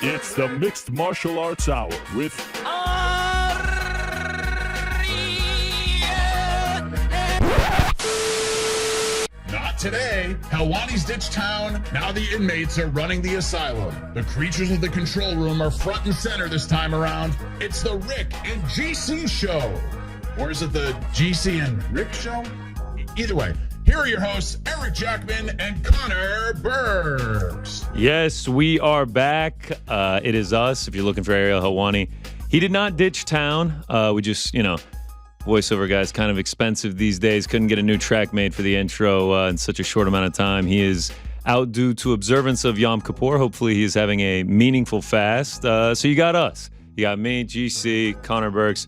It's the Mixed Martial Arts Hour with Not today. Helwani's ditched town. Now the inmates are running the asylum. The creatures of the control room are front and center this time around. It's the Rick and GC show. Or is it the GC and Rick show? Either way, here are your hosts, Eric Jackman and Connor Burks. Yes, we are back. It is us. If you're looking for Ariel Helwani, he did not ditch town. We just, voiceover guy's kind of expensive these days. Couldn't get a new track made for the intro in such a short amount of time. He is out due to observance of Yom Kippur. Hopefully he is having a meaningful fast. So you got us. You got me, GC, Connor Burks.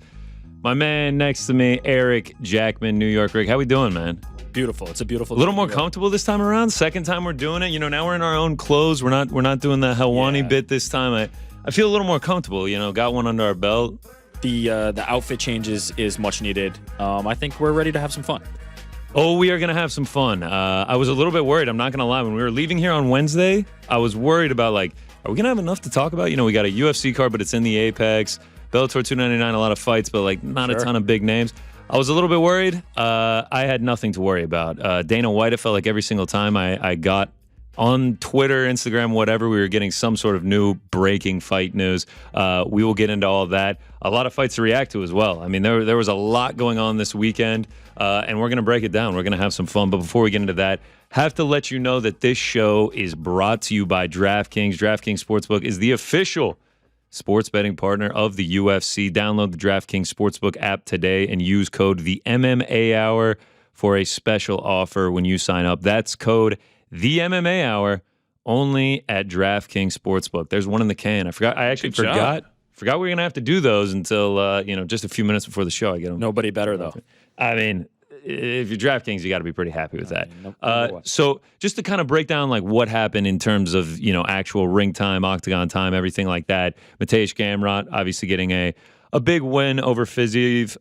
My man next to me, Eric Jackman, New York. Rick, how we doing, man? Beautiful. It's a beautiful. A little more comfortable this time around. Second time we're doing it. Now we're in our own clothes. We're not doing the Helwani bit this time. I feel a little more comfortable. Got one under our belt. The outfit changes is much needed. I think we're ready to have some fun. Oh, we are going to have some fun. I was a little bit worried. I'm not going to lie. When we were leaving here on Wednesday, I was worried about, are we going to have enough to talk about? We got a UFC card, but it's in the Apex. Bellator 299, a lot of fights, but, not a ton of big names. I was a little bit worried. I had nothing to worry about. Dana White, it felt like every single time I got on Twitter, Instagram, whatever, we were getting some sort of new breaking fight news. We will get into all of that. A lot of fights to react to as well. I mean, there was a lot going on this weekend, and we're going to break it down. We're going to have some fun. But before we get into that, have to let you know that this show is brought to you by DraftKings. DraftKings Sportsbook is the official sports betting partner of the UFC. Download the DraftKings Sportsbook app today and use code the MMA Hour for a special offer when you sign up. That's code the MMA Hour only at DraftKings Sportsbook. There's one in the can. I forgot. I actually forgot we were gonna have to do those until just a few minutes before the show. I get them. Nobody better though. I mean, if you're DraftKings, you got to be pretty happy with that. So just to kind of break down what happened in terms of actual ring time, octagon time, everything like that. Mateusz Gamrot obviously getting a big win over Fiziev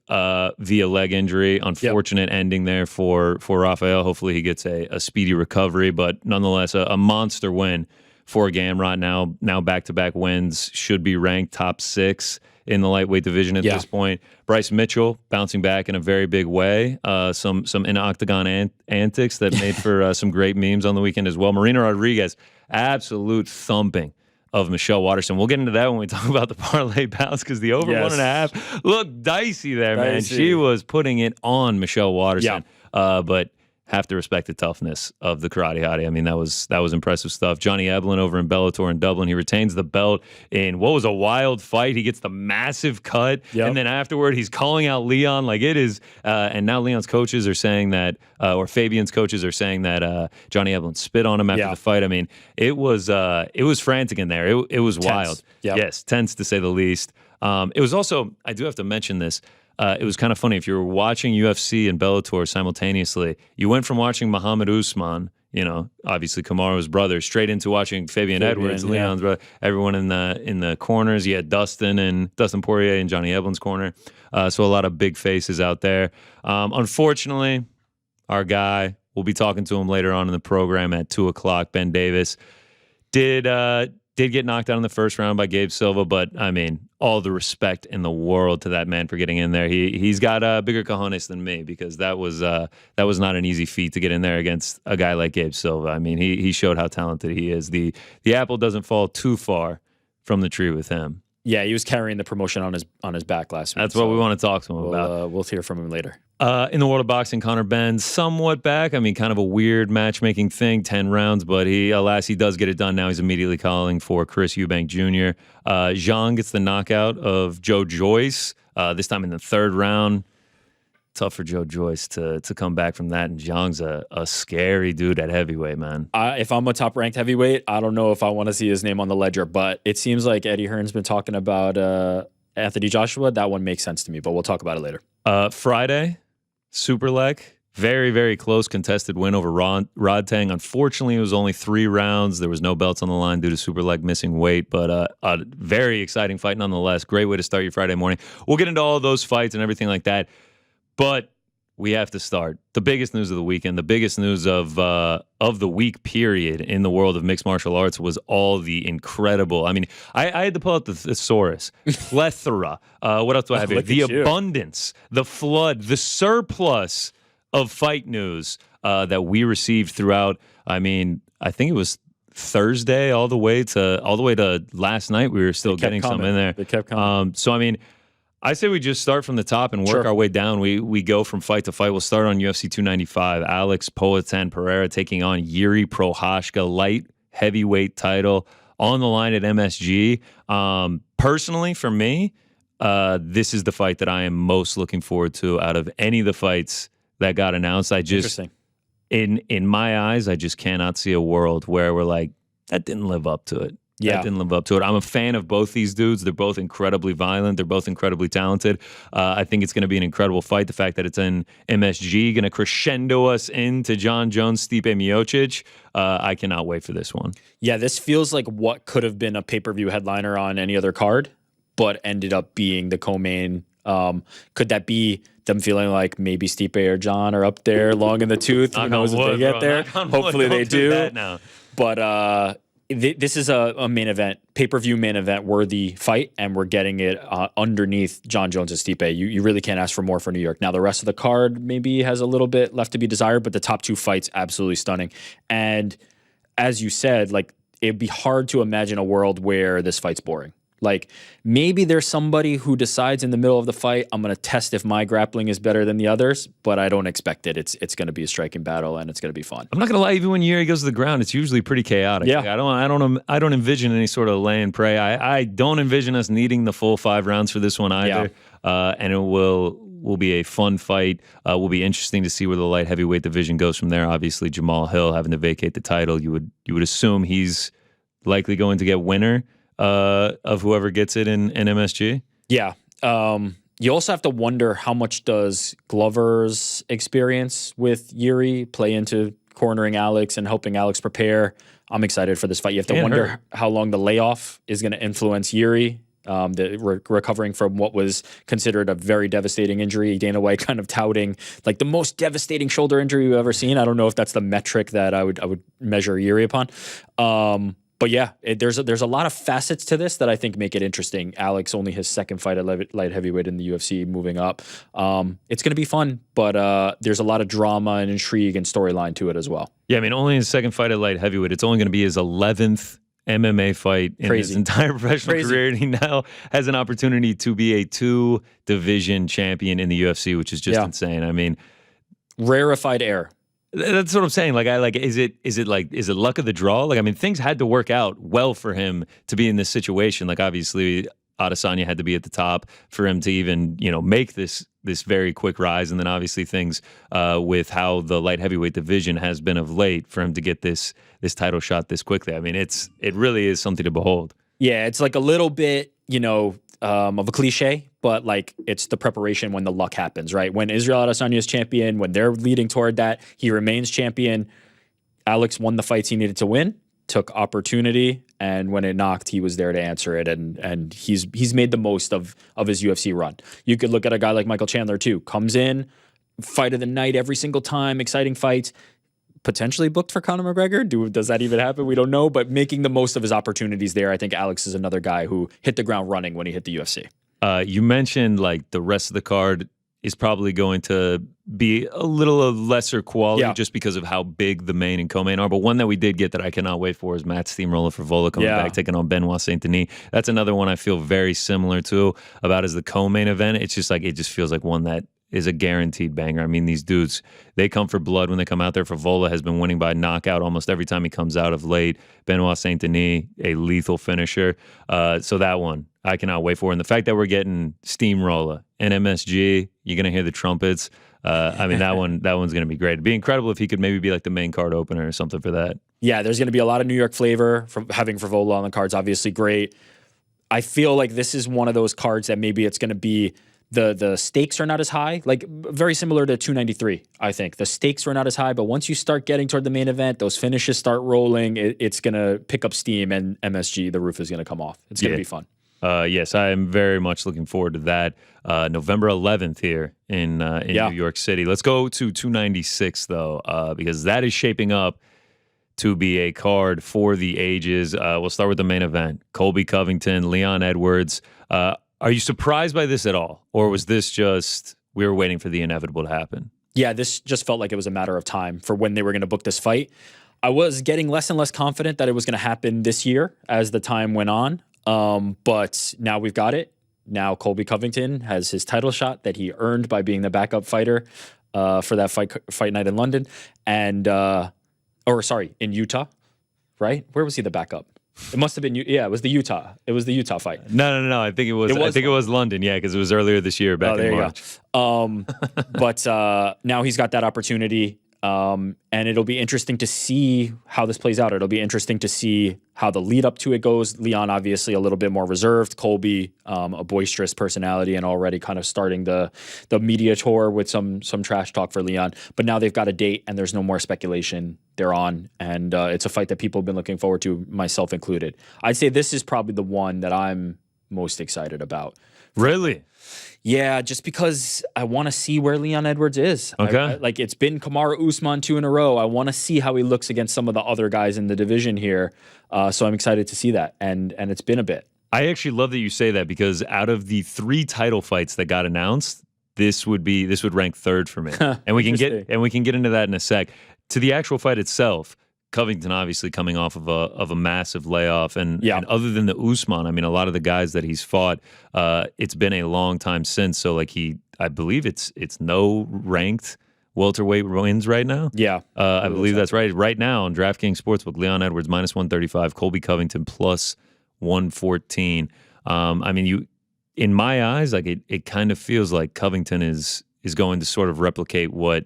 via leg injury. Unfortunate ending there for Rafael. Hopefully he gets a speedy recovery, but nonetheless a monster win for Gamrot. Now back-to-back wins, should be ranked top 6 in the lightweight division at this point. Bryce Mitchell bouncing back in a very big way. Some in-octagon antics that made for some great memes on the weekend as well. Marina Rodriguez, absolute thumping of Michelle Waterson. We'll get into that when we talk about the parlay bouts because the over 1.5 looked dicey there, man. She was putting it on Michelle Waterson. But have to respect the toughness of the Karate Hottie. I mean, that was impressive stuff. Johnny Eblen over in Bellator in Dublin. He retains the belt in what was a wild fight. He gets the massive cut. And then afterward, he's calling out Leon like it is. And now Leon's coaches are saying that, or Fabian's coaches are saying that Johnny Eblen spit on him after the fight. I mean, it was frantic in there. It was tense. Wild. Yes, tense to say the least. It was also, I do have to mention this, it was kind of funny. If you were watching UFC and Bellator simultaneously, you went from watching Muhammad Usman, obviously Kamaru's brother, straight into watching Fabian Edwards, Leon's brother, everyone in the corners. You had Dustin Poirier in Johnny Eblen's corner. So a lot of big faces out there. Unfortunately, our guy, we'll be talking to him later on in the program at 2:00, Ben Davis, did get knocked out in the first round by Gabe Silva, but I mean, all the respect in the world to that man for getting in there. He's got bigger cojones than me because that was not an easy feat to get in there against a guy like Gabe Silva. I mean, he showed how talented he is. The apple doesn't fall too far from the tree with him. Yeah, he was carrying the promotion on his back last week. That's what we want to talk to him about. We'll hear from him later. In the world of boxing, Conor Benn somewhat back. I mean, kind of a weird matchmaking thing, 10 rounds, but he does get it done now. He's immediately calling for Chris Eubank Jr. Zhang gets the knockout of Joe Joyce, this time in the 3rd round. Tough for Joe Joyce to come back from that, and Zhang's a scary dude at heavyweight, man. If I'm a top-ranked heavyweight, I don't know if I want to see his name on the ledger, but it seems like Eddie Hearn's been talking about Anthony Joshua. That one makes sense to me, but we'll talk about it later. Friday, Superlek, very, very close contested win over Rodtang. Unfortunately, it was only 3 rounds. There was no belts on the line due to Superlek missing weight, but a very exciting fight nonetheless. Great way to start your Friday morning. We'll get into all of those fights and everything like that. But we have to start. The biggest news of the weekend, the biggest news of the week period in the world of mixed martial arts was all the incredible. I mean, I had to pull out the thesaurus, plethora. What else do I have here? The abundance, the flood, the surplus of fight news that we received throughout. I mean, I think it was Thursday all the way to last night. We were still getting some in there. They kept coming. So I mean, I say we just start from the top and work our way down. We go from fight to fight. We'll start on UFC 295. Alex Poatan Pereira taking on Yuri Prohashka, light heavyweight title on the line at MSG. Personally, for me, this is the fight that I am most looking forward to out of any of the fights that got announced. I just, in my eyes, I just cannot see a world where we're like, that didn't live up to it. Yeah. That didn't live up to it. I'm a fan of both these dudes. They're both incredibly violent. They're both incredibly talented. I think it's going to be an incredible fight. The fact that it's in MSG, going to crescendo us into John Jones, Stipe Miocic. I cannot wait for this one. Yeah, this feels like what could have been a pay-per-view headliner on any other card, but ended up being the co-main. Could that be them feeling like maybe Stipe or John are up there long in the tooth? Who knows if they get there? Hopefully they do. That now. But this is a main event, pay-per-view main event worthy fight, and we're getting it underneath John Jones and Stipe. You really can't ask for more for New York. Now, the rest of the card maybe has a little bit left to be desired, but the top two fights, absolutely stunning. And as you said, like, it'd be hard to imagine a world where this fight's boring. Like, maybe there's somebody who decides in the middle of the fight, I'm going to test if my grappling is better than the others, but I don't expect it. It's going to be a striking battle, and it's going to be fun. I'm not going to lie, even when Yuri goes to the ground, it's usually pretty chaotic. Yeah. Like, I don't envision any sort of lay and pray. I don't envision us needing the full 5 rounds for this one either. Yeah. And it will be a fun fight. Will be interesting to see where the light heavyweight division goes from there. Obviously, Jamal Hill having to vacate the title, you would assume he's likely going to get winner of whoever gets it in MSG. Yeah. You also have to wonder how much does Glover's experience with Yuri play into cornering Alex and helping Alex prepare. I'm excited for this fight. You have to wonder how long the layoff is going to influence Yuri. Recovering from what was considered a very devastating injury. Dana White kind of touting like the most devastating shoulder injury we've ever seen. I don't know if that's the metric that I would measure Yuri upon. But yeah, there's a lot of facets to this that I think make it interesting. Alex, only his second fight at light heavyweight in the UFC, moving up. It's going to be fun, but there's a lot of drama and intrigue and storyline to it as well. Yeah, I mean, only his second fight at light heavyweight. It's only going to be his 11th MMA fight in his entire professional career, and he now has an opportunity to be a 2-division champion in the UFC, which is just insane. I mean, rarefied air. That's what I'm saying. Like, is it luck of the draw? Like, I mean, things had to work out well for him to be in this situation. Like, obviously, Adesanya had to be at the top for him to even, make this very quick rise. And then obviously things with how the light heavyweight division has been of late for him to get this title shot this quickly. I mean, it really is something to behold. Yeah, it's like a little bit, of a cliche, but like it's the preparation when the luck happens, right? When Israel Adesanya is champion, when they're leading toward that, he remains champion. Alex won the fights he needed to win, took opportunity, and when it knocked, he was there to answer it, and he's made the most of his UFC run. You could look at a guy like Michael Chandler too. Comes in, fight of the night every single time, exciting fights. Potentially booked for Conor McGregor. Does that even happen? We don't know, but making the most of his opportunities there. I think Alex is another guy who hit the ground running when he hit the UFC. You mentioned like the rest of the card is probably going to be a little of lesser quality just because of how big the main and co-main are. But one that we did get that I cannot wait for is Matt Steamroller Favola coming back, taking on Benoit Saint-Denis. That's another one I feel very similar to about as the co-main event. It's just like, it just feels like one that is a guaranteed banger. I mean, these dudes, they come for blood when they come out there. Favola has been winning by knockout almost every time he comes out of late. Benoit Saint-Denis, a lethal finisher. So that one, I cannot wait for. And the fact that we're getting Steamroller and MSG, you're going to hear the trumpets. I mean, that one's going to be great. It'd be incredible if he could maybe be like the main card opener or something for that. Yeah, there's going to be a lot of New York flavor from having Favola on the cards. Obviously great. I feel like this is one of those cards that maybe it's going to be the stakes are not as high, like very similar to 293, I think. The stakes were not as high, but once you start getting toward the main event, those finishes start rolling, it's going to pick up steam, and MSG, the roof is going to come off. It's going to be fun. Yes, I am very much looking forward to that. November 11th here in New York City. Let's go to 296 though, because that is shaping up to be a card for the ages. We'll start with the main event: Colby Covington, Leon Edwards. Are you surprised by this at all, or was this just we were waiting for the inevitable to happen? Yeah, this just felt like it was a matter of time for when they were going to book this fight. I was getting less and less confident that it was going to happen this year as the time went on. But now we've got it. Now Colby Covington has his title shot that he earned by being the backup fighter for that fight night in London. And, in Utah, right? Where was he the backup? It must have been, it was the Utah. It was the Utah fight. No. I think it was London. Yeah, because it was earlier this year back in March. But now he's got that opportunity. And it'll be interesting to see how this plays out. It'll be interesting to see how the lead up to it goes. Leon, obviously, a little bit more reserved. Colby, a boisterous personality and already kind of starting the media tour with some trash talk for Leon. But now they've got a date and there's no more speculation. They're on. And it's a fight that people have been looking forward to, myself included. I'd say this is probably the one that I'm most excited about. Really? Yeah, just because I want to see where Leon Edwards is. Okay. Like it's been Kamaru Usman 2 in a row. I want to see how he looks against some of the other guys in the division here. So I'm excited to see that. And it's been a bit. I actually love that you say that, because out of the 3 title fights that got announced, this would rank third for me. And we can get into that in a sec. To the actual fight itself, Covington obviously coming off of a massive layoff, and other than the Usman, I mean, a lot of the guys that he's fought, it's been a long time since. So like I believe it's no ranked welterweight wins right now. Yeah, I believe that's right. Right now on DraftKings Sportsbook, Leon Edwards -135, Colby Covington +114. I mean, in my eyes, like it kind of feels like Covington is going to sort of replicate what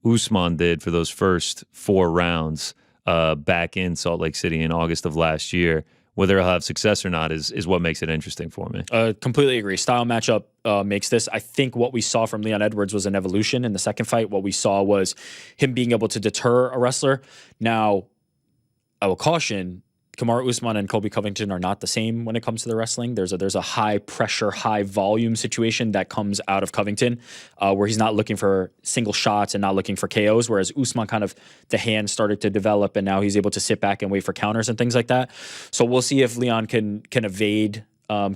Usman did for those first 4 rounds. Back in Salt Lake City in August of last year. Whether he'll have success or not is what makes it interesting for me. Completely agree. Style matchup makes this. I think what we saw from Leon Edwards was an evolution in the second fight. What we saw was him being able to deter a wrestler. Now, I will caution, Kamaru Usman and Colby Covington are not the same when it comes to the wrestling. There's a high pressure, high volume situation that comes out of Covington, where he's not looking for single shots and not looking for KOs, whereas Usman kind of the hand started to develop and now he's able to sit back and wait for counters and things like that. So we'll see if Leon can evade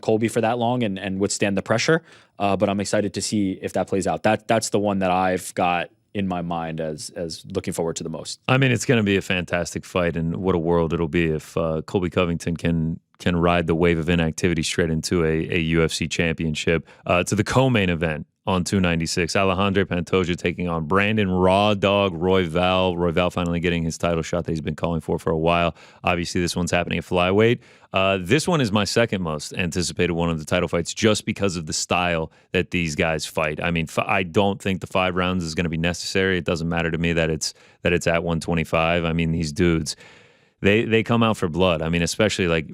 Colby for that long and withstand the pressure. But I'm excited to see if that plays out. That's the one that I've got in my mind as looking forward to the most. I mean, it's going to be a fantastic fight, and what a world it'll be if Colby Covington can ride the wave of inactivity straight into a UFC championship. To the co-main event on 296, Alejandro Pantoja taking on Brandon Raw Dog Royval. Royval finally getting his title shot that he's been calling for a while. Obviously, this one's happening at flyweight. This one is my second most anticipated one of the title fights, just because of the style that these guys fight. I mean, I don't think the 5 rounds is going to be necessary. It doesn't matter to me that it's at 125. I mean, these dudes, they come out for blood. I mean, especially like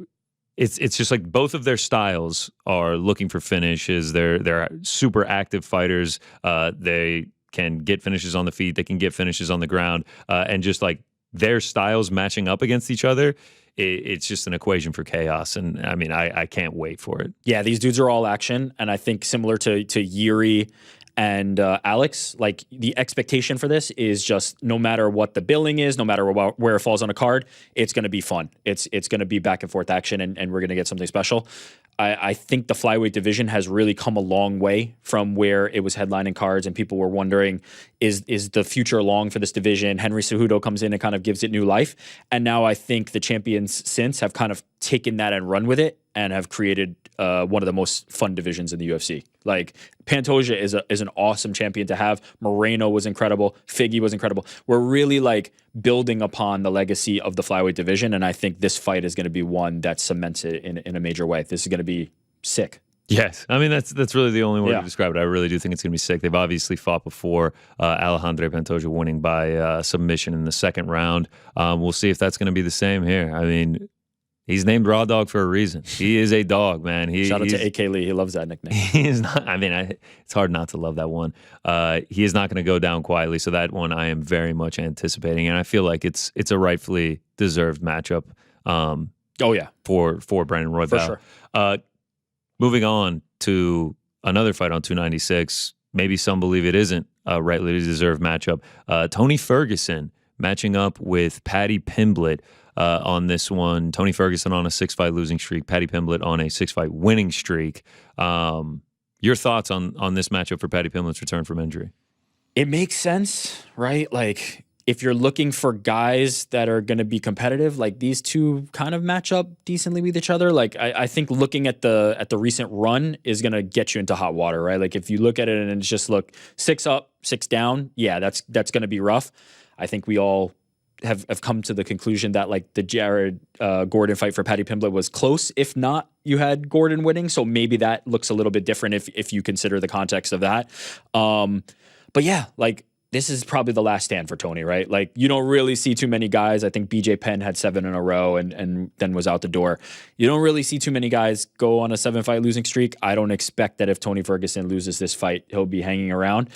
it's just like both of their styles are looking for finishes. They're super active fighters. They can get finishes on the feet. They can get finishes on the ground. And just like their styles matching up against each other, it's just an equation for chaos. And I mean, I can't wait for it. Yeah, these dudes are all action. And I think similar to Yuri and Alex, like the expectation for this is just no matter what the billing is, no matter where it falls on a card, it's going to be fun. It's going to be back and forth action, and we're going to get something special. I think the flyweight division has really come a long way from where it was headlining cards, and people were wondering, is the future long for this division? Henry Cejudo comes in and kind of gives it new life. And now I think the champions since have kind of taken that and run with it and have created one of the most fun divisions in the UFC. Like Pantoja is an awesome champion to have. Moreno was incredible. Figgy was incredible. We're really like building upon the legacy of the flyweight division, and I think this fight is going to be one that cements it in a major way. This is going to be sick. Yes. I mean, that's really the only way to describe it. I really do think it's going to be sick. They've obviously fought before, Alejandro Pantoja winning by submission in the second round. We'll see if that's going to be the same here. I mean, he's named Raw Dog for a reason. He is a dog, man. Shout out to AK Lee. He loves that nickname. He is not. I mean, it's hard not to love that one. He is not going to go down quietly. So that one I am very much anticipating, and I feel like it's a rightfully deserved matchup. Oh yeah, for Brandon Royval. For sure. moving on to another fight on 296. Maybe some believe it isn't a rightly deserved matchup. Tony Ferguson matching up with Paddy Pimblett on this one. Tony Ferguson on a 6-fight losing streak. Paddy Pimblett on a 6-fight winning streak. Your thoughts on this matchup for Paddy Pimblett's return from injury? It makes sense, right? Like, if you're looking for guys that are going to be competitive, like these two kind of match up decently with each other. Like, I think looking at the recent run is going to get you into hot water, right? Like, if you look at it and it's just look 6 up, 6 down, yeah, that's going to be rough. I think we all have come to the conclusion that like the Jared Gordon fight for Paddy Pimblett was close. If not, you had Gordon winning. So maybe that looks a little bit different if you consider the context of that. But yeah, like, this is probably the last stand for Tony, right? Like, you don't really see too many guys. I think BJ Penn had 7 in a row and then was out the door. You don't really see too many guys go on a 7-fight losing streak. I don't expect that if Tony Ferguson loses this fight, he'll be hanging around.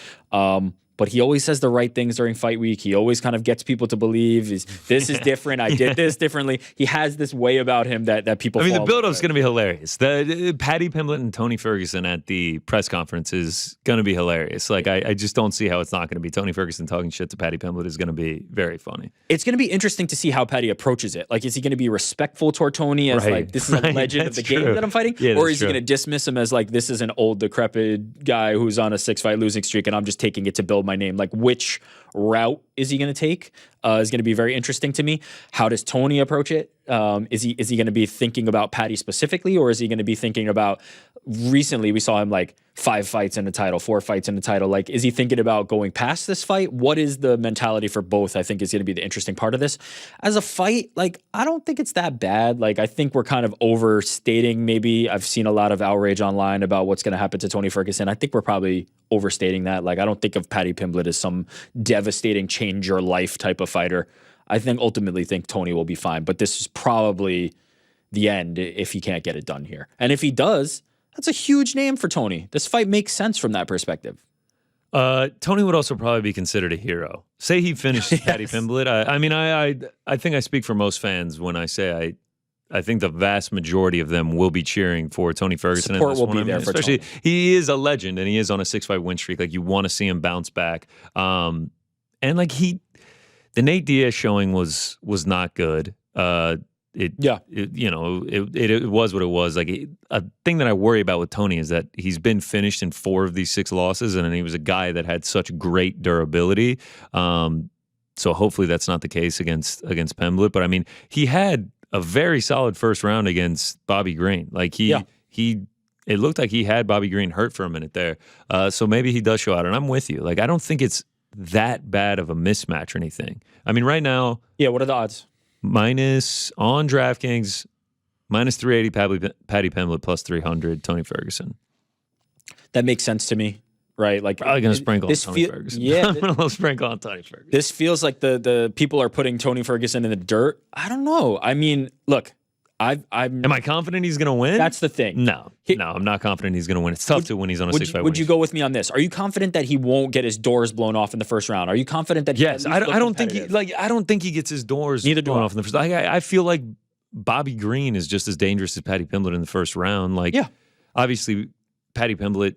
But he always says the right things during fight week. He always kind of gets people to believe this is different. I did this differently. He has this way about him that people. I mean, the build-up's going to be hilarious. The Paddy Pimblett and Tony Ferguson at the press conference is going to be hilarious. Like, I just don't see how it's not going to be. Tony Ferguson talking shit to Paddy Pimblett is going to be very funny. It's going to be interesting to see how Paddy approaches it. Like, is he going to be respectful toward Tony as like this is a legend of the game that I'm fighting, or is he going to dismiss him as like this is an old decrepit guy who's on a 6-fight losing streak and I'm just taking it to build my name? Like, which route is he going to take is going to be very interesting to me. How does Tony approach it? Is he going to be thinking about Paddy specifically, or is he going to be thinking about, recently we saw him like 5 fights in the title, 4 fights in the title. Like, is he thinking about going past this fight? What is the mentality for both? I think is going to be the interesting part of this. As a fight, like, I don't think it's that bad. Like, I think we're kind of overstating maybe. I've seen a lot of outrage online about what's going to happen to Tony Ferguson. I think we're probably overstating that. Like, I don't think of Paddy Pimblett as some devastating change your life type of fighter. I ultimately think Tony will be fine, but this is probably the end if he can't get it done here. And if he does, that's a huge name for Tony. This fight makes sense from that perspective. Tony would also probably be considered a hero. Say he finished yes. Paddy Pimblett. I think I speak for most fans when I say I think the vast majority of them will be cheering for Tony Ferguson. Support will be there for especially Tony. He is a legend and he is on a 6-fight win streak. Like, you want to see him bounce back. And like the Nate Diaz showing was not good. It was what it was. Like, a thing that I worry about with Tony is that he's been finished in 4 of these 6 losses, and he was a guy that had such great durability. So hopefully that's not the case against Pimblett. But I mean, he had a very solid first round against Bobby Green. Like, it looked like he had Bobby Green hurt for a minute there. So maybe he does show out, and I'm with you. Like, I don't think it's that bad of a mismatch or anything. I mean, right now, what are the odds? Minus on DraftKings, minus 380 Paddy Pimblett, plus 300 Tony Ferguson. That makes sense to me, right? Like, probably gonna sprinkle on Tony Ferguson. Yeah, I'm gonna sprinkle on Tony Ferguson. This feels like the people are putting Tony Ferguson in the dirt. I don't know. I mean, look, am I confident he's going to win? That's the thing. No, I'm not confident he's going to win. It's tough to win. He's on a 6-fight win. Would you go with me on this? Are you confident that he won't get his doors blown off in the first round? Are you confident that? Yes, I don't think he gets his doors blown off in the first. I feel like Bobby Green is just as dangerous as Paddy Pimblett in the first round. Like, obviously Paddy Pimblett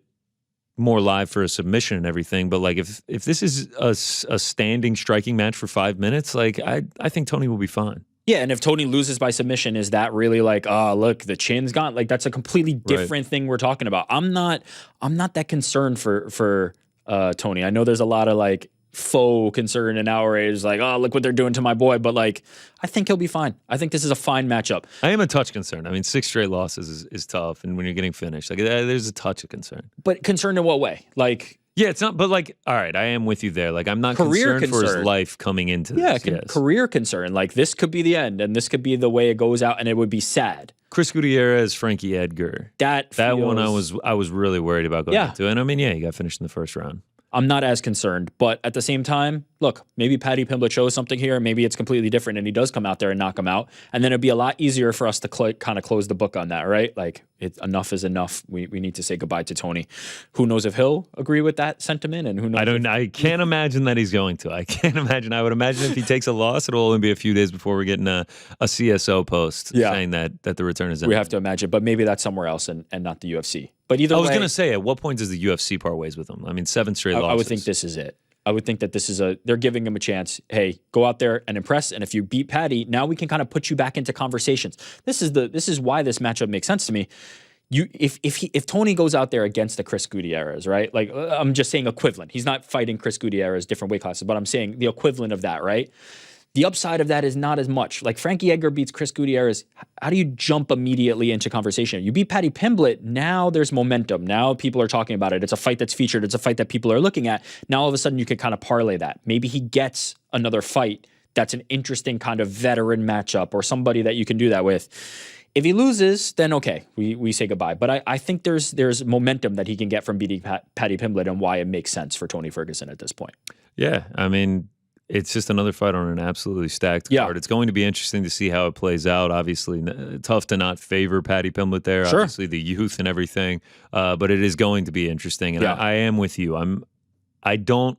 more live for a submission and everything, but like if this is a standing striking match for 5 minutes, like I think Tony will be fine. Yeah, and if Tony loses by submission, is that really like, oh, look, the chin's gone? Like, that's a completely different thing we're talking about. I'm not that concerned for Tony. I know there's a lot of like faux concern and outrage, like, oh, look what they're doing to my boy. But like, I think he'll be fine. I think this is a fine matchup. I am a touch concerned. I mean, 6 straight losses is tough, and when you're getting finished, like there's a touch of concern. But concerned in what way? Like. Yeah, it's not, but like, all right, I am with you there. Like, I'm not concerned for his life coming into this. Yeah, career concern. Like, this could be the end, and this could be the way it goes out, and it would be sad. Chris Gutierrez, Frankie Edgar. That one I was really worried about going into. And I mean, he got finished in the first round. I'm not as concerned, but at the same time, look, maybe Paddy Pimblett shows something here, maybe it's completely different, and he does come out there and knock him out, and then it'd be a lot easier for us to kind of close the book on that, right? Like, enough is enough. We need to say goodbye to Tony. Who knows if he'll agree with that sentiment, and who knows? I can't imagine that he's going to. I can't imagine. I would imagine if he takes a loss, it'll only be a few days before we're getting a CSO post saying that the return is. We have to imagine, but maybe that's somewhere else and not the UFC. But either way, I was going to say, at what point does the UFC part ways with him? I mean, 7 straight losses. I would think this is it. I would think that they're giving him a chance. Hey, go out there and impress. And if you beat Paddy, now we can kind of put you back into conversations. This is why this matchup makes sense to me. If Tony goes out there against the Chris Gutierrez, right? Like, I'm just saying equivalent. He's not fighting Chris Gutierrez, different weight classes, but I'm saying the equivalent of that, right? The upside of that is not as much. Like, Frankie Edgar beats Chris Gutierrez. How do you jump immediately into conversation? You beat Paddy Pimblett. Now there's momentum. Now people are talking about it. It's a fight that's featured. It's a fight that people are looking at. Now all of a sudden you can kind of parlay that. Maybe he gets another fight that's an interesting kind of veteran matchup or somebody that you can do that with. If he loses, then okay, we say goodbye. But I think there's momentum that he can get from beating Paddy Pimblett and why it makes sense for Tony Ferguson at this point. Yeah, I mean, it's just another fight on an absolutely stacked card. It's going to be interesting to see how it plays out. Obviously, tough to not favor Paddy Pimblett there. Sure. Obviously, the youth and everything. But it is going to be interesting. And I am with you. I don't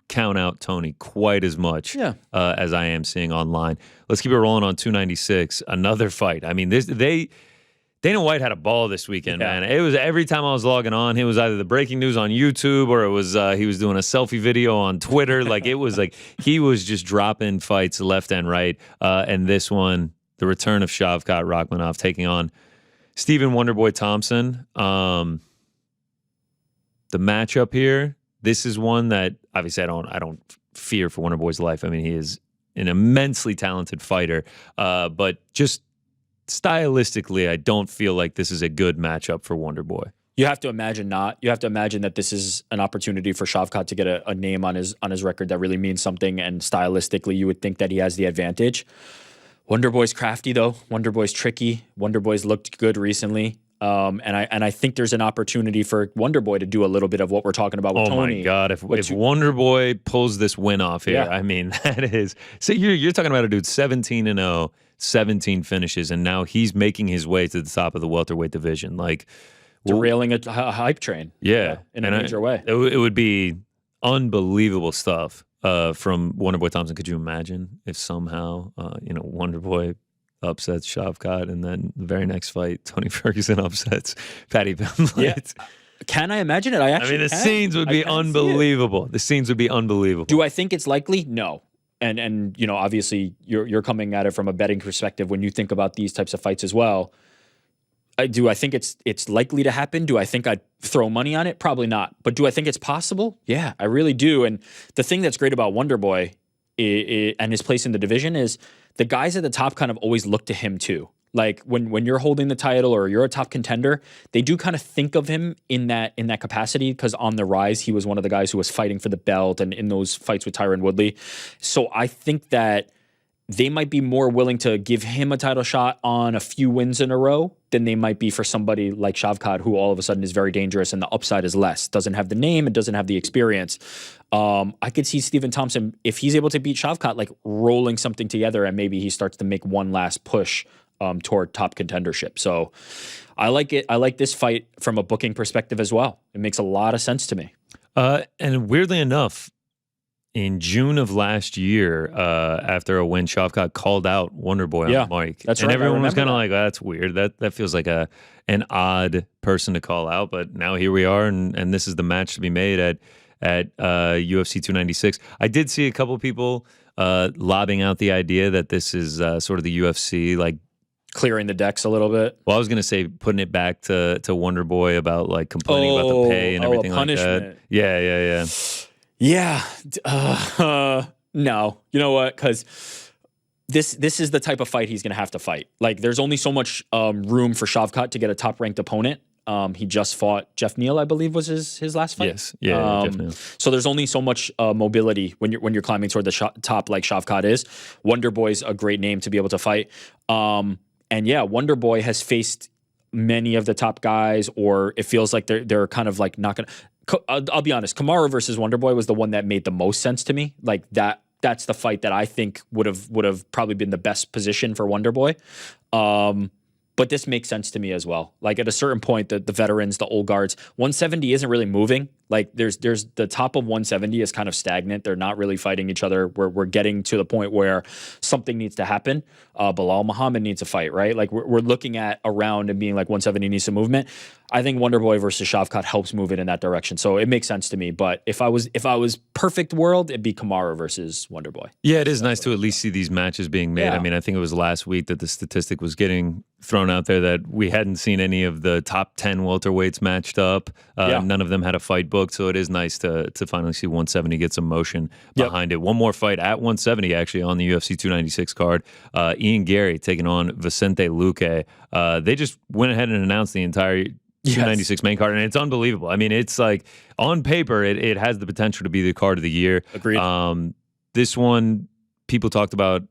count out Tony quite as much as I am seeing online. Let's keep it rolling on 296. Another fight. I mean, Dana White had a ball this weekend, man. It was every time I was logging on, it was either the breaking news on YouTube or it was he was doing a selfie video on Twitter. Like, it was like he was just dropping fights left and right. And this one, the return of Shavkat Rakhmonov taking on Stephen Wonderboy Thompson. The matchup here, this is one that obviously I don't fear for Wonderboy's life. I mean, he is an immensely talented fighter, but just stylistically, I don't feel like this is a good matchup for Wonderboy. You have to imagine not. You have to imagine that this is an opportunity for Shavkat to get a name on his record that really means something, and stylistically, you would think that he has the advantage. Wonderboy's crafty, though. Wonderboy's tricky. Wonderboy's looked good recently. And I think there's an opportunity for Wonderboy to do a little bit of what we're talking about with Tony. Oh, my God. If Wonderboy pulls this win off here, I mean, that is... So you're talking about a dude 17-0, 17 finishes, and now he's making his way to the top of the welterweight division. Like, derailing a hype train. Yeah. In a major way. It would be unbelievable stuff from Wonderboy Thompson. Could you imagine if somehow, Wonderboy upsets Shavkat, and then the very next fight, Tony Ferguson upsets Paddy Pimblett? Yeah. Can I imagine it? I mean, the scenes would be unbelievable. The scenes would be unbelievable. Do I think it's likely? No. And obviously you're coming at it from a betting perspective when you think about these types of fights as well. Do I think it's likely to happen? Do I think I'd throw money on it? Probably not. But do I think it's possible? Yeah, I really do. And the thing that's great about Wonderboy and his place in the division is the guys at the top kind of always look to him too. Like when you're holding the title or you're a top contender, they do kind of think of him in that capacity, because on the rise, he was one of the guys who was fighting for the belt and in those fights with Tyron Woodley. So I think that they might be more willing to give him a title shot on a few wins in a row than they might be for somebody like Shavkat, who all of a sudden is very dangerous and the upside is less. Doesn't have the name and doesn't have the experience. I could see Stephen Thompson, if he's able to beat Shavkat, like rolling something together, and maybe he starts to make one last push toward top contendership. So I like it. I like this fight from a booking perspective as well. It makes a lot of sense to me. And weirdly enough, in June of last year, after a win, Shavkat called out Wonderboy on the mic. That's and right. Everyone was kind of like, oh, that's weird. That feels like an odd person to call out. But now here we are, and this is the match to be made at UFC 296. I did see a couple people lobbing out the idea that this is sort of the UFC, like, clearing the decks a little bit. Well, I was going to say putting it back to Wonderboy about like complaining about the pay and everything like that. Yeah. Yeah. No. You know what? Because this is the type of fight he's going to have to fight. Like, there's only so much room for Shavkat to get a top-ranked opponent. He just fought Jeff Neal, I believe, was his last fight. Yes, yeah, Jeff Neal. So there's only so much mobility when you're climbing toward the top, like Shavkat is. Wonderboy's a great name to be able to fight. And yeah, Wonderboy has faced many of the top guys, or it feels like they're kind of like not gonna. I'll be honest. Kamaru versus Wonderboy was the one that made the most sense to me. Like that's the fight that I think would have probably been the best position for Wonderboy. But this makes sense to me as well. Like at a certain point, the veterans, the old guards, 170 isn't really moving. Like there's the top of 170 is kind of stagnant. They're not really fighting each other. We're getting to the point where something needs to happen. Bilal Muhammad needs a fight, right? Like we're looking at a round and being like 170 needs some movement. I think Wonderboy versus Shavkat helps move it in that direction. So it makes sense to me. But if I was perfect world, it'd be Kamaru versus Wonderboy. Yeah, it is nice to at least see these matches being made. Yeah. I mean, I think it was last week that the statistic was getting thrown out there that we hadn't seen any of the top 10 welterweights matched up. None of them had a fight booked, so it is nice to finally see 170 get some motion behind it. One more fight at 170, actually, on the UFC 296 card. Ian Gary taking on Vicente Luque. They just went ahead and announced the entire 296 main card, and it's unbelievable. I mean, it's like, on paper, it has the potential to be the card of the year. Agreed. This one, people talked about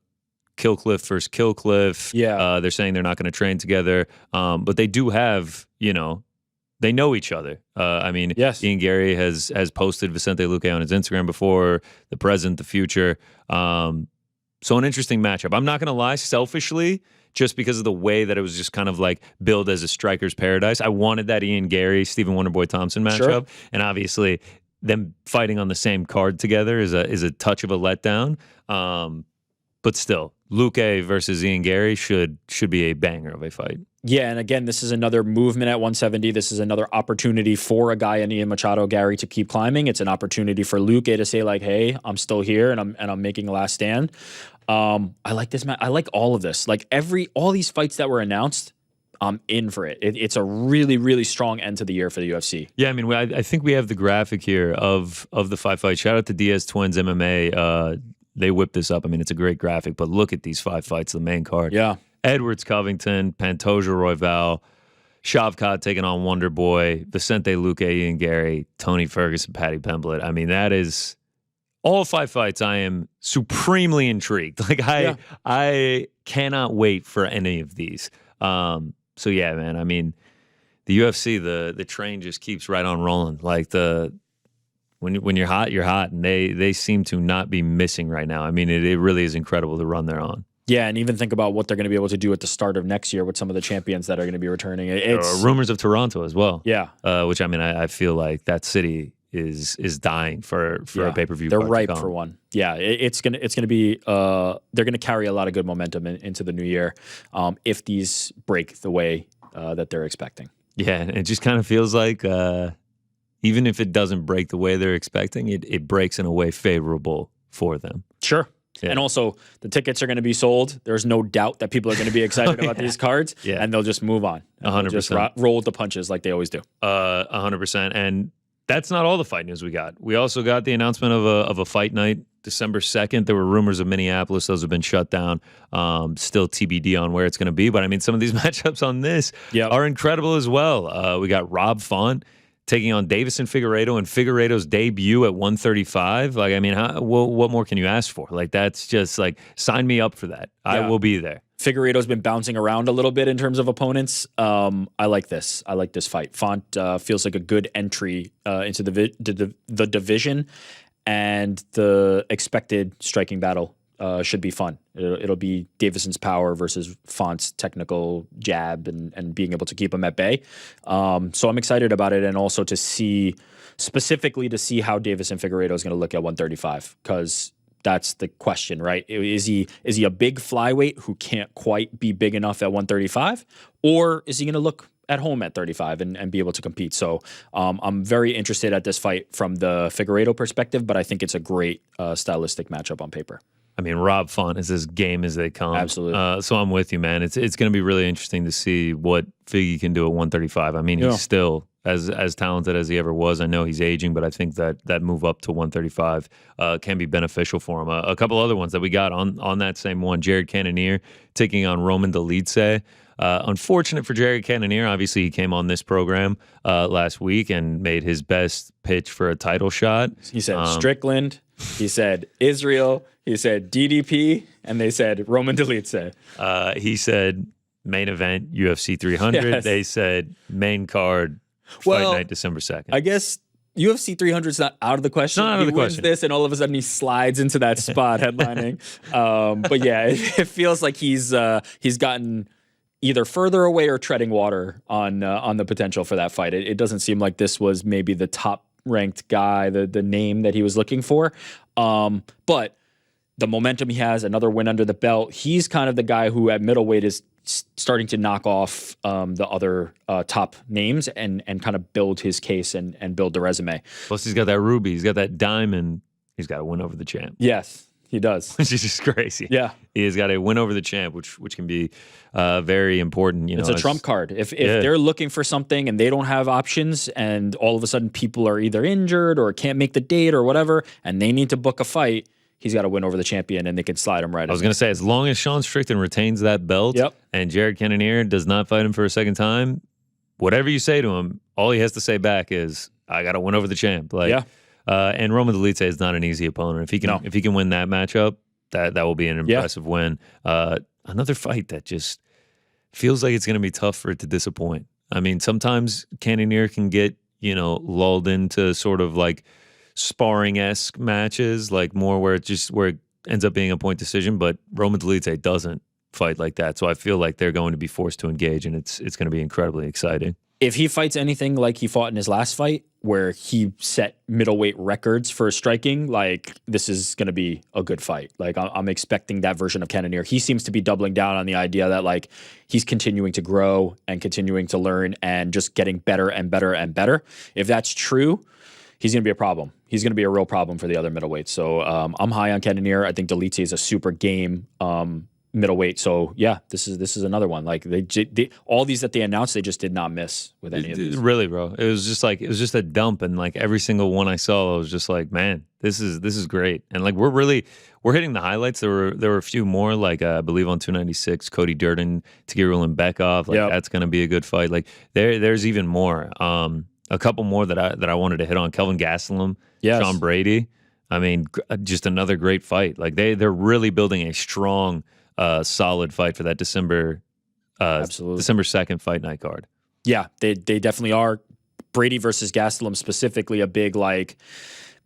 Killcliff versus Killcliff. Yeah. They're saying they're not going to train together. But they do have, they know each other. I mean, yes. Ian Gary has posted Vicente Luque on his Instagram before, the present, the future. So an interesting matchup. I'm not going to lie, selfishly, just because of the way that it was just kind of like billed as a striker's paradise. I wanted that Ian Gary, Stephen Wonderboy Thompson matchup. Sure. And obviously, them fighting on the same card together is a touch of a letdown. But still, Luque versus Ian Gary should be a banger of a fight. Yeah, and again, this is another movement at 170. This is another opportunity for a guy in Ian Machado Gary to keep climbing. It's an opportunity for Luque to say like, "Hey, I'm still here, and I'm making a last stand." I like this match. I like all of this. Like all these fights that were announced, I'm in for it. It's a really, really strong end to the year for the UFC. Yeah, I mean, I think we have the graphic here of the 5 fights. Shout out to Diaz Twins MMA. They whipped this up. I mean, it's a great graphic, but look at these 5 fights, the main card. Yeah. Edwards Covington, Pantoja Royval, Shavkat taking on Wonderboy, Vicente Luque, Ian Gary, Tony Ferguson, Paddy Pimblett. I mean, that is all 5 fights. I am supremely intrigued. Like I cannot wait for any of these. So yeah, man. I mean, the UFC, the train just keeps right on rolling. Like when you're hot, you're hot, and they seem to not be missing right now. I mean, it really is incredible the run they're on. Yeah, and even think about what they're going to be able to do at the start of next year with some of the champions that are going to be returning. It's rumors of Toronto as well. Yeah, which I mean, I feel like that city is dying for a pay-per-view. They're ripe for one. Yeah, it's gonna be. They're gonna carry a lot of good momentum into the new year if these break the way that they're expecting. Yeah, and it just kind of feels like even if it doesn't break the way they're expecting, it breaks in a way favorable for them. Sure. Yeah. And also, the tickets are going to be sold. There's no doubt that people are going to be excited about these cards, and they'll just move on. 100%. Just roll with the punches like they always do. 100%. And that's not all the fight news we got. We also got the announcement of a fight night, December 2nd. There were rumors of Minneapolis. Those have been shut down. Still TBD on where it's going to be. But, I mean, some of these matchups on this are incredible as well. We got Rob Font taking on Davison Figueiredo in Figueiredo's debut at 135. Like, I mean, what more can you ask for? Like, that's just like, sign me up for that. Yeah. I will be there. Figueiredo's been bouncing around a little bit in terms of opponents. I like this. I like this fight. Font feels like a good entry into the division, and the expected striking battle should be fun. It'll be Davison's power versus Font's technical jab and being able to keep him at bay. So I'm excited about it, and also to see how Davison Figueiredo is going to look at 135, because that's the question, right? Is he a big flyweight who can't quite be big enough at 135, or is he going to look at home at 35 and be able to compete? So I'm very interested at this fight from the Figueiredo perspective, but I think it's a great stylistic matchup on paper. I mean, Rob Font is as game as they come. Absolutely. So I'm with you, man. It's going to be really interesting to see what Figgy can do at 135. I mean, he's still as talented as he ever was. I know he's aging, but I think that move up to 135 can be beneficial for him. A couple other ones that we got on that same one, Jared Cannonier taking on Roman Dolidze. Unfortunate for Jared Cannonier. Obviously, he came on this program last week and made his best pitch for a title shot. He said Strickland. He said Israel. He said DDP. And they said Roman Dolidze. He said main event UFC 300. Yes. They said main card fight night December 2nd. I guess UFC 300 is not out of the question. Not out of the wins question. this, and all of a sudden he slides into that spot headlining. But yeah, it feels like he's gotten either further away or treading water on the potential for that fight. It doesn't seem like this was maybe the top ranked guy, the name that he was looking for. But the momentum he has, another win under the belt. He's kind of the guy who at middleweight is starting to knock off the other top names and kind of build his case and build the resume. Plus, he's got that ruby. He's got that diamond. He's got to win over the champ. Yes, he does. Which is just crazy. Yeah. He has got to win over the champ, which can be very important. You know, it's a trump card. If they're looking for something and they don't have options, and all of a sudden people are either injured or can't make the date or whatever, and they need to book a fight, he's got to win over the champion, and they can slide him right. I was going to say, as long as Sean Strickland retains that belt, and Jared Cannonier does not fight him for a second time, whatever you say to him, all he has to say back is, "I got to win over the champ." And Roman Dolidze is not an easy opponent. If he can win that matchup, that will be an impressive win. Another fight that just feels like it's going to be tough for it to disappoint. I mean, sometimes Cannonier can get lulled into sort of like sparring-esque matches, like more where it ends up being a point decision, but Roman Dolidze doesn't fight like that. So I feel like they're going to be forced to engage, and it's going to be incredibly exciting. If he fights anything like he fought in his last fight, where he set middleweight records for striking, like this is going to be a good fight. Like I'm expecting that version of Cannonier. He seems to be doubling down on the idea that like he's continuing to grow and continuing to learn and just getting better and better and better. If that's true, he's going to be a problem. He's going to be a real problem for the other middleweights. So I'm high on Cannonier. I think Dolidze is a super game middleweight. So yeah, this is another one. Like they all these that they announced, they just did not miss with any of these. Really, bro. It was just a dump, and like every single one I saw, I was just like, man, this is great. And like we're hitting the highlights. There were a few more, like I believe on 296, Cody Durden, Tagirul and Bekov. Like that's going to be a good fight. Like there's even more. A couple more that I wanted to hit on. Kelvin Gastelum, Sean Brady. I mean, just another great fight. Like they're really building a strong, solid fight for that December 2nd fight night card. Yeah, they definitely are. Brady versus Gastelum specifically, a big like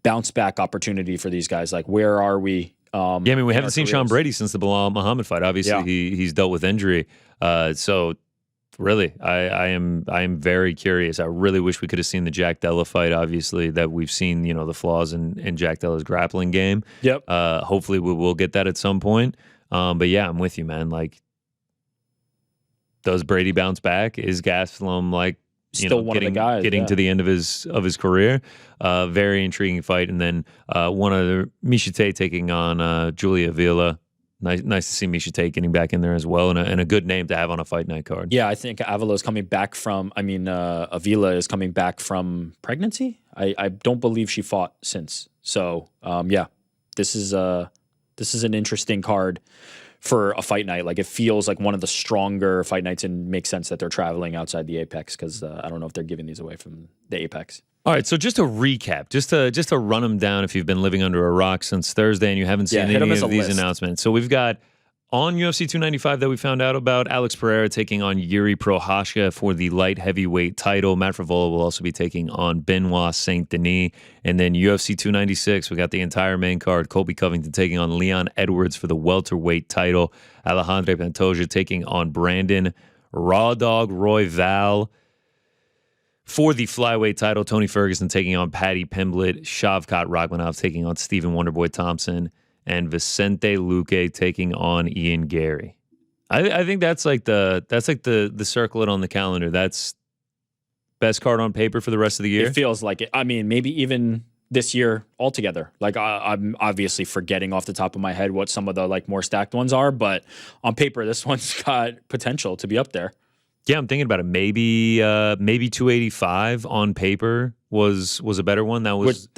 bounce back opportunity for these guys. Like, where are we? I mean, we haven't seen Sean Brady since the Bilal Muhammad fight. Obviously, he's dealt with injury. So really, I am very curious. I really wish we could have seen the Jack Della fight. Obviously, that we've seen the flaws in Jack Della's grappling game. Yep. Hopefully, we will get that at some point. But yeah, I'm with you, man. Like, does Brady bounce back? Is Gastelum like still one of the guys getting to the end of his career? Very intriguing fight. And then one other, Miesha Tate taking on Julia Avila. Nice to see Miesha Tate getting back in there as well, and a good name to have on a fight night card. Yeah, I think Avila is coming back from. Avila is coming back from pregnancy. I don't believe she fought since. So yeah, this is an interesting card for a fight night. Like, it feels like one of the stronger fight nights, and makes sense that they're traveling outside the Apex, because I don't know if they're giving these away from the Apex. All right, so just to recap, just to run them down if you've been living under a rock since Thursday and you haven't seen any of these announcements. So we've got on UFC 295 that we found out about Alex Pereira taking on Yuri Prochazka for the light heavyweight title. Matt Frevola will also be taking on Benoit Saint Denis. And then UFC 296, we got the entire main card. Colby Covington taking on Leon Edwards for the welterweight title. Alejandro Pantoja taking on Brandon Raw Dog Royval for the flyweight title. Tony Ferguson taking on Paddy Pimblett. Shavkat Rakhmonov taking on Stephen Wonderboy Thompson. And Vicente Luque taking on Ian Gary. I think that's like the circlet on the calendar. That's best card on paper for the rest of the year. It feels like it. I mean, maybe even this year altogether. Like, I'm obviously forgetting off the top of my head what some of the like more stacked ones are, but on paper, this one's got potential to be up there. Yeah, I'm thinking about it. Maybe 285 on paper was a better one. That was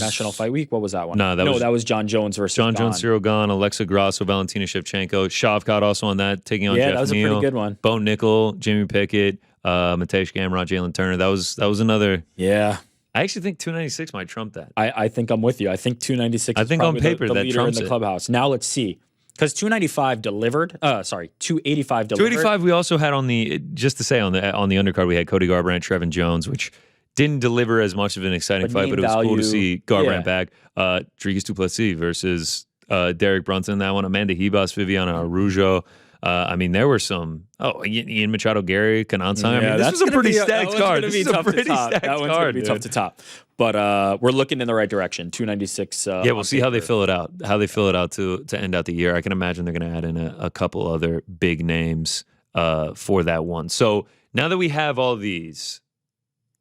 National Fight Week. What was that one? That was John Jones versus John Jones, Cyril Gane, Alexa Grasso, Valentina Shevchenko. Shavkat also on that, taking on Jeff that was Neal, a pretty good one. Bo Nickel, Jimmy Pickett, Mateusz Gamrot, Jalen Turner. That was another. Yeah. I actually think 296 might trump that. I think I'm with you. I think 296 I think is on paper the that leader in trumps the it. clubhouse. Now let's see. Because 295 delivered. 285 delivered. 285 we also had on the, just to say, on the undercard we had Cody Garbrandt, Trevin Jones, which didn't deliver as much of an exciting fight, but it was cool to see Garbrandt back. Dricus du Plessis versus Derek Brunson, that one. Amanda Ribas, Viviana Araujo. I mean, there were some. Ian Machado, Gary Cananzai. I mean, this was a pretty stacked card. This is a pretty stacked card. That one's going to be tough to top. But we're looking in the right direction. 296. Yeah, we'll see how they fill it out. How they fill it out to end out the year. I can imagine they're going to add in a couple other big names for that one. So now that we have all these,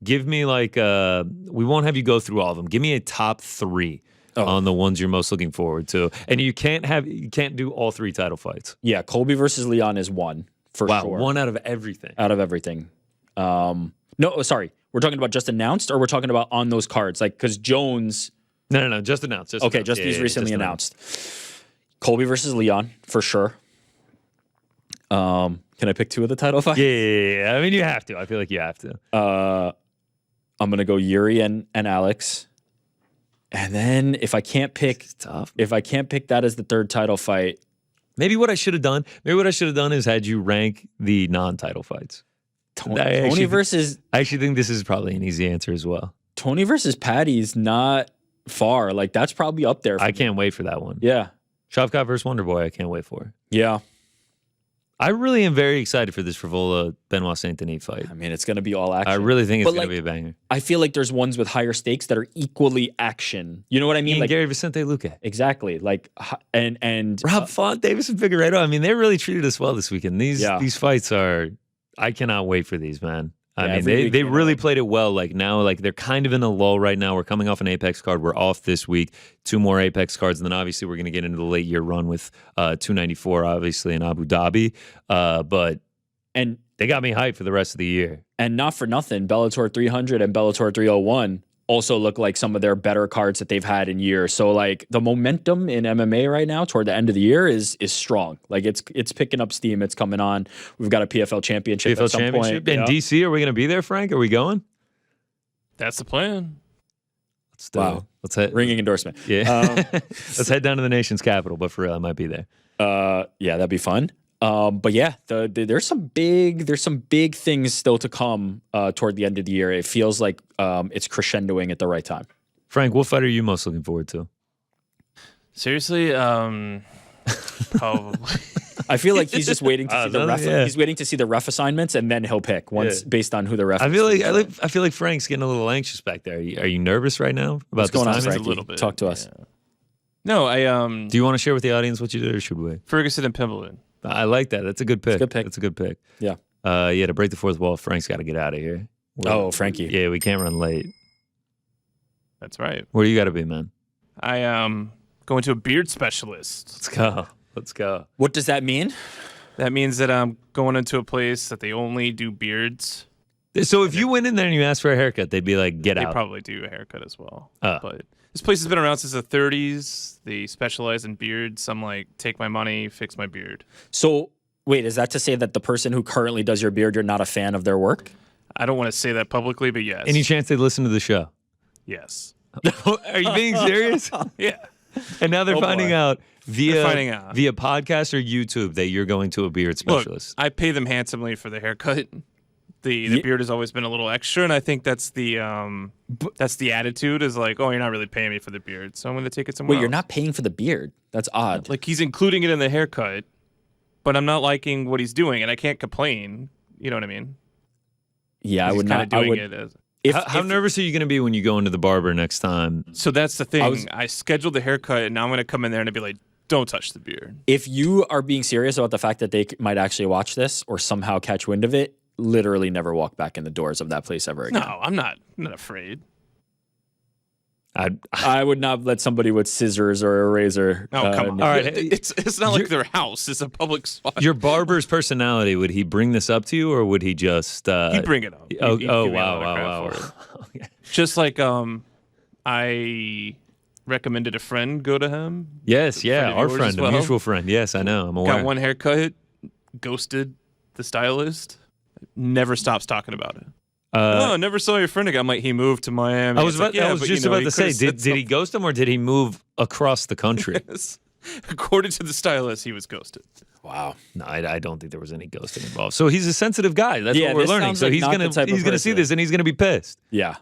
give me like we won't have you go through all of them. Give me a top 3 on the ones you're most looking forward to, and you can't do all 3 title fights. Yeah, Colby versus Leon is one for sure. Wow, one out of everything. Out of everything. No, sorry, we're talking about just announced, or we're talking about on those cards, like because Jones. No, just announced. These recently announced. Colby versus Leon for sure. Can I pick 2 of the title fights? Yeah. I mean, you have to. I feel like you have to. I'm gonna go Yuri and Alex. And then if I can't pick that as the 3rd title fight, maybe what I should have done is had you rank the non-title fights. Tony versus. I actually think this is probably an easy answer as well. Tony versus Patty's not far. Like that's probably up there. I can't wait for that one. Yeah. Shavkat versus Wonderboy. I can't wait for. Yeah. I really am very excited for this Frivola Benoit Saint Denis fight. I mean, it's going to be all action. I really think it's going to be a banger. I feel like there's ones with higher stakes that are equally action. You know what I mean? Like Gary Vicente Luque. Exactly. Like and Rob Font, Davison Figueiredo. I mean, they really treated us well this weekend. These fights are. I cannot wait for these, man. I mean, they really played it well. Like now, like they're kind of in a lull right now. We're coming off an Apex card. We're off this week. 2 more Apex cards, and then obviously we're going to get into the late year run with 294, obviously in Abu Dhabi. But they got me hyped for the rest of the year. And not for nothing, Bellator 300 and Bellator 301 also look like some of their better cards that they've had in years. So like the momentum in MMA right now toward the end of the year is strong. Like it's picking up steam. It's coming on. We've got a PFL championship at some point. In DC, are we going to be there, Frank? Are we going? That's the plan. Let's head. Ringing endorsement. Yeah. Let's head down to the nation's capital, but for real, I might be there. Yeah, that'd be fun. But yeah, there's some big things still to come toward the end of the year. It feels like it's crescendoing at the right time. Frank, what fight are you most looking forward to? Seriously, probably. I feel like he's just waiting to see the ref. Yeah. He's waiting to see the ref assignments, and then he'll pick based on who the ref. I feel like Frank's getting a little anxious back there. Are you nervous right now about what's going on, Frankie? A little bit. Talk to us. No, I Do you want to share with the audience what you did, or should we? Ferguson and Pimbledon. I like that. That's a good pick. That's a good pick. Yeah. To break the 4th wall, Frank's got to get out of here. Frankie. Yeah, we can't run late. That's right. Where do you got to be, man? I am going to a beard specialist. Let's go. What does that mean? That means that I'm going into a place that they only do beards. So if you went in there and you asked for a haircut, they'd be like, get out. They probably do a haircut as well. But this place has been around since the 30s. They specialize in beards. I'm like, take my money, fix my beard. So, wait, is that to say that the person who currently does your beard, you're not a fan of their work? I don't want to say that publicly, but yes. Any chance they'd listen to the show? Yes. Are you being serious? Yeah. And now they're finding out via podcast or YouTube that you're going to a beard specialist. Look, I pay them handsomely for the haircut. The beard has always been a little extra, and I think that's the attitude is like, oh, you're not really paying me for the beard, so I'm going to take it somewhere. Wait, you're not paying for the beard? That's odd. Like he's including it in the haircut, but I'm not liking what he's doing, and I can't complain. You know what I mean? Yeah, I would not. Doing it as. How nervous are you going to be when you go into the barber next time? So that's the thing. I scheduled the haircut, and now I'm going to come in there and be like, don't touch the beard. If you are being serious about the fact that they might actually watch this or somehow catch wind of it, literally never walk back in the doors of that place ever again. No, I'm not afraid. I would not let somebody with scissors or a razor. Oh, come on. All right. It's not like their house. It's a public spot. Your barber's personality, would he bring this up to you, or would he just... He'd bring it up. Wow. Okay. Just like I recommended a friend go to him. Yes, our friend, well. a mutual friend. Yes, I know. I'm aware. Got one haircut, ghosted the stylist, never stops talking about it. Never saw your friend again. I'm like, he moved to Miami. I was just about to say, did he ghost him or did he move across the country? Yes. According to the stylist, he was ghosted. Wow. No, I don't think there was any ghosting involved. So he's a sensitive guy. That's Yeah, what we're this learning. sounds So like he's not gonna the type of see person. this and he's gonna be pissed. Yeah.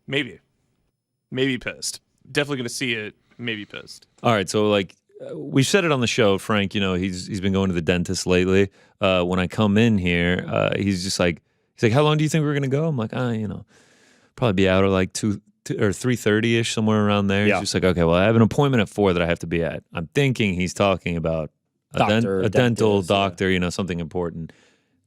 Maybe pissed. Definitely gonna see it. Maybe pissed. All right, so like we've said it on the show, Frank. You know, he's been going to the dentist lately. When I come in here, he's like, how long do you think we're gonna go? I'm like, probably be out at like 2 or 3:30 ish, somewhere around there. Yeah. He's just like, okay, well, I have an appointment at 4 that I have to be at. I'm thinking he's talking about a dental dentist, doctor, you know, something important.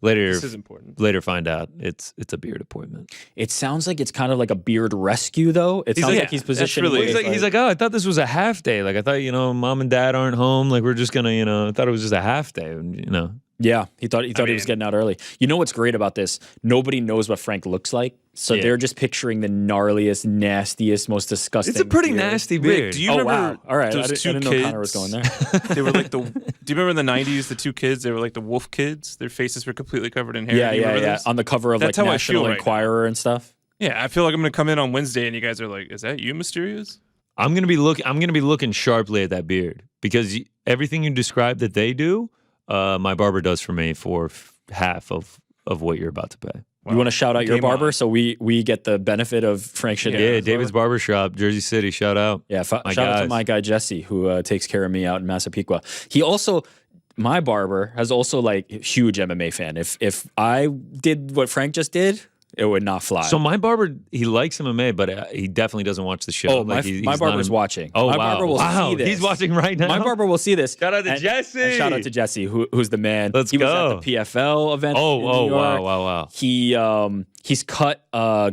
Later, This is important. Later, find out it's a beard appointment. It sounds like it's kind of like a beard rescue, though. It sounds like he's positioned. He's like, oh, I thought this was a half day. Like I thought, you know, mom and dad aren't home. Like we're just gonna, you know, I thought it was just a half day. You know. Yeah, he thought he was getting out early. You know what's great about this? Nobody knows what Frank looks like, so they're just picturing the gnarliest, nastiest, most disgusting. It's a pretty beard. nasty beard. Rick, do you remember? Wow. All right, those I two didn't kids? know Connor was going there. They were like do you remember in the 90s, the two kids? They were like the wolf kids. Their faces were completely covered in hair. Yeah, Do you yeah, remember yeah. those? On the cover of That's like how I feel National right Enquirer and stuff. Yeah, I feel like I'm gonna come in on Wednesday and you guys are like, "Is that you, Mysterious?" I'm gonna be looking sharply at that beard because everything you described that they do, my barber does for me for half of what you're about to pay. Wow. You want to shout out your Game barber on. so we get the benefit of Frank Shanahan? Yeah, David's Barbershop, Jersey City. Shout out. Yeah, shout out to my guy Jesse who takes care of me out in Massapequa. He also, my barber has also like huge MMA fan. If I did what Frank just did, it would not fly. So my barber, he likes MMA, but he definitely doesn't watch the show. Oh, like my barber's watching. Oh, my wow. barber will see this. He's watching right now. My barber will see this. Shout out to And Jesse. shout out to Jesse, who's the man. Let's he go. was at the PFL event. Oh, in New wow, York. wow. He's cut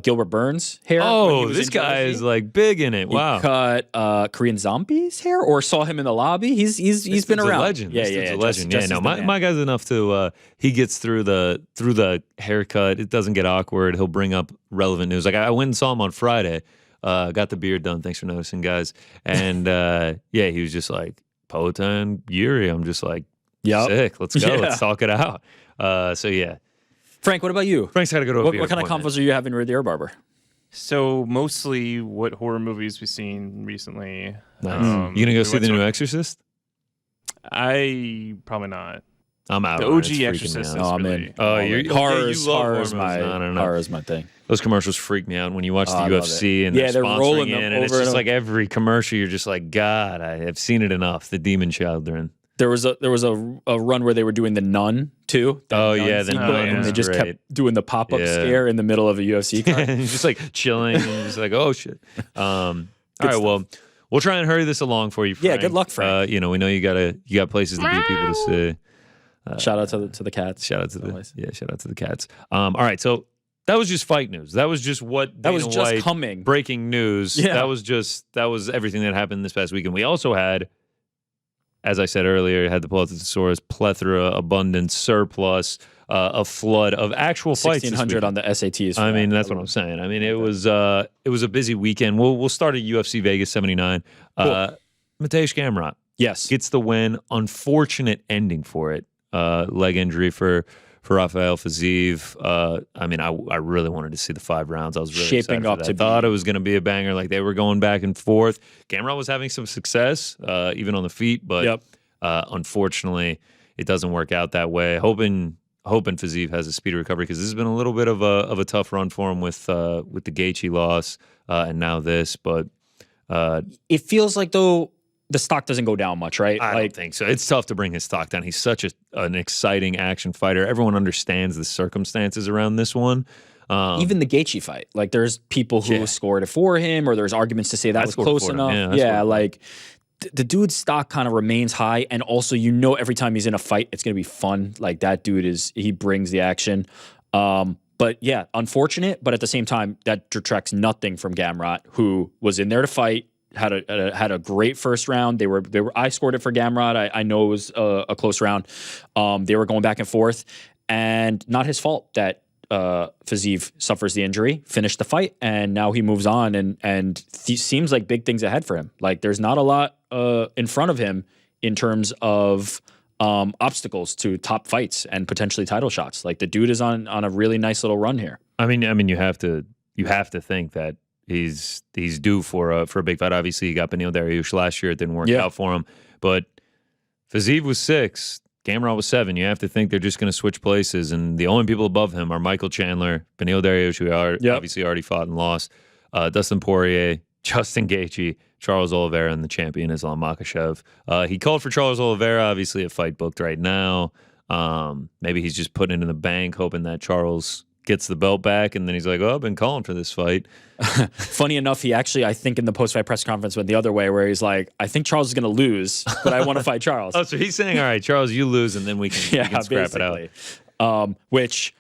Gilbert Burns' hair. when he Oh, was this in guy Jersey. is like big in it. He Wow. cut Korean Zombie's hair, or saw him in the lobby. He's been Dude's around. A legend. Yeah, This yeah, dude's yeah. a legend. Jesse's Yeah, no, the man. my guy's enough to. He gets through the haircut. It doesn't get awkward. He'll bring up relevant news. Like I went and saw him on Friday. Got the beard done. Thanks for noticing, guys. And yeah, he was just like Potan Yuri. I'm just like, sick. Let's go. Yeah. Let's talk it out. So yeah, Frank, what about you? Frank's got to go to a What beard kind of appointment. convos are you having with your barber? So mostly what horror movies we've seen recently. Nice. You gonna go see the new Exorcist? I probably not. I'm out. The on it. OG It's freaking me Exorcist out. is I'm really. in. Oh, I'm you're in. okay, horror's you love horror's horror my movies. No. horror's my thing. Those commercials freak me out when you watch the I love UFC it. and Yeah, they're they're rolling sponsoring them it, and it's over just and like every commercial. You're just like, God, I have seen it enough. The Demon Children. There was a run where they were doing the Nun too. The Oh, Nun yeah, the sequel, Nun and was they just great. kept doing the pop up Yeah. scare in the middle of a UFC card. And just like chilling, and you're just like, oh shit. All right, well, we'll try and hurry this along for you, Frank. Yeah, good luck, Frank. You know, we know you got places to be, people to see. Shout out to the cats. Shout out to Always. shout out to the cats. All right, so that was just fight news. That was just what That was Dana just White- coming. breaking news. Yeah. That was everything that happened this past weekend. We also had, as I said earlier, had the Plethora, plethora, abundance, surplus, a flood of actual fights. this 1600 weekend. on the SATs. for I that. mean, that's what I'm saying. I mean, it was a busy weekend. We'll start at UFC Vegas 79. Mateusz Gamrot Yes. gets the win. Unfortunate ending for it. Leg injury for Rafael Fiziev. I mean, I really wanted to see the 5 rounds. I was really Shaping excited for up that. to I thought be- it was going to be a banger. Like they were going back and forth. Gamrot was having some success, even on the feet, but unfortunately, it doesn't work out that way. Hoping Fiziev has a speedy recovery because this has been a little bit of a tough run for him with the Gaethje loss and now this. But It feels like though the stock doesn't go down much, right? I don't think so. It's tough to bring his stock down. He's such an exciting action fighter. Everyone understands the circumstances around this one. Even the Gaethje fight, like there's people who scored it for him, or there's arguments to say that was scored close for him. enough. Yeah, I scored Yeah, for him. like the dude's stock kind of remains high, and also every time he's in a fight, it's gonna be fun. Like that dude he brings the action. But yeah, unfortunate, but at the same time, that detracts nothing from Gamrot, who was in there to fight. Had a great first round. They were. I scored it for Gamrot. I know it was a close round. They were going back and forth, and not his fault that Fiziev suffers the injury. Finished the fight, and now he moves on, and seems like big things ahead for him. Like there's not a lot in front of him in terms of obstacles to top fights and potentially title shots. Like the dude is on a really nice little run here. I mean, you have to think that he's due for a big fight. Obviously, he got Beneil Dariush last year. It didn't work out for him. But Fiziev was 6. Gamrot was 7. You have to think they're just going to switch places, and the only people above him are Michael Chandler, Beneil Dariush, who obviously already fought and lost, Dustin Poirier, Justin Gaethje, Charles Oliveira, and the champion Islam Makhachev. He called for Charles Oliveira, obviously a fight booked right now. Maybe he's just putting it in the bank, hoping that Charles gets the belt back, and then he's like, oh, I've been calling for this fight. Funny enough, he actually, I think in the post-fight press conference went the other way, where he's like, I think Charles is going to lose, but I want to fight Charles. Oh, so he's saying, all right, Charles, you lose, and then we can scrap it out. Which,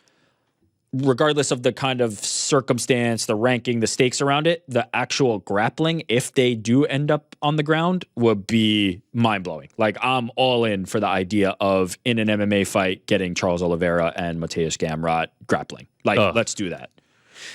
regardless of the kind of circumstance, the ranking, the stakes around it, the actual grappling, if they do end up on the ground, would be mind-blowing. Like, I'm all in for the idea of, in an MMA fight, getting Charles Oliveira and Mateusz Gamrot grappling. Like, let's do that.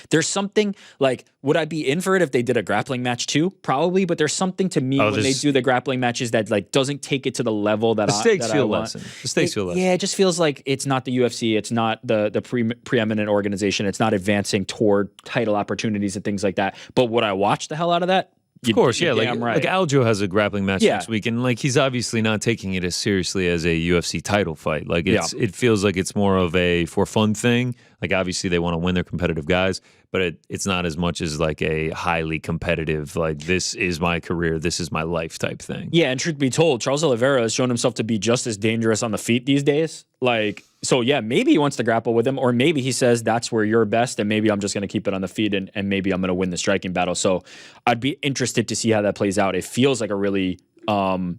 There's something, like, would I be in for it if they did a grappling match too? Probably, but there's something to me when they do the grappling matches that, like, doesn't take it to the level that the stakes feel lessened. The stakes feel lessened. Yeah, it just feels like it's not the UFC. It's not the preeminent organization. It's not advancing toward title opportunities and things like that. But would I watch the hell out of that? Of course, yeah. Like right. Aljo has a grappling match next week, and like he's obviously not taking it as seriously as a UFC title fight. Like it feels like it's more of a for fun thing. Like obviously they want to win their competitive guys, but it's not as much as like a highly competitive, like this is my career, this is my life type thing. Yeah, and truth be told, Charles Oliveira has shown himself to be just as dangerous on the feet these days. Like, so yeah, maybe he wants to grapple with him, or maybe he says that's where you're best, and maybe I'm just going to keep it on the feet, and maybe I'm going to win the striking battle. So I'd be interested to see how that plays out. It feels like a really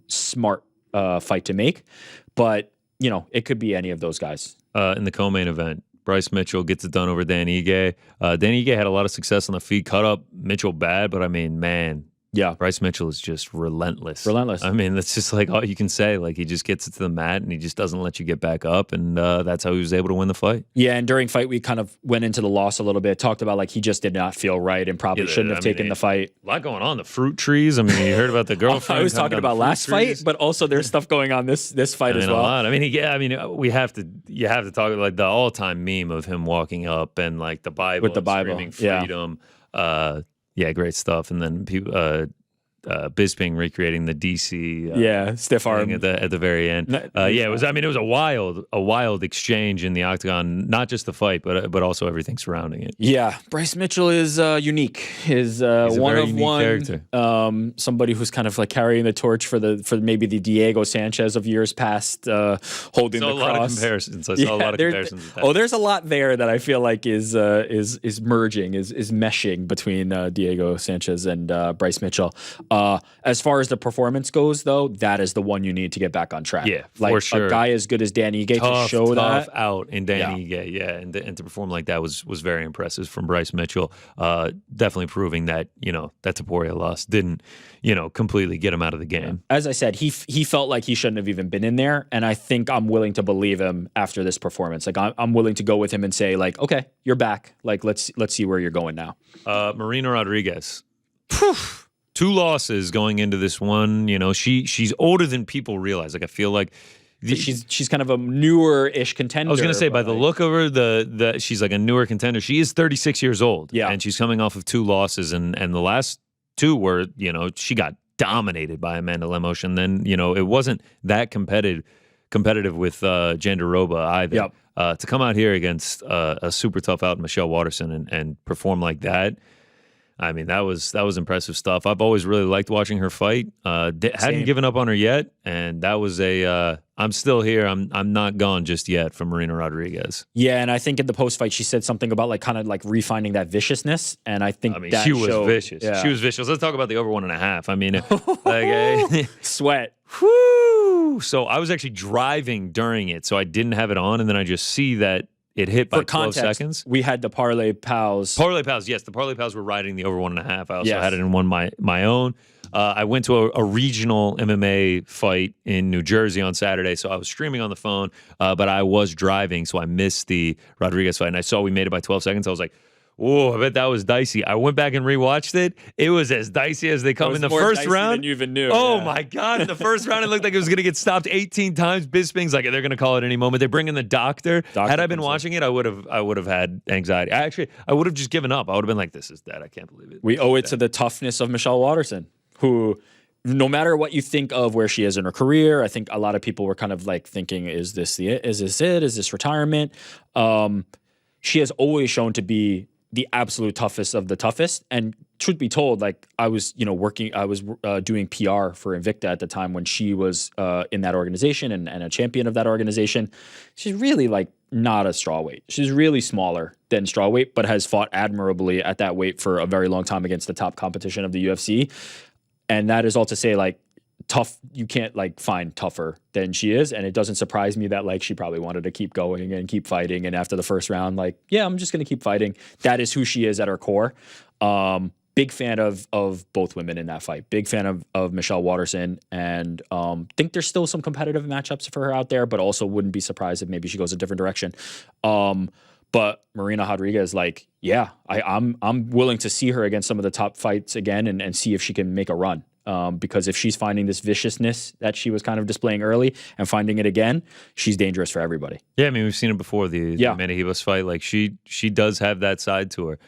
smart fight to make, but you know, it could be any of those guys. In the co-main event, Bryce Mitchell gets it done over Dan Ige. Dan Ige had a lot of success on the feet, cut up Mitchell bad, but I mean, man, yeah, Bryce Mitchell is just relentless. Relentless. I mean, that's just like all you can say. Like he just gets it to the mat and he just doesn't let you get back up, and that's how he was able to win the fight. Yeah, and during fight we kind of went into the loss a little bit, talked about like he just did not feel right and probably shouldn't have taken the fight. A lot going on. The fruit trees. I mean, you heard about the girlfriend. I was talking about last fight, but also there's stuff going on this fight as well. A lot. I mean, you have to talk like the all-time meme of him walking up and like the Bible with the Bible, screaming freedom. Yeah, great stuff. And then people. Bisping recreating the DC stiff arm at the very end. It was. I mean, it was a wild exchange in the octagon. Not just the fight, but also everything surrounding it. Yeah, Bryce Mitchell is unique. Is one of one character. Somebody who's kind of like carrying the torch for maybe the Diego Sanchez of years past, holding the cross. A lot of comparisons. I saw a lot of comparisons. There's a lot there that I feel like is merging, is meshing between Diego Sanchez and Bryce Mitchell. As far as the performance goes, though, that is the one you need to get back on track. Yeah, like, for sure. A guy as good as Danny Ige to show that out in Danny Ige, and to perform like that was very impressive from Bryce Mitchell. Definitely proving that that Topuria loss didn't completely get him out of the game. As I said, he felt like he shouldn't have even been in there, and I think I'm willing to believe him after this performance. Like I'm willing to go with him and say like, okay, you're back. Like let's see where you're going now. Marina Rodriguez. 2 losses going into this one. She's older than people realize. Like I feel like she's kind of a newer-ish contender. I was going to say by the look of her, she's like a newer contender. She is 36 years old. Yeah, and she's coming off of 2 losses, and the last 2 were she got dominated by Amanda Lemos, and then it wasn't that competitive with Jandiroba either. Yep. To come out here against a super tough out Michelle Waterson and perform like that. I mean, that was impressive stuff. I've always really liked watching her fight. Hadn't given up on her yet, and that was I'm still here. I'm not gone just yet from Marina Rodriguez. Yeah, and I think in the post fight she said something about like kind of like refining that viciousness, and I think that she was vicious. Yeah. She was vicious. Let's talk about the over 1.5. I mean, sweat. Whoo! So I was actually driving during it, so I didn't have it on, and then I just see that. It hit by 12 seconds. We had the Parlay Pals. Parlay Pals, yes. The Parlay Pals were riding the over 1.5. I also had it in one my own. I went to a regional MMA fight in New Jersey on Saturday, so I was streaming on the phone, but I was driving, so I missed the Rodriguez fight. And I saw we made it by 12 seconds. I was like, whoa, I bet that was dicey. I went back and rewatched it. It was as dicey as they come in the first round. Than you even knew. Oh my God. In the first round, it looked like it was going to get stopped 18 times. Bisping's like, they're going to call it any moment. They bring in the doctor. Had I been watching it, I would have had anxiety. I would have just given up. I would have been like, this is dead. I can't believe it. We owe it to the toughness of Michelle Waterson, who no matter what you think of where she is in her career, I think a lot of people were kind of like thinking, is this it? Is this retirement? She has always shown to be the absolute toughest of the toughest. And truth be told, like I was, doing PR for Invicta at the time when she was in that organization and a champion of that organization. She's really like not a strawweight. She's really smaller than strawweight, but has fought admirably at that weight for a very long time against the top competition of the UFC. And that is all to say, like, tough, you can't like find tougher than she is. And it doesn't surprise me that like she probably wanted to keep going and keep fighting. And after the first round, like, yeah, I'm just going to keep fighting. That is who she is at her core. Big fan of both women in that fight. Big fan of Michelle Waterson, and think there's still some competitive matchups for her out there, but also wouldn't be surprised if maybe she goes a different direction. But Marina Rodriguez, like, yeah, I'm willing to see her against some of the top fights again and see if she can make a run. Because if she's finding this viciousness that she was kind of displaying early and finding it again, she's dangerous for everybody. Yeah, I mean, we've seen it before, the Amanda Ribas fight. Like, she does have that side to her.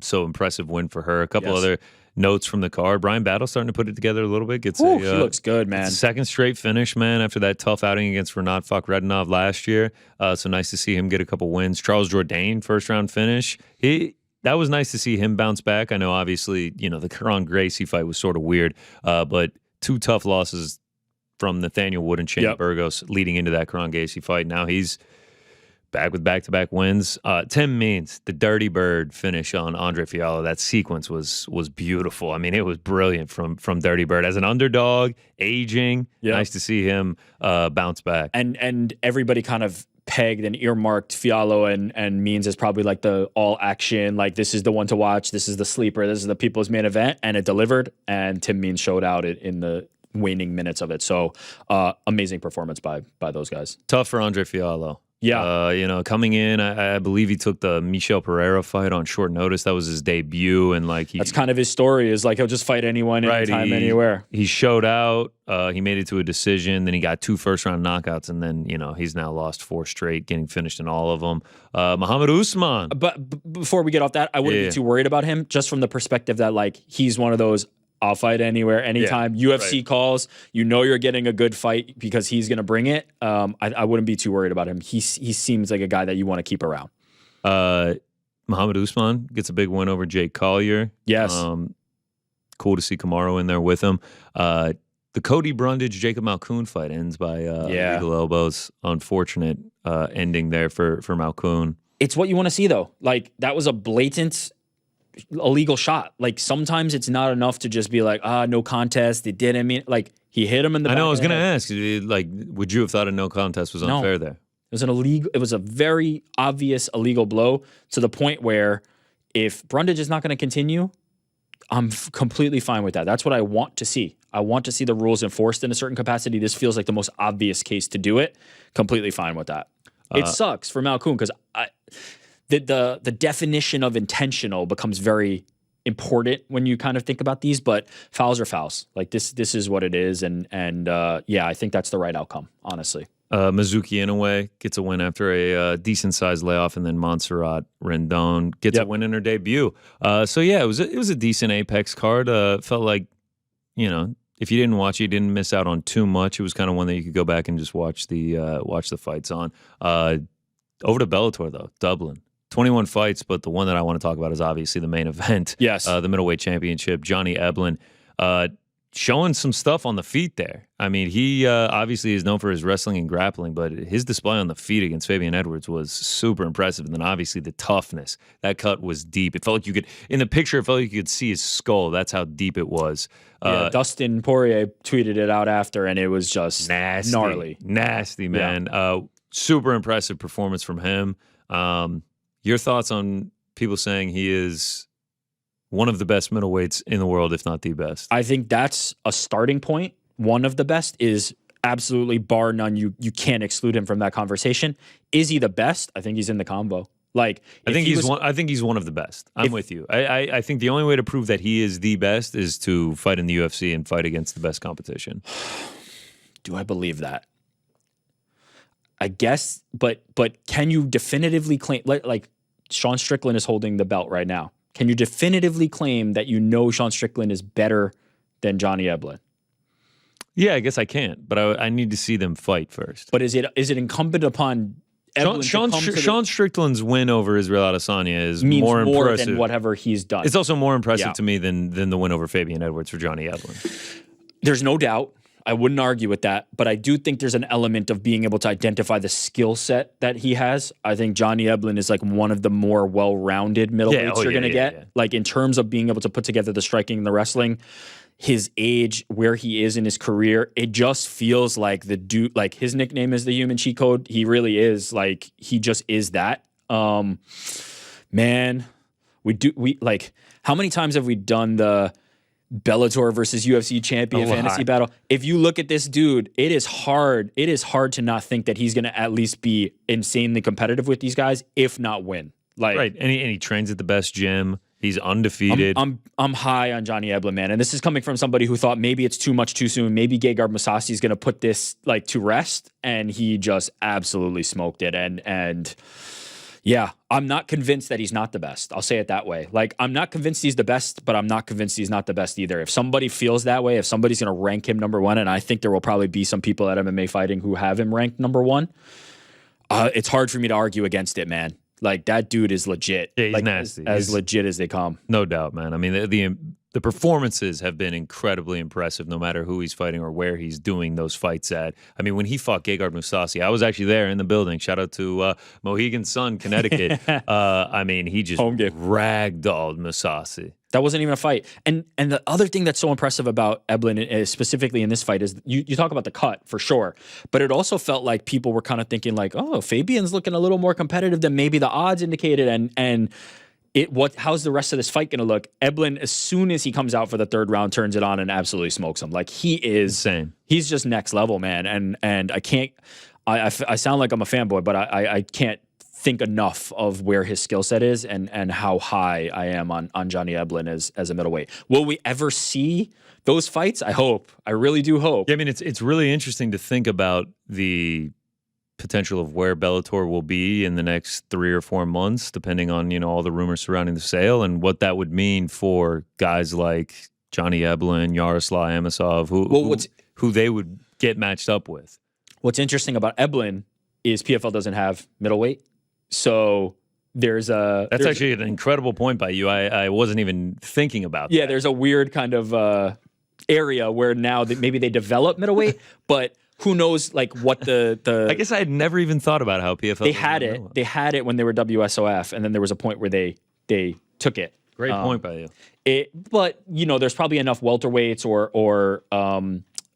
So impressive win for her. A couple other notes from the card. Brian Battle starting to put it together a little bit. He looks good, man. Second straight finish, man, after that tough outing against Renat Fakhretdinov last year. So nice to see him get a couple wins. Charles Jourdain, first round finish. That was nice to see him bounce back. I know, obviously, the Caron Gracie fight was sort of weird, but two tough losses from Nathaniel Wood and Shane Burgos leading into that Caron Gracie fight. Now he's back with back-to-back wins. Tim Means, the Dirty Bird finish on Andre Fiallo. That sequence was beautiful. I mean, it was brilliant from Dirty Bird. As an underdog, aging, nice to see him bounce back. And everybody kind of pegged and earmarked Fiallo and Means as probably like the all action, like this is the one to watch, this is the sleeper, this is the people's main event, and it delivered, and Tim Means showed out in the waning minutes of it. So amazing performance by those guys. Tough for Andre Fiallo. Yeah. Coming in, I believe he took the Michel Pereira fight on short notice. That was his debut, and that's kind of his story. Is like he'll just fight anyone, anytime, anywhere. He showed out. He made it to a decision. Then he got 2 first-round knockouts, and then he's now lost 4 straight, getting finished in all of them. Muhammad Usman. But before we get off that, I wouldn't be too worried about him, just from the perspective that like he's one of those. I'll fight anywhere, anytime. UFC calls, you're getting a good fight because he's going to bring it. I wouldn't be too worried about him. He seems like a guy that you want to keep around. Muhammad Usman gets a big win over Jake Collier. Yes. Cool to see Kamaru in there with him. The Cody Brundage-Jacob Malkoun fight ends by legal elbows. Unfortunate ending there for Malkoun. It's what you want to see, though. Like, that was a blatant illegal shot. Like, sometimes it's not enough to just be like, no contest. It didn't mean, like, he hit him in the back. I know, I was going to ask, like, would you have thought a no contest was unfair there? It was a very obvious illegal blow, to the point where if Brundage is not going to continue, I'm completely fine with that. That's what I want to see. I want to see the rules enforced in a certain capacity. This feels like the most obvious case to do it. Completely fine with that. It sucks for Malkoun because the definition of intentional becomes very important when you kind of think about these, but fouls are fouls. Like, this is what it is, and I think that's the right outcome, honestly. Mizuki Inoue gets a win after a decent-sized layoff, and then Montserrat Rendon gets a win in her debut. It was a decent Apex card. Felt like, if you didn't watch it, you didn't miss out on too much. It was kind of one that you could go back and just watch the fights on. Over to Bellator, though, Dublin. 21 fights, but the one that I want to talk about is obviously the main event. Yes. The middleweight championship. Johnny Eblen showing some stuff on the feet there. I mean, he obviously is known for his wrestling and grappling, but his display on the feet against Fabian Edwards was super impressive. And then obviously the toughness. That cut was deep. It felt like in the picture, it felt like you could see his skull. That's how deep it was. Dustin Poirier tweeted it out after, and it was just gnarly. Nasty, man. Yeah. Super impressive performance from him. Your thoughts on people saying he is one of the best middleweights in the world, if not the best? I think that's a starting point. One of the best is absolutely, bar none. You can't exclude him from that conversation. Is he the best? I think he's in the combo. Like, I think he's one of the best. I'm with you. I think the only way to prove that he is the best is to fight in the UFC and fight against the best competition. Do I believe that? I guess, but can you definitively claim, like Sean Strickland is holding the belt right now? Can you definitively claim that Sean Strickland is better than Johnny Eblen? Yeah, I guess I can't, but I need to see them fight first. But is it incumbent upon Sean Strickland's win over Israel Adesanya is means more impressive than whatever he's done. It's also more impressive to me than the win over Fabian Edwards for Johnny Eblen. There's no doubt. I wouldn't argue with that, but I do think there's an element of being able to identify the skill set that he has. I think Johnny Eblen is like one of the more well-rounded middleweights you're going to get. Yeah. Like in terms of being able to put together the striking and the wrestling, his age, where he is in his career, it just feels like the dude, like his nickname is the human cheat code. He really is, like, he just is that. Man, we like, how many times have we done the Bellator versus UFC champion fantasy battle? If you look at this dude, it is hard to not think that he's going to at least be insanely competitive with these guys, if not win. Like, right, and he trains at the best gym. He's undefeated. I'm high on Johnny Eblen, man, and this is coming from somebody who thought maybe it's too much too soon. Maybe Gegard Mousasi is going to put this like to rest, and he just absolutely smoked it. And yeah, I'm not convinced that he's not the best. I'll say it that way. Like, I'm not convinced he's the best, but I'm not convinced he's not the best either. If somebody feels that way, if somebody's going to rank him number one, and I think there will probably be some people at MMA Fighting who have him ranked number one, it's hard for me to argue against it, man. Like, that dude is legit. Yeah, he's like, nasty. As legit as they come. No doubt, man. I mean, the performances have been incredibly impressive, no matter who he's fighting or where he's doing those fights at. I mean, when he fought Gegard Mousasi, I was actually there in the building. Shout out to Mohegan Sun, Connecticut. I mean, he just ragdolled Mousasi. That wasn't even a fight. And the other thing that's so impressive about Eblen, specifically in this fight, is you talk about the cut, for sure. But it also felt like people were kind of thinking like, oh, Fabian's looking a little more competitive than maybe the odds indicated. And how's the rest of this fight going to look? Eblen, as soon as he comes out for the third round, turns it on and absolutely smokes him. Like, he is insane. He's just next level, man. And I can't, I sound like I'm a fanboy, but I can't think enough of where his skill set is and how high I am on Johnny Eblen as a middleweight. Will we ever see those fights? I hope. I really do hope. Yeah, I mean, it's really interesting to think about the potential of where Bellator will be in the next 3 or 4 months, depending on, all the rumors surrounding the sale and what that would mean for guys like Johnny Eblen, Yaroslav Amosov, who they would get matched up with. What's interesting about Eblen is PFL doesn't have middleweight. So that's actually an incredible point by you. I wasn't even thinking about that. Yeah, there's a weird kind of area where now maybe they develop middleweight, but who knows like what the I guess I had never even thought about how PFL they had it. They had it when they were WSOF, and then there was a point where they took it. Great point by you. But there's probably enough welterweights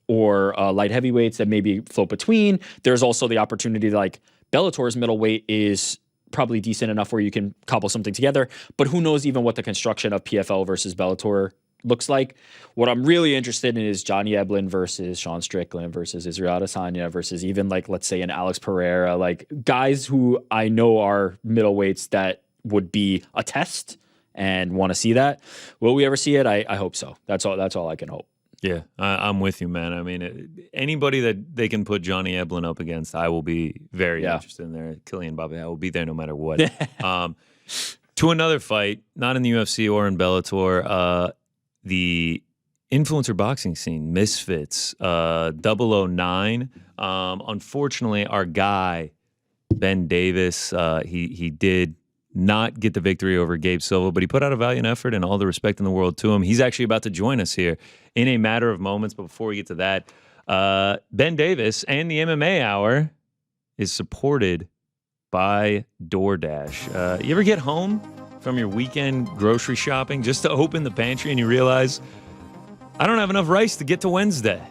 or light heavyweights that maybe float between. There's also the opportunity like Bellator's middleweight is probably decent enough where you can cobble something together, but who knows even what the construction of PFL versus Bellator looks like. What I'm really interested in is Johnny Eblen versus Sean Strickland versus Israel Adesanya versus even like, let's say, an Alex Pereira, like guys who I know are middleweights that would be a test and want to see that. Will we ever see it? I hope so. That's all I can hope. Yeah, I'm with you, man. I mean, anybody that they can put Johnny Eblen up against, I will be very interested in there. Kylian Mbappe, I will be there no matter what. To another fight, not in the UFC or in Bellator, the influencer boxing scene, Misfits, 009. Unfortunately, our guy, Ben Davis, he did not get the victory over Gabe Silva, but he put out a valiant effort, and all the respect in the world to him. He's actually about to join us here in a matter of moments. But before we get to that, Ben Davis and the MMA Hour is supported by DoorDash. You ever get home from your weekend grocery shopping just to open the pantry and you realize, I don't have enough rice to get to Wednesday?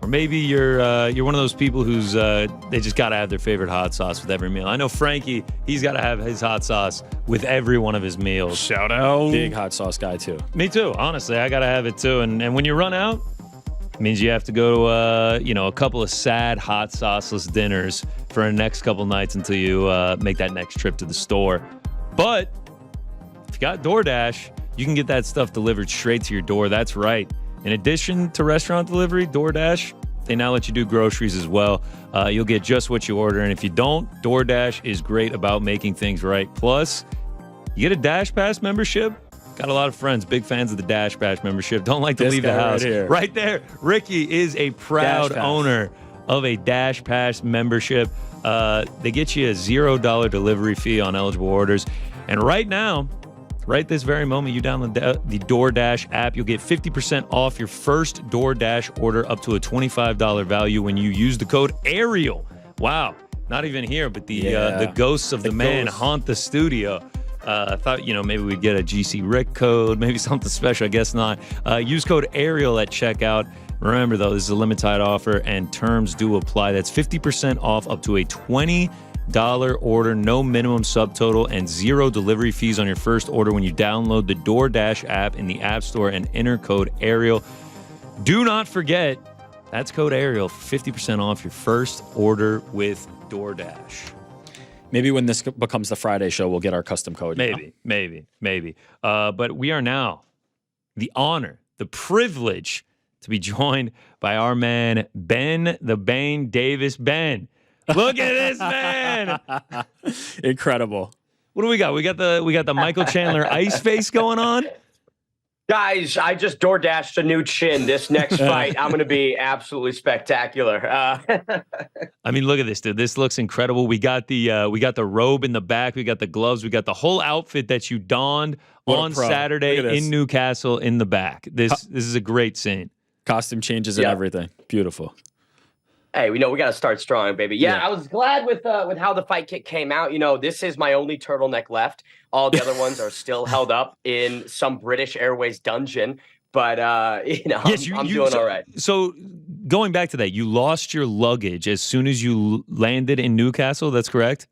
Or maybe you're one of those people who's they just got to have their favorite hot sauce with every meal. I know Frankie, he's got to have his hot sauce with every one of his meals. Shout out. Big hot sauce guy too. Me too. Honestly, I got to have it too. And when you run out, it means you have to go to a couple of sad hot sauceless dinners for the next couple nights until you make that next trip to the store. But if you got DoorDash, you can get that stuff delivered straight to your door. That's right. In addition to restaurant delivery, DoorDash, they now let you do groceries as well. You'll get just what you order. And if you don't, DoorDash is great about making things right. Plus, you get a Dash Pass membership, Got a lot of friends, big fans of the Dash Bash membership. Don't like to This leave the guy house. right here. Right there. Ricky is a proud owner of a Dash Pass membership. They get you a $0 delivery fee on eligible orders. And right now, right this very moment, you download the DoorDash app. You'll get 50% off your first DoorDash order up to a $25 value when you use the code Ariel. Wow. Not even here, but the ghosts of the man haunt the studio. I thought, maybe we'd get a GC Rick code, maybe something special. I guess not. Use code Ariel at checkout. Remember, though, this is a limited offer, and terms do apply. That's 50% off up to a $20 order, no minimum subtotal, and 0 delivery fees on your first order when you download the DoorDash app in the App Store and enter code Ariel. Do not forget, that's code Ariel for 50% off your first order with DoorDash. Maybe when this becomes the Friday show, we'll get our custom code. Maybe. But we are now the honor, the privilege to be joined by our man, Ben the Bane Davis. Ben, look at this man. Incredible. What do we got? We got the Michael Chandler ice face going on. Guys, I just DoorDashed a new chin. This next fight, I'm going to be absolutely spectacular. I mean, look at this, dude. This looks incredible. We got the robe in the back. We got the gloves. We got the whole outfit that you donned on Saturday in Newcastle in the back. This is a great scene. Costume changes and everything. Beautiful. Hey, we got to start strong, baby. Yeah, I was glad with how the fight kit came out. This is my only turtleneck left. All the other ones are still held up in some British Airways dungeon. But, I'm doing all right. So going back to that, you lost your luggage as soon as you landed in Newcastle. That's correct?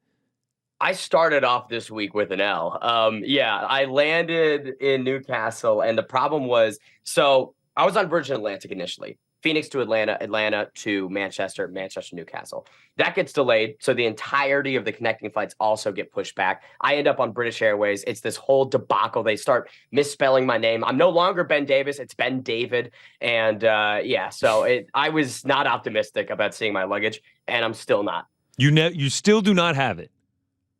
I started off this week with an L. I landed in Newcastle, and the problem was, so I was on Virgin Atlantic initially. Phoenix to Atlanta, Atlanta to Manchester, Manchester, Newcastle. That gets delayed, so the entirety of the connecting flights also get pushed back. I end up on British Airways. It's this whole debacle. They start misspelling my name. I'm no longer Ben Davis. It's Ben David. And I was not optimistic about seeing my luggage, and I'm still not. You still do not have it.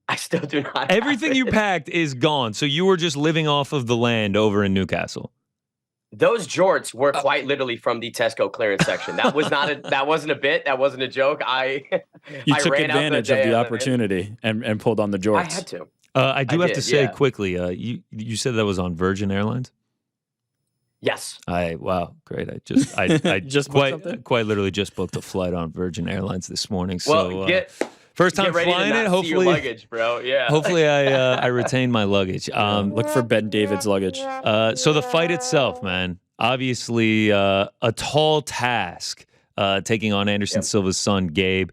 I still do not. Everything you packed is gone, so you were just living off of the land over in Newcastle. Those jorts were quite literally from the Tesco clearance section. That was that wasn't a bit. That wasn't a joke. You took advantage of the opportunity and pulled on the jorts. I had to. I have to say quickly, you said that was on Virgin Airlines? Yes. Wow, great. I just quite literally just booked a flight on Virgin Airlines this morning. Well, So first time flying it. Hopefully, your luggage, bro. Yeah. Hopefully, I retain my luggage. Look for Ben David's luggage. So the fight itself, man, obviously a tall task. Taking on Anderson Silva's son, Gabe.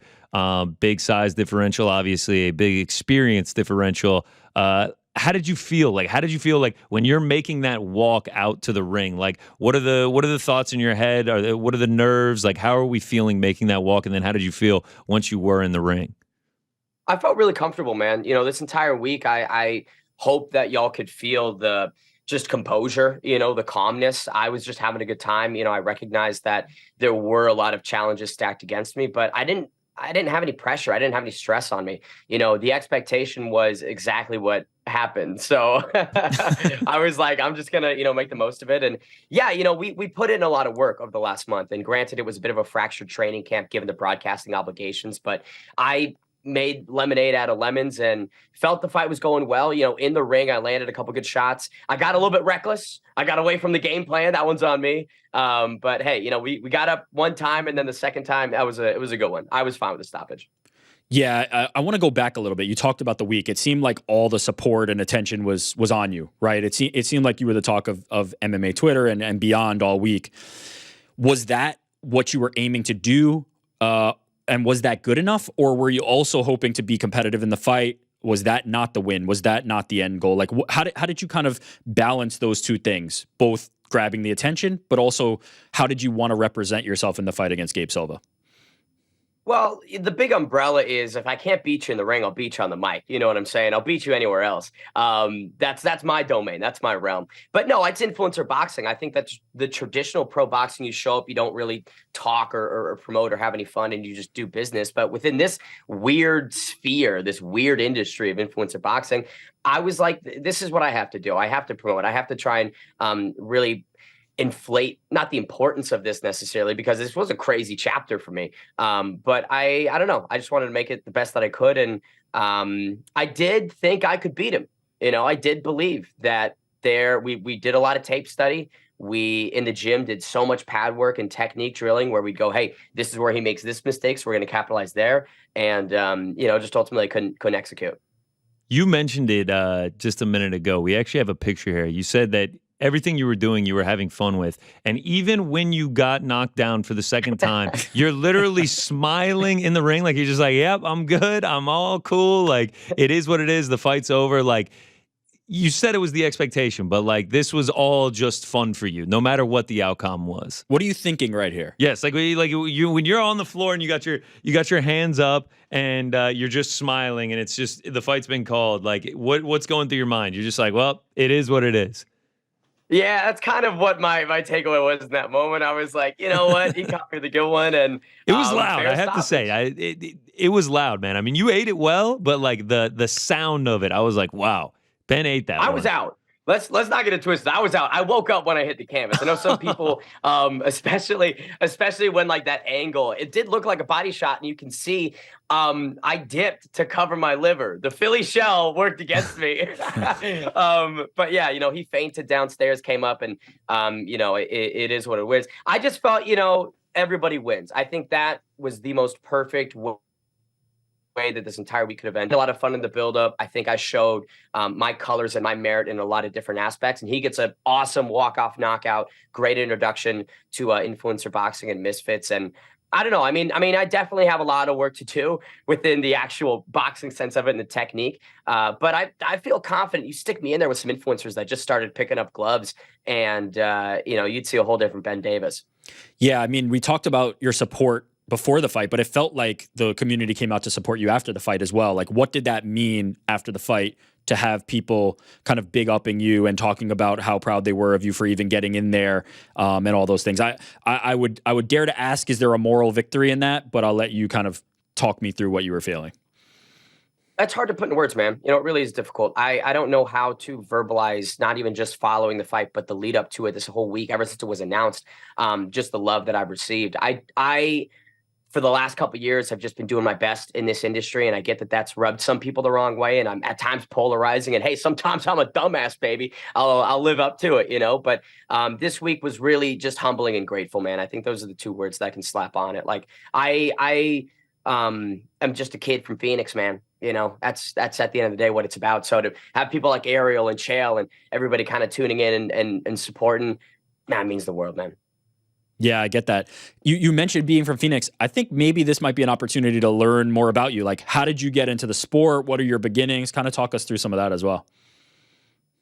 Big size differential, obviously a big experience differential. How did you feel? Like when you're making that walk out to the ring? Like, what are the thoughts in your head? What are the nerves? Like, how are we feeling making that walk? And then how did you feel once you were in the ring? I felt really comfortable, man. This entire week, I hope that y'all could feel the just composure, the calmness. I was just having a good time. I recognized that there were a lot of challenges stacked against me, but I didn't have any pressure. I didn't have any stress on me. The expectation was exactly what happened. So I was like, I'm just gonna, make the most of it. And we put in a lot of work over the last month. And granted, it was a bit of a fractured training camp given the broadcasting obligations, but I made lemonade out of lemons and felt the fight was going well. In the ring, I landed a couple good shots. I got a little bit reckless. I got away from the game plan. That one's on me. But hey, we got up one time, and then the second time, it was a good one. I was fine with the stoppage. Yeah, I want to go back a little bit. You talked about the week. It seemed like all the support and attention was on you, right? It seemed like you were the talk of MMA Twitter and beyond all week. Was that what you were aiming to do? And was that good enough? Or were you also hoping to be competitive in the fight? Was that not the win? Was that not the end goal? Like, how did you kind of balance those two things, both grabbing the attention, but also how did you want to represent yourself in the fight against Gabe Silva? Well, the big umbrella is if I can't beat you in the ring, I'll beat you on the mic. You know what I'm saying? I'll beat you anywhere else. That's my domain. That's my realm. But no, it's influencer boxing. I think that's the traditional pro boxing. You show up, you don't really talk or promote or have any fun, and you just do business. But within this weird sphere, this weird industry of influencer boxing, I was like, this is what I have to do. I have to promote. I have to try and really inflate not the importance of this necessarily, because this was a crazy chapter for me, but I don't know, I just wanted to make it the best that I could, and I did think I could beat him. I did believe that we did a lot of tape study. We in the gym did so much pad work and technique drilling where we'd go, hey, this is where he makes this mistake, so we're going to capitalize there, and just ultimately couldn't execute. You mentioned it just a minute ago. We actually have a picture here. You said that everything you were doing, you were having fun with. And even when you got knocked down for the second time, you're literally smiling in the ring. Like, you're just like, yep, I'm good. I'm all cool. Like, it is what it is. The fight's over. Like, you said it was the expectation, but like, this was all just fun for you, no matter what the outcome was. What are you thinking right here? Yes. Like you, when you're on the floor and you got your hands up and you're just smiling and it's just, the fight's been called. Like, what's going through your mind? You're just like, well, it is what it is. Yeah, that's kind of what my takeaway was in that moment. I was like, you know what, he caught me the good one, and it was loud. I have to say, it was loud, man. I mean, you ate it well, but like the sound of it, I was like, wow, Ben ate that. I was out. Let's not get it twisted. I was out. I woke up when I hit the canvas. I know some people, especially when like that angle, it did look like a body shot, and you can see I dipped to cover my liver. The Philly shell worked against me. But yeah, he fainted downstairs, came up, and it is what it is. I just felt, everybody wins. I think that was the most perfect way that this entire week could have ended. A lot of fun in the build-up. I think I showed my colors and my merit in a lot of different aspects, and he gets an awesome walk-off knockout, great introduction to influencer boxing and misfits. And I don't know. I mean, I definitely have a lot of work to do within the actual boxing sense of it and the technique. But I feel confident. You stick me in there with some influencers that just started picking up gloves, and you'd see a whole different Ben Davis. Yeah, I mean, we talked about your support before the fight, but it felt like the community came out to support you after the fight as well. Like, what did that mean after the fight to have people kind of big upping you and talking about how proud they were of you for even getting in there, and all those things? I would dare to ask, is there a moral victory in that? But I'll let you kind of talk me through what you were feeling. That's hard to put in words, man. It really is difficult. I don't know how to verbalize, not even just following the fight, but the lead up to it this whole week, ever since it was announced, just the love that I've received. I for the last couple of years, have just been doing my best in this industry. And I get that that's rubbed some people the wrong way. And I'm at times polarizing, and hey, sometimes I'm a dumbass, baby. I'll live up to it, But this week was really just humbling and grateful, man. I think those are the two words that I can slap on it. Like, I am just a kid from Phoenix, man. That's at the end of the day what it's about. So to have people like Ariel and Chael and everybody kind of tuning in and supporting, that means the world, man. Yeah, I get that. You mentioned being from Phoenix. I think maybe this might be an opportunity to learn more about you. Like, how did you get into the sport? What are your beginnings? Kind of talk us through some of that as well.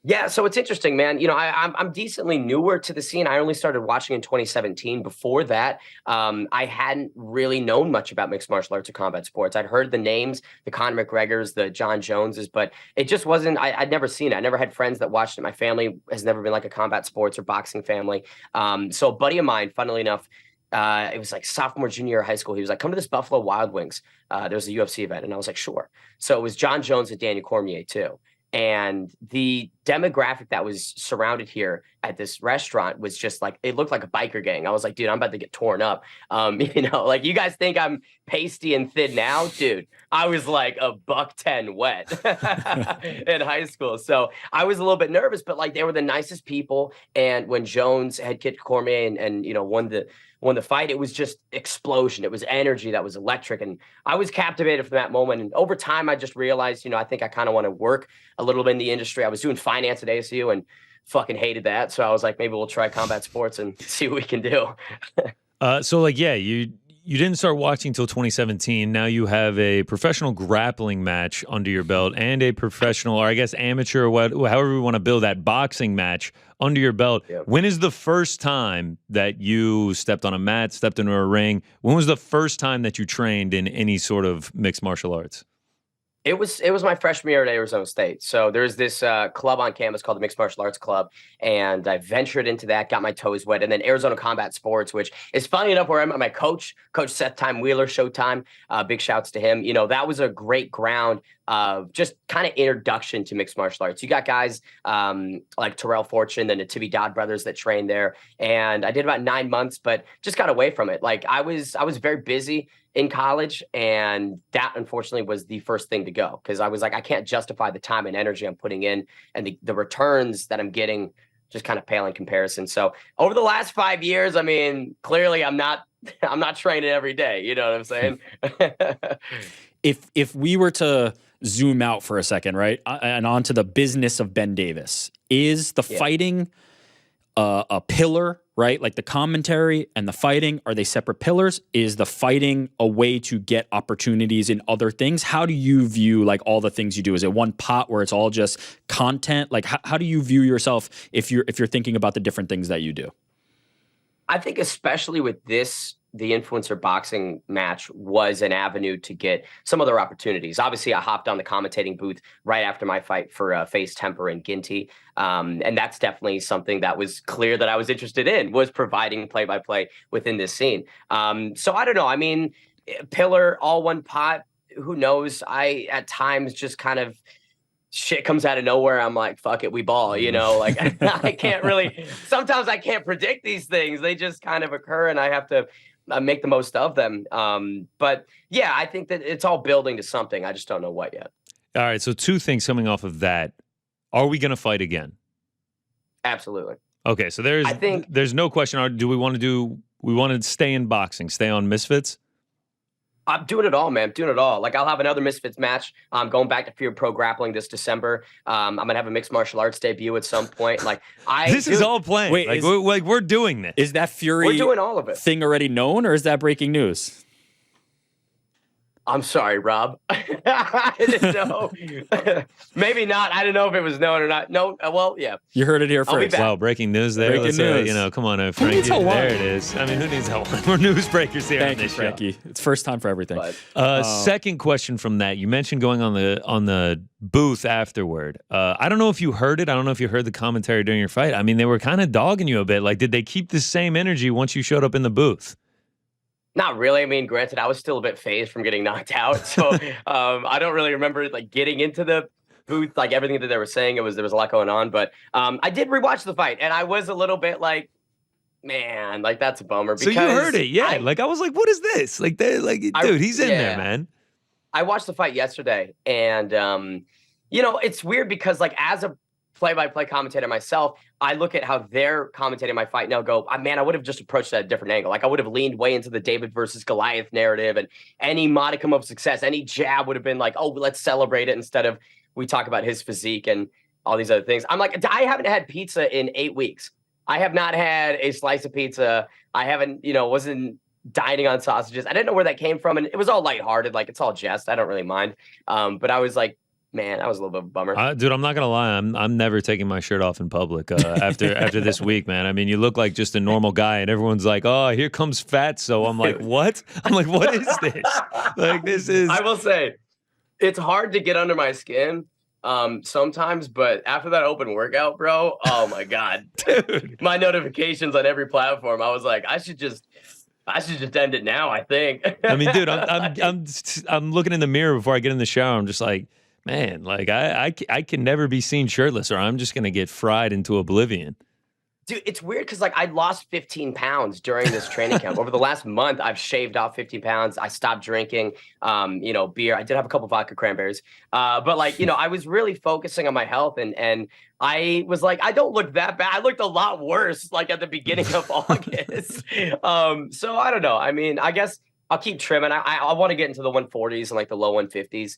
Yeah, so it's interesting, man. I'm decently newer to the scene. I only started watching in 2017. Before that, I hadn't really known much about mixed martial arts or combat sports. I'd heard the names, the Conor McGregors, the John Joneses, but it just wasn't, I'd never seen it. I never had friends that watched it. My family has never been like a combat sports or boxing family. So a buddy of mine, funnily enough, it was like sophomore, junior year of high school. He was like, come to this Buffalo Wild Wings. There's a UFC event. And I was like, sure. So it was John Jones and Daniel Cormier too. And the demographic that was surrounded here at this restaurant was just like, it looked like a biker gang. I was like, dude, I'm about to get torn up. Like, you guys think I'm pasty and thin now? Dude, I was like a $110 wet in high school. So I was a little bit nervous, but like, they were the nicest people. And when Jones had kicked Cormier and won the fight, it was just explosion. It was energy that was electric. And I was captivated from that moment. And over time, I just realized, I think I kind of want to work a little bit in the industry. I was doing finance at ASU and fucking hated that. So I was like, maybe we'll try combat sports and see what we can do. So like, yeah, you you didn't start watching until 2017. Now you have a professional grappling match under your belt and a professional, or I guess amateur, however we want to build that, boxing match under your belt. Yep. When is the first time that you stepped on a mat, stepped into a ring? When was the first time that you trained in any sort of mixed martial arts? It was my freshman year at Arizona State. So there's this club on campus called the Mixed Martial Arts Club, and I ventured into that, got my toes wet, and then Arizona Combat Sports, which is funny enough where I met my coach Sept Wheeler, Showtime. Big shouts to him. You know, that was a great ground of just kind of introduction to mixed martial arts. You got guys like Terrell Fortune, the Nativi Dodd brothers that trained there, and I did about 9 months, but just got away from it. Like I was very busy in college, and that unfortunately was the first thing to go, because I was like, I can't justify the time and energy I'm putting in, and the returns that I'm getting just kind of pale in comparison. So over the last 5 years, I mean, clearly I'm not training every day. You know what I'm saying? If we were to zoom out for a second, right, and onto the business of Ben Davis, is the fighting a pillar, right? Like the commentary and the fighting, are they separate pillars? Is the fighting a way to get opportunities in other things? How do you view like all the things you do? Is it one pot where it's all just content? Like how do you view yourself if you're thinking about the different things that you do? I think especially with the influencer boxing match was an avenue to get some other opportunities. Obviously, I hopped on the commentating booth right after my fight for Face Temper and Ginty. And that's definitely something that was clear that I was interested in, was providing play-by-play within this scene. So I don't know. I mean, pillar, all one pot, who knows? I, at times, just kind of shit comes out of nowhere. I'm like, fuck it, we ball, you know, like I can't really, sometimes I can't predict these things. They just kind of occur, and I have to make the most of them. But yeah, I think that it's all building to something. I just don't know what yet. All right. So 2 things coming off of that. Are we going to fight again? Absolutely. Okay. So there's no question. Do we want to stay in boxing, stay on Misfits? I'm doing it all, man. Doing it all. Like I'll have another Misfits match. I'm going back to Fear Pro Grappling this December. I'm gonna have a mixed martial arts debut at some point. Like this is all planned. Wait, we're doing this. Is that Fury? We're doing all of it. Thing already known, or is that breaking news? I'm sorry, Rob. I didn't know. Maybe not. I don't know if it was known or not. No. Well, yeah. You heard it here first. Wow, breaking news there. Breaking news. You know, come on, Frankie. There it is. I mean, who needs help? We're newsbreakers here on this show. Frankie. It's first time for everything. Second question from that. You mentioned going on the booth afterward. I don't know if you heard it. I don't know if you heard the commentary during your fight. I mean, they were kind of dogging you a bit. Like, did they keep the same energy once you showed up in the booth? Not really. I mean, granted, I was still a bit phased from getting knocked out, so I don't really remember like getting into the booth, like everything that they were saying. There was a lot going on, but I did rewatch the fight, and I was a little bit like, man, like that's a bummer. So you heard it, yeah? I was like, what is this? Like, dude, he's in there, man. I watched the fight yesterday, and you know, it's weird because like as a play-by-play commentator myself, I look at how they're commentating my fight and I'll go, man, I would have just approached that at a different angle. Like I would have leaned way into the David versus Goliath narrative, and any modicum of success, any jab would have been like, oh, let's celebrate it, instead of we talk about his physique and all these other things. I'm like, I haven't had pizza in 8 weeks. I have not had a slice of pizza. I haven't, wasn't dining on sausages. I didn't know where that came from. And it was all lighthearted. Like it's all jest. I don't really mind. But I was like, man, that was a little bit of a bummer. Dude, I'm not gonna lie. I'm never taking my shirt off in public after this week, man. I mean, you look like just a normal guy, and everyone's like, "Oh, here comes Fatso." I'm like, "What?" I'm like, "What is this?" Like, this is. I will say, it's hard to get under my skin sometimes, but after that open workout, bro, oh my god, dude, my notifications on every platform. I was like, I should just end it now. I think. I mean, dude, I'm looking in the mirror before I get in the shower. I'm just like, man, like I can never be seen shirtless, or I'm just gonna get fried into oblivion. Dude, it's weird because like I lost 15 pounds during this training camp. Over the last month, I've shaved off 15 pounds. I stopped drinking, beer. I did have a couple vodka cranberries, but like I was really focusing on my health, and I was like, I don't look that bad. I looked a lot worse like at the beginning of August. So I don't know. I mean, I guess I'll keep trimming. I want to get into the 140s and like the low 150s.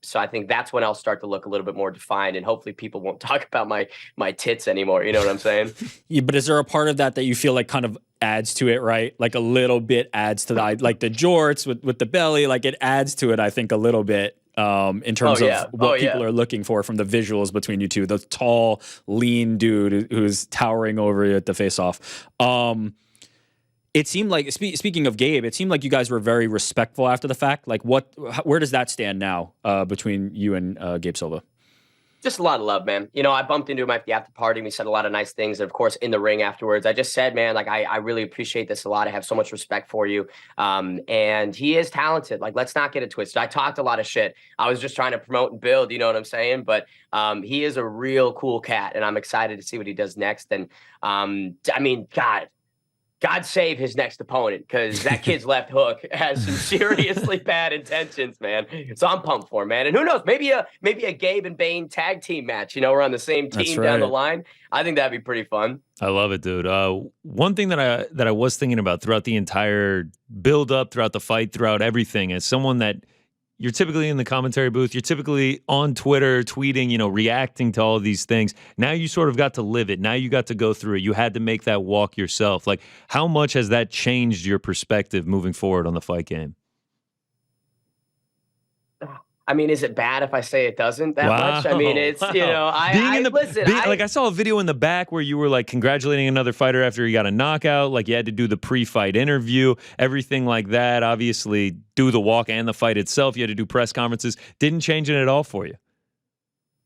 So I think that's when I'll start to look a little bit more defined, and hopefully people won't talk about my tits anymore. You know what I'm saying? Yeah, but is there a part of that you feel like kind of adds to it, right? Like a little bit adds to that, like the jorts with the belly, like it adds to it, I think, a little bit. In terms of what people are looking for from the visuals between you two, the tall, lean dude who's towering over you at the face-off. It seemed like, speaking of Gabe, it seemed like you guys were very respectful after the fact. Like, where does that stand now between you and Gabe Silva? Just a lot of love, man. You know, I bumped into him at the after party. We said a lot of nice things. And of course, in the ring afterwards, I just said, man, like, I really appreciate this a lot. I have so much respect for you. And he is talented. Like, let's not get it twisted. I talked a lot of shit. I was just trying to promote and build, you know what I'm saying? But he is a real cool cat, and I'm excited to see what he does next. And I mean, God save his next opponent, because that kid's left hook has some seriously bad intentions, man. So I'm pumped for him, man. And who knows, maybe a Gabe and Bane tag team match. You know, we're on the same team down the line. I think that'd be pretty fun. I love it, dude. One thing that I was thinking about throughout the entire build up, throughout the fight, throughout everything, as someone that you're typically in the commentary booth, you're typically on Twitter, tweeting, you know, reacting to all of these things. Now you sort of got to live it. Now you got to go through it. You had to make that walk yourself. Like, how much has that changed your perspective moving forward on the fight game? I mean, is it bad if I say it doesn't that much? I mean, it's, you know, I saw a video in the back where you were like congratulating another fighter after he got a knockout. Like, you had to do the pre-fight interview, everything like that. Obviously, do the walk and the fight itself. You had to do press conferences. Didn't change it at all for you.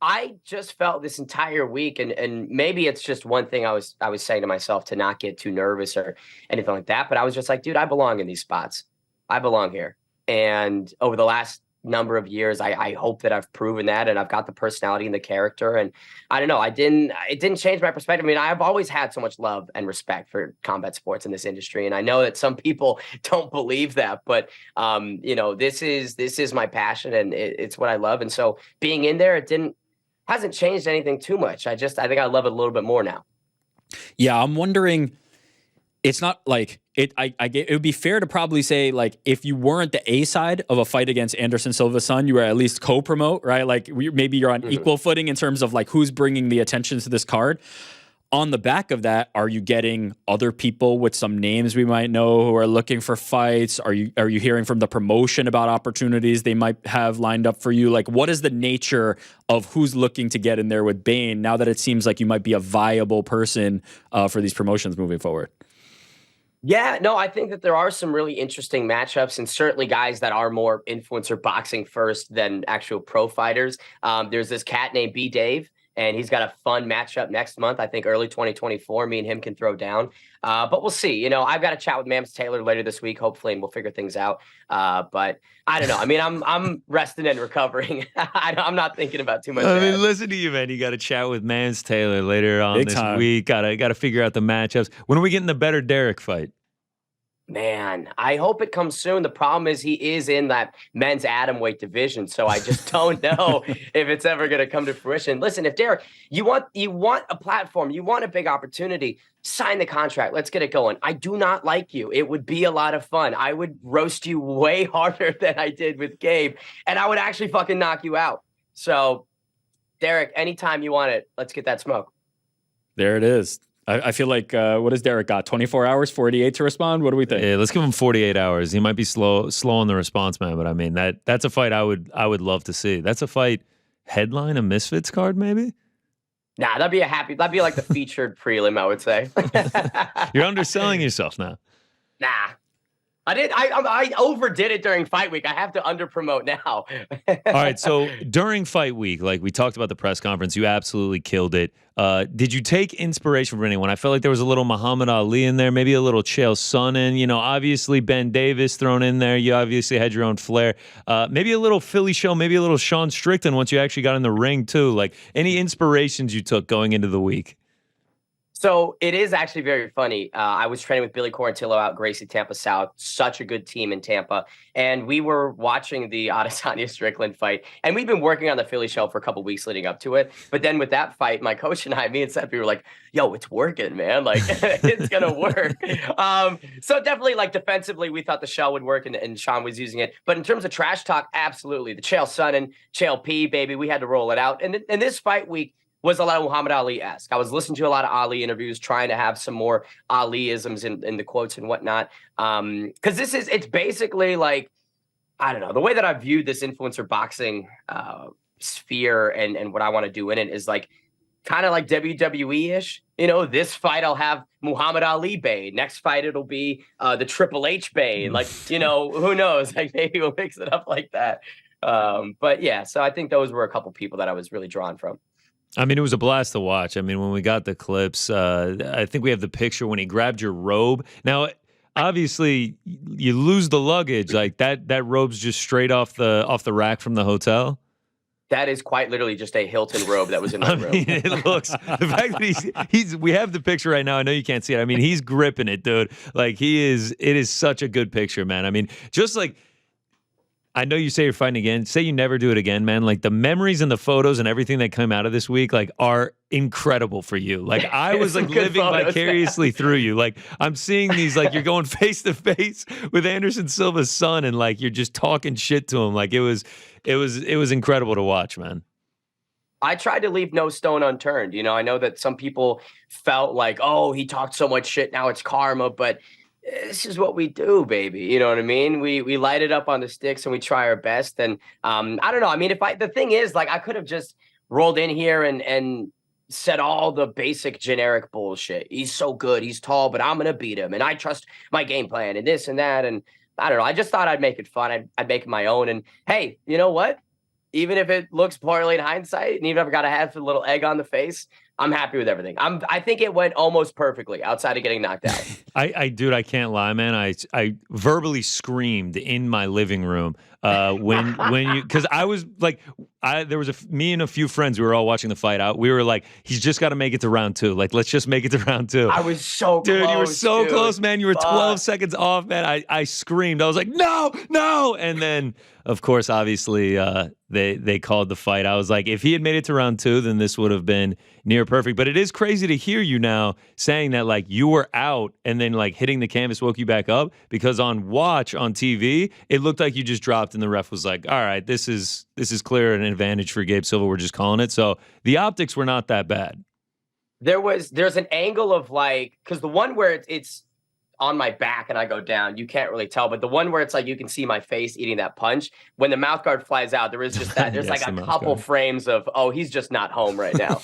I just felt this entire week, and maybe it's just one thing I was saying to myself to not get too nervous or anything like that. But I was just like, dude, I belong in these spots. I belong here. And over the last number of years, I hope that I've proven that, and I've got the personality and the character. And I don't know, it didn't change my perspective. I mean, I've always had so much love and respect for combat sports in this industry, and I know that some people don't believe that, but you know, this is my passion, and it's what I love. And so being in there, hasn't changed anything too much. I think I love it a little bit more now. Yeah, I'm wondering, it's not like it would be fair to probably say, like, if you weren't the A side of a fight against Anderson Silva's son, you were at least co-promote, right? Like, maybe you're on equal footing in terms of like who's bringing the attention to this card. On the back of that, are you getting other people with some names we might know who are looking for fights? Are you hearing from the promotion about opportunities they might have lined up for you? Like, what is the nature of who's looking to get in there with Bane now that it seems like you might be a viable person for these promotions moving forward? Yeah, no, I think that there are some really interesting matchups, and certainly guys that are more influencer boxing first than actual pro fighters. There's this cat named B Dave, and he's got a fun matchup next month. I think early 2024, me and him can throw down. But we'll see. You know, I've got a chat with Mams Taylor later this week, hopefully, and we'll figure things out. But I don't know. I mean, I'm resting and recovering. I'm not thinking about too much. I mean, listen to you, man. You got to chat with Mams Taylor later on this week. Got to figure out the matchups. When are we getting the better Derek fight? Man, I hope it comes soon. The problem is he is in that men's atomweight division, so I just don't know if it's ever going to come to fruition. Listen, if Derek, you want a platform, you want a big opportunity, sign the contract. Let's get it going. I do not like you. It would be a lot of fun. I would roast you way harder than I did with Gabe, and I would actually fucking knock you out. So, Derek, anytime you want it, let's get that smoke. There it is. I feel like, what has Derek got? 24 hours, 48 to respond? What do we think? Yeah, let's give him 48 hours. He might be slow on the response, man, but I mean, that's a fight I would love to see. That's a fight headline a Misfits card, maybe? Nah, that'd be like the featured prelim, I would say. You're underselling yourself now. Nah. I overdid it during fight week. I have to underpromote now. All right, so during fight week, like we talked about the press conference, you absolutely killed it. Did you take inspiration from anyone? I felt like there was a little Muhammad Ali in there, maybe a little Chael Sonnen, you know, obviously Ben Davis thrown in there. You obviously had your own flair. Maybe a little Philly show, maybe a little Sean Strickland once you actually got in the ring too. Like, any inspirations you took going into the week? So it is actually very funny. I was training with Billy Quarantillo out Gracie, Tampa South. Such a good team in Tampa. And we were watching the Adesanya Strickland fight. And we've been working on the Philly show for a couple weeks leading up to it. But then with that fight, my coach and I, me and Sept, we were like, yo, it's working, man. Like, it's going to work. So definitely, like, defensively, we thought the shell would work and Sean was using it. But in terms of trash talk, absolutely. The Chael Sonnen, Chael P, baby, we had to roll it out. And this fight week was a lot of Muhammad Ali-esque. I was listening to a lot of Ali interviews, trying to have some more Ali-isms in the quotes and whatnot. Because it's basically like, I don't know, the way that I viewed this influencer boxing sphere and what I want to do in it is like kind of like WWE-ish. You know, this fight I'll have Muhammad Ali Bane. Next fight it'll be the Triple H Bane. Like, you know, who knows? Like maybe we'll mix it up like that. But yeah, so I think those were a couple people that I was really drawn from. I mean, it was a blast to watch. I mean, when we got the clips, I think we have the picture when he grabbed your robe. Now, obviously, you lose the luggage. Like that robe's just straight off the rack from the hotel. That is quite literally just a Hilton robe that was in my room. Mean, it looks the fact that he's we have the picture right now. I know you can't see it. I mean, he's gripping it, dude. Like it is such a good picture, man. I mean, just like I know you say you're fighting again. Say you never do it again, man. Like the memories and the photos and everything that come out of this week, like are incredible for you. Like I was like living vicariously through you. Like I'm seeing these, like you're going face to face with Anderson Silva's son, and like you're just talking shit to him. Like it was incredible to watch, man. I tried to leave no stone unturned. You know, I know that some people felt like, oh, he talked so much shit, now it's karma, but this is what we do, baby. You know what I mean? We light it up on the sticks and we try our best. And I don't know. I mean, the thing is, like, I could have just rolled in here and said all the basic generic bullshit. He's so good. He's tall, but I'm going to beat him. And I trust my game plan and this and that. And I don't know. I just thought I'd make it fun. I'd make it my own. And hey, you know what? Even if it looks poorly in hindsight, and even if I've got to have a little egg on the face, I'm happy with everything. I think it went almost perfectly outside of getting knocked out. Dude, I can't lie, man. I verbally screamed in my living room when you, because I was like, there was me and a few friends who were all watching the fight out. We were like, he's just got to make it to round 2. Like, let's just make it to round 2. I was so close. Dude, you were so close, man. You were 12 seconds off, man. I screamed. I was like, no. And then, of course, obviously, they called the fight. I was like, if he had made it to round 2, then this would have been near perfect. But it is crazy to hear you now saying that, like, you were out and then, like, hitting the canvas woke you back up, because on TV, it looked like you just dropped and the ref was like, all right, this is clear an advantage for Gabe Silva. We're just calling it. So the optics were not that bad. There's an angle of, like, because the one where it's on my back and I go down, you can't really tell. But the one where it's like you can see my face eating that punch, when the mouth guard flies out, there is just that. There's like a couple frames of, oh, he's just not home right now.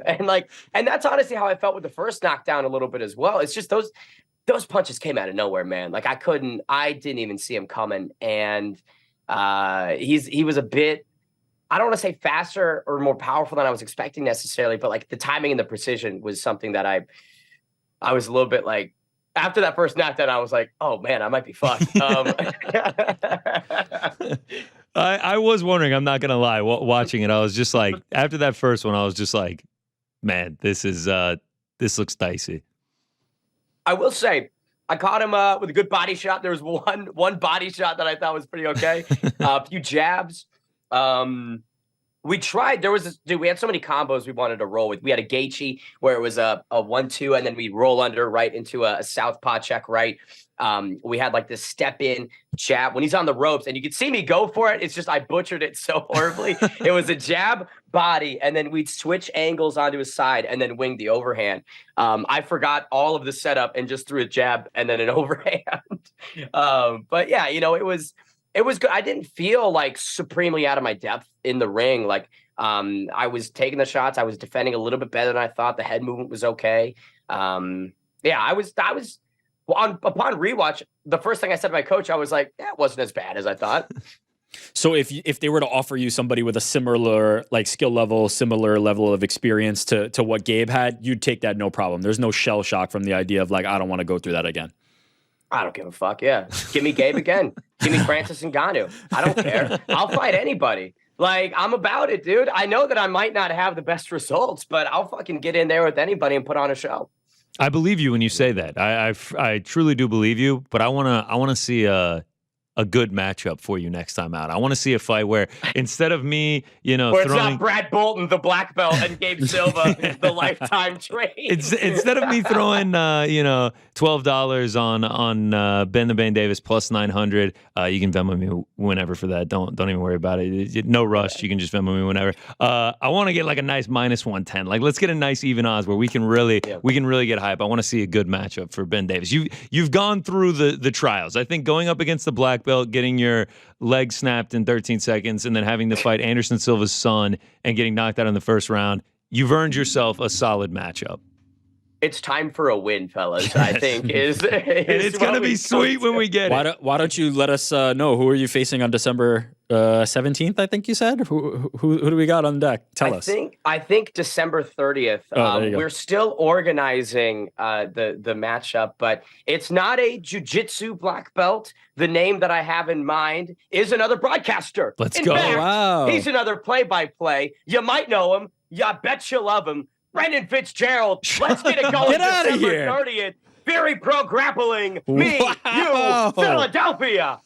And that's honestly how I felt with the first knockdown a little bit as well. It's just those punches came out of nowhere, man. Like I didn't even see him coming. And he was a bit, I don't want to say faster or more powerful than I was expecting necessarily, but like the timing and the precision was something that I was a little bit like, after that first knockdown, I was like, oh man, I might be fucked. I was wondering, I'm not going to lie, watching it, I was just like, after that first one, I was just like, man, this looks dicey. I will say, I caught him with a good body shot. There was one body shot that I thought was pretty okay. A few jabs. We tried. We had so many combos we wanted to roll with. We had a Gaethje where it was a 1-2, and then we roll under right into a southpaw check right. We had like this step in jab when he's on the ropes, and you could see me go for it. It's just I butchered it so horribly. It was a jab body, and then we'd switch angles onto his side and then wing the overhand. I forgot all of the setup and just threw a jab and then an overhand. But yeah, you know, it was good. I didn't feel like supremely out of my depth in the ring. Like I was taking the shots. I was defending a little bit better than I thought. The head movement was okay. Yeah, I was upon rewatch, the first thing I said to my coach, I was like, that wasn't as bad as I thought. So if they were to offer you somebody with a similar like skill level, similar level of experience to what Gabe had, you'd take that no problem. There's no shell shock from the idea of like, I don't want to go through that again. I don't give a fuck. Yeah. Give me Gabe again. Give me Francis Ngannou. I don't care. I'll fight anybody. Like, I'm about it, dude. I know that I might not have the best results, but I'll fucking get in there with anybody and put on a show. I believe you when you say that. I truly do believe you, but I wanna see a good matchup for you next time out. I want to see a fight where instead of me, where it's throwing not Brad Bolton, the black belt, and Gabe Silva, the lifetime trade. Instead of me throwing, $12 on Ben the Bane Davis plus 900, you can Venmo me whenever for that. Don't even worry about it. No rush. You can just Venmo me whenever. I want to get like a nice minus 110. Like, let's get a nice even odds where we can really get hype. I want to see a good matchup for Ben Davis. You've gone through the trials. I think going up against the black belt, getting your leg snapped in 13 seconds, and then having to fight Anderson Silva's son and getting knocked out in the first round, you've earned yourself a solid matchup. It's time for a win, fellas. I think is and it's gonna be sweet when we get it. Why don't you let us know who are you facing on December 17th? I think you said. Who do we got on deck? Tell us. I think December 30th. We're still organizing the matchup, but it's not a jiu-jitsu black belt. The name that I have in mind is another broadcaster. Let's in go! Fact, wow, he's another play-by-play. You might know him. Yeah, I bet you love him. Brendan Fitzgerald, let's get it going. Get out of December here. 30th. Very pro grappling. Me, you, Philadelphia.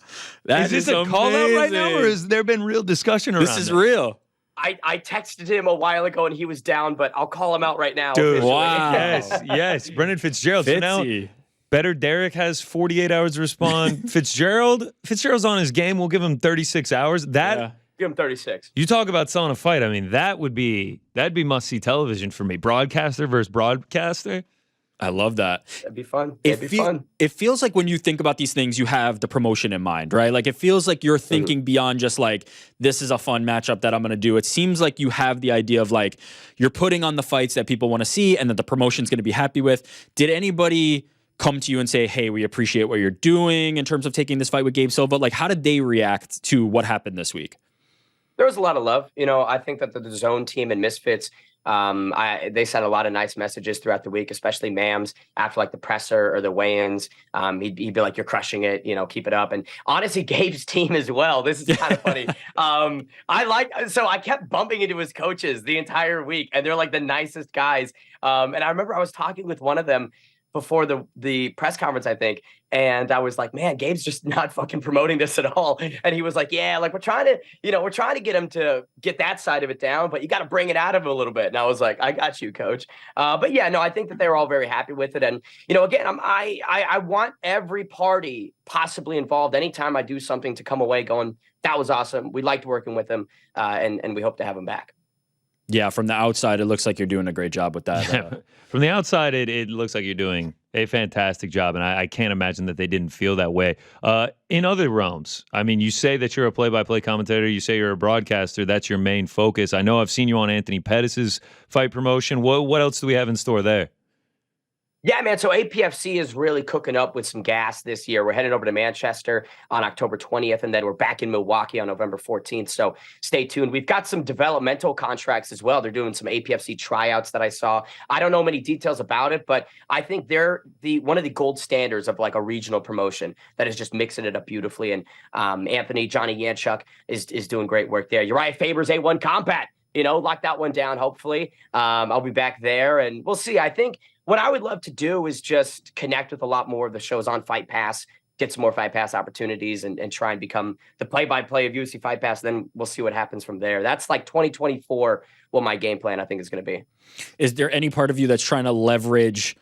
Is this a call out right now, or has there been real discussion around this? Is real. I texted him a while ago and he was down, but I'll call him out right now. Dude, officially. wow. Yes. Brendan Fitzgerald. Fitzy. So now, Better Derek has 48 hours to respond. Fitzgerald's on his game. We'll give him 36 hours. Give him 36. You talk about selling a fight. I mean, that'd be must-see television for me. Broadcaster versus broadcaster. I love that. That'd be fun. It feels like when you think about these things, you have the promotion in mind, right? Like, it feels like you're thinking beyond just like, this is a fun matchup that I'm going to do. It seems like you have the idea of like, you're putting on the fights that people want to see and that the promotion's going to be happy with. Did anybody come to you and say, hey, we appreciate what you're doing in terms of taking this fight with Gabe Silva? Like, how did they react to what happened this week? There was a lot of love. I think that the Zone team and Misfits, they sent a lot of nice messages throughout the week, especially Mams after like the presser or the weigh-ins. He'd be like, you're crushing it, keep it up. And honestly, Gabe's team as well. This is kind of funny. So I kept bumping into his coaches the entire week, and they're like the nicest guys. And I remember I was talking with one of them before the press conference, I think. And I was like, man, Gabe's just not fucking promoting this at all. And he was like, yeah, like we're trying to get him to get that side of it down, but you got to bring it out of him a little bit. And I was like, I got you, coach. But yeah, no, I think that they were all very happy with it. And, again, I want every party possibly involved anytime I do something to come away going, that was awesome. We liked working with him. And we hope to have him back. Yeah, from the outside, it looks like you're doing a great job with that. From the outside, it looks like you're doing a fantastic job, and I can't imagine that they didn't feel that way. In other realms, I mean, you say that you're a play-by-play commentator, you say you're a broadcaster, that's your main focus. I know I've seen you on Anthony Pettis' fight promotion. What else do we have in store there? Yeah, man. So APFC is really cooking up with some gas this year. We're headed over to Manchester on October 20th, and then we're back in Milwaukee on November 14th. So stay tuned. We've got some developmental contracts as well. They're doing some APFC tryouts that I saw. I don't know many details about it, but I think they're one of the gold standards of like a regional promotion that is just mixing it up beautifully. And Johnny Yanchuk is doing great work there. Uriah Faber's A1 Combat, lock that one down, hopefully. I'll be back there, and we'll see. I think what I would love to do is just connect with a lot more of the shows on Fight Pass, get some more Fight Pass opportunities, and try and become the play-by-play of UFC Fight Pass. Then we'll see what happens from there. That's like 2024, what my game plan I think is going to be. Is there any part of you that's trying to leverage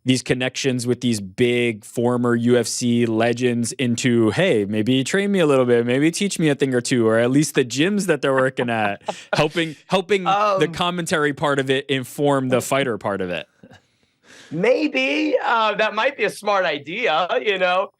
these connections with these big former UFC legends into, hey, maybe train me a little bit, maybe teach me a thing or two, or at least the gyms that they're working at, helping the commentary part of it inform the fighter part of it? Maybe that might be a smart idea. I don't know.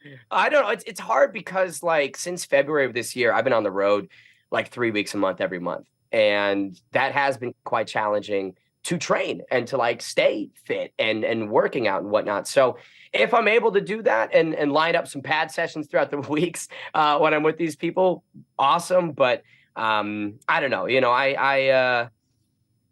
It's hard because like since February of this year, I've been on the road like 3 weeks a month, every month. And that has been quite challenging to train and to like stay fit and working out and whatnot. So if I'm able to do that and line up some pad sessions throughout the weeks when I'm with these people, awesome. But I don't know.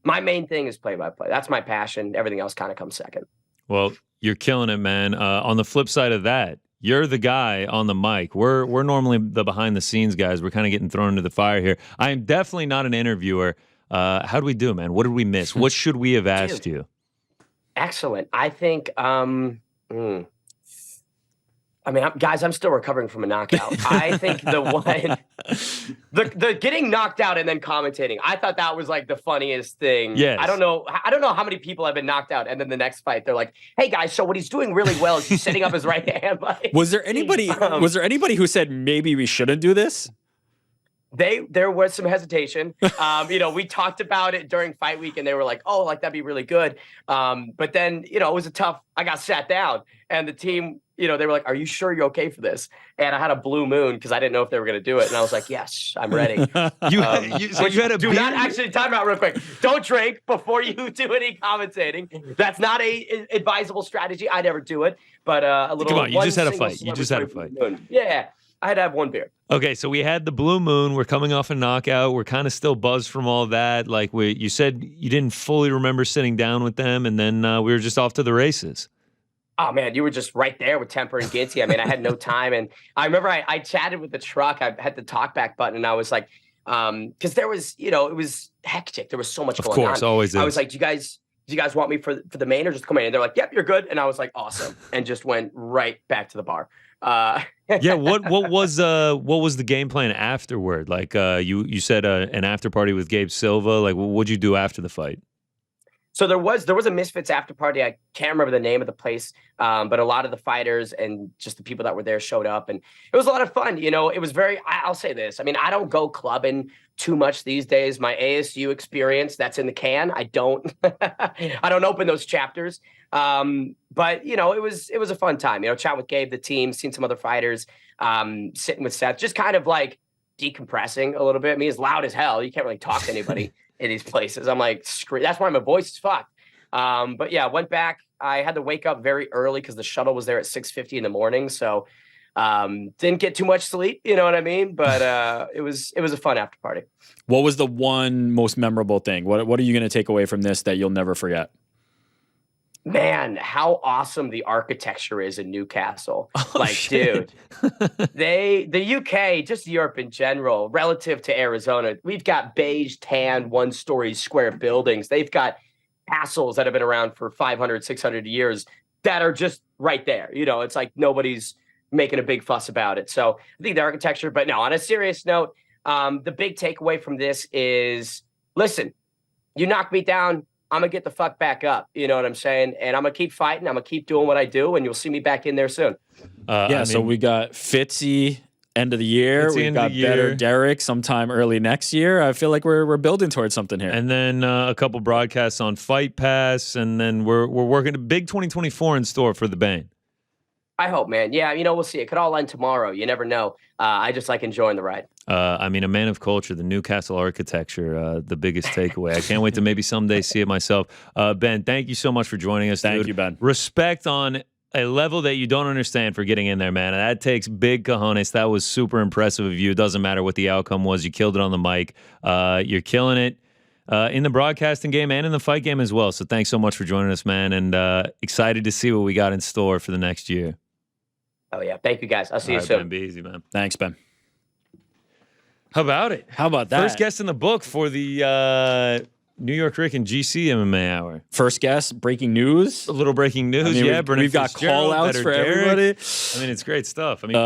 My main thing is play-by-play. That's my passion. Everything else kind of comes second. Well, you're killing it, man. On the flip side of that, You're the guy on the mic. We're normally the behind the scenes guys. We're kind of getting thrown into the fire here. I am definitely not an interviewer. How do we do, man? What did we miss? What should we have asked you? Excellent. I think, guys, I'm still recovering from a knockout. I think the getting knocked out and then commentating, I thought that was like the funniest thing. Yes. I don't know how many people have been knocked out and then the next fight they're like, "Hey guys, so what he's doing really well is he's setting up his right hand." Like, was there anybody who said maybe we shouldn't do this? There was some hesitation. We talked about it during fight week and they were like, "Oh, like that'd be really good." But then, it was I got sat down and the team, they were like, "Are you sure you're okay for this?" And I had a blue moon because I didn't know if they were going to do it. And I was like, "Yes, I'm ready." So you had a do not actually time out real quick. Don't drink before you do any commentating. That's not a advisable strategy. I never do it. But a little. Come on, you just had a fight. You just had a fight. Yeah, I had to have one beer. Okay, so we had the blue moon. We're coming off a knockout. We're kind of still buzzed from all that. Like you said, you didn't fully remember sitting down with them, and then we were just off to the races. Oh, man, you were just right there with Temper and Ginty. I mean, I had no time. And I remember I chatted with the truck. I had the talkback button, and I was like, because there was, it was hectic. There was so much going on. Of course, always is. I was like, do you guys want me for the main or just come in? And they're like, "Yep, you're good." And I was like, "Awesome," and just went right back to the bar. Yeah, what was the game plan afterward? Like you said an after party with Gabe Silva. Like, what'd you do after the fight? So there was a Misfits after party. I can't remember the name of the place, but a lot of the fighters and just the people that were there showed up, and it was a lot of fun. It was very. I'll say this. I mean, I don't go clubbing too much these days. My ASU experience, that's in the can. I don't open those chapters. But it was a fun time. Chat with Gabe, the team, seen some other fighters, sitting with Sept, just kind of like decompressing a little bit. I mean, it's loud as hell. You can't really talk to anybody in these places. I'm like, screw. That's why my voice is fucked. But yeah, went back. I had to wake up very early because the shuttle was there at 6:50 in the morning. So didn't get too much sleep. You know what I mean? But it was a fun after party. What was the one most memorable thing? What are you going to take away from this that you'll never forget? Man, how awesome the architecture is in Newcastle. Dude, the UK, just Europe in general, relative to Arizona, we've got beige, tan, one-story square buildings. They've got castles that have been around for 500, 600 years that are just right there. It's like nobody's making a big fuss about it. So I think the architecture, but no, on a serious note, the big takeaway from this is, listen, you knock me down, I'm going to get the fuck back up. You know what I'm saying? And I'm going to keep fighting. I'm going to keep doing what I do, and you'll see me back in there soon. So we got Fitzy end of the year. We got Better Derek sometime early next year. I feel like we're building towards something here. And then a couple broadcasts on Fight Pass, and then we're working a big 2024 in store for the Bane. I hope, man. Yeah, we'll see. It could all end tomorrow. You never know. I just like enjoying the ride. A man of culture, the Newcastle architecture, the biggest takeaway. I can't wait to maybe someday see it myself. Ben, thank you so much for joining us. Thank you, Ben. Respect on a level that you don't understand for getting in there, man. That takes big cojones. That was super impressive of you. It doesn't matter what the outcome was. You killed it on the mic. You're killing it in the broadcasting game and in the fight game as well. So thanks so much for joining us, man, and excited to see what we got in store for the next year. Oh, yeah. Thank you, guys. I'll see you soon. Ben, be easy, man. Thanks, Ben. How about it? How about that? First guest in the book for the New York Rick and GC MMA Hour. First guest, breaking news. A little breaking news, We've got call-outs for everybody. I mean, it's great stuff. I mean,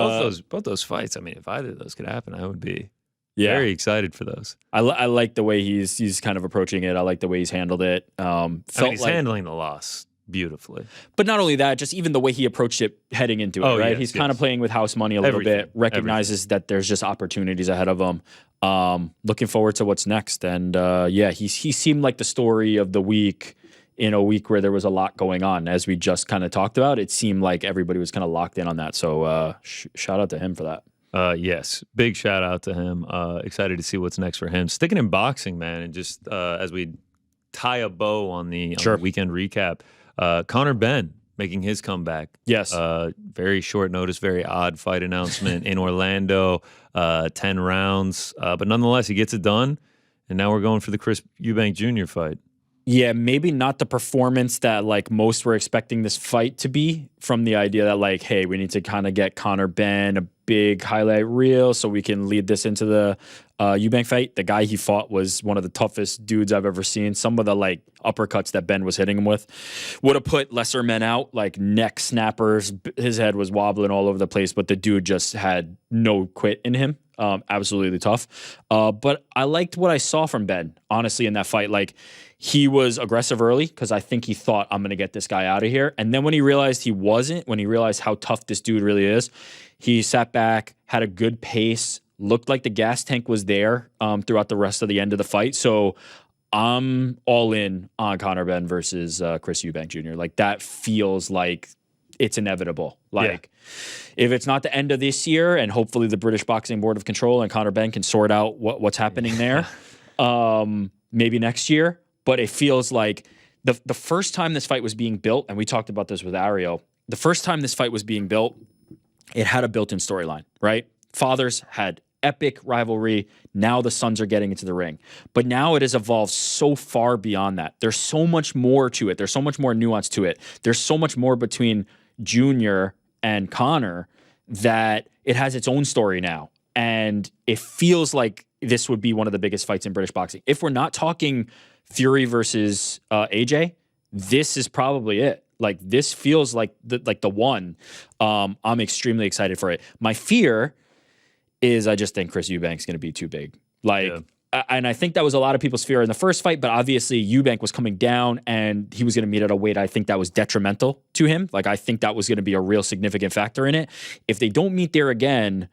both those fights, I mean, if either of those could happen, I would be very excited for those. I like the way he's kind of approaching it. I like the way he's handled it. He's handling the loss beautifully. But not only that, just even the way he approached it heading into it, right? He's kind of playing with house money a little bit, recognizes that there's just opportunities ahead of him. Looking forward to what's next. And he seemed like the story of the week in a week where there was a lot going on. As we just kind of talked about, it seemed like everybody was kind of locked in on that. So shout out to him for that. Yes, big shout out to him. Excited to see what's next for him. Sticking in boxing, man, and just as we tie a bow on the weekend recap, Conor Benn making his comeback. Yes. Very short notice, very odd fight announcement in Orlando, 10 rounds. But nonetheless, he gets it done, and now we're going for the Chris Eubank Jr. fight. Yeah, maybe not the performance that like most were expecting this fight to be, from the idea that like, hey, we need to kind of get Conor Ben a big highlight reel so we can lead this into the Eubank fight. The guy he fought was one of the toughest dudes I've ever seen. Some of the like uppercuts that Ben was hitting him with would have put lesser men out, like neck snappers. His head was wobbling all over the place, but the dude just had no quit in him. Absolutely tough. But I liked what I saw from Ben, honestly, in that fight. Like, he was aggressive early because I think he thought, I'm going to get this guy out of here. And then when he realized he wasn't, when he realized how tough this dude really is, he sat back, had a good pace, looked like the gas tank was there throughout the rest of the end of the fight. So I'm all in on Conor Ben versus Chris Eubank Jr. Like, that feels like it's inevitable. Like, if it's not the end of this year, and hopefully the British Boxing Board of Control and Conor Ben can sort out what's happening there, maybe next year. But it feels like the first time this fight was being built, and we talked about this with Ariel, the first time this fight was being built, it had a built-in storyline, right? Fathers had epic rivalry. Now the sons are getting into the ring. But now it has evolved so far beyond that. There's so much more to it. There's so much more nuance to it. There's so much more between Junior and Conor that it has its own story now. And it feels like this would be one of the biggest fights in British boxing. If we're not talking Fury versus AJ, this is probably it. Like, this feels like the one. I'm extremely excited for it. My fear is I just think Chris Eubank's going to be too big. And I think that was a lot of people's fear in the first fight, but obviously Eubank was coming down and he was going to meet at a weight I think that was detrimental to him. Like, I think that was going to be a real significant factor in it. If they don't meet there again,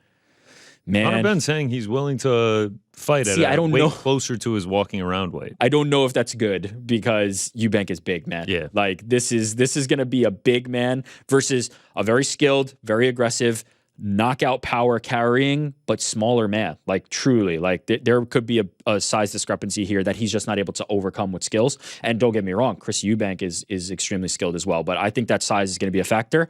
man. Conor Ben's saying he's willing to fight at a weight closer to his walking around weight. I don't know if that's good because Eubank is big, man. Yeah. Like, this is going to be a big man versus a very skilled, very aggressive, knockout power carrying, but smaller man. Like, truly, like there could be a size discrepancy here that he's just not able to overcome with skills. And don't get me wrong, Chris Eubank is extremely skilled as well. But I think that size is going to be a factor.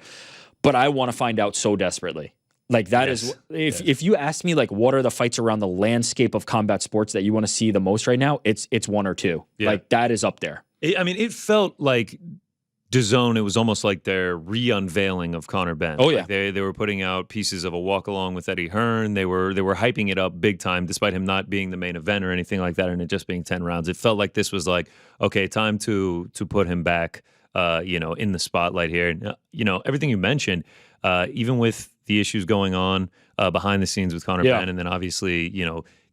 But I want to find out so desperately. Like, that is, if you ask me, like, what are the fights around the landscape of combat sports that you want to see the most right now, it's one or two. Yeah. Like, that is up there. It felt like DAZN, it was almost like their re-unveiling of Conor Ben. Oh, yeah. Like they were putting out pieces of a walk-along with Eddie Hearn. They were hyping it up big time, despite him not being the main event or anything like that, and it just being 10 rounds. It felt like this was like, okay, time to put him back, in the spotlight here. Everything you mentioned, even with the issues going on behind the scenes with Conor Ben, and then obviously,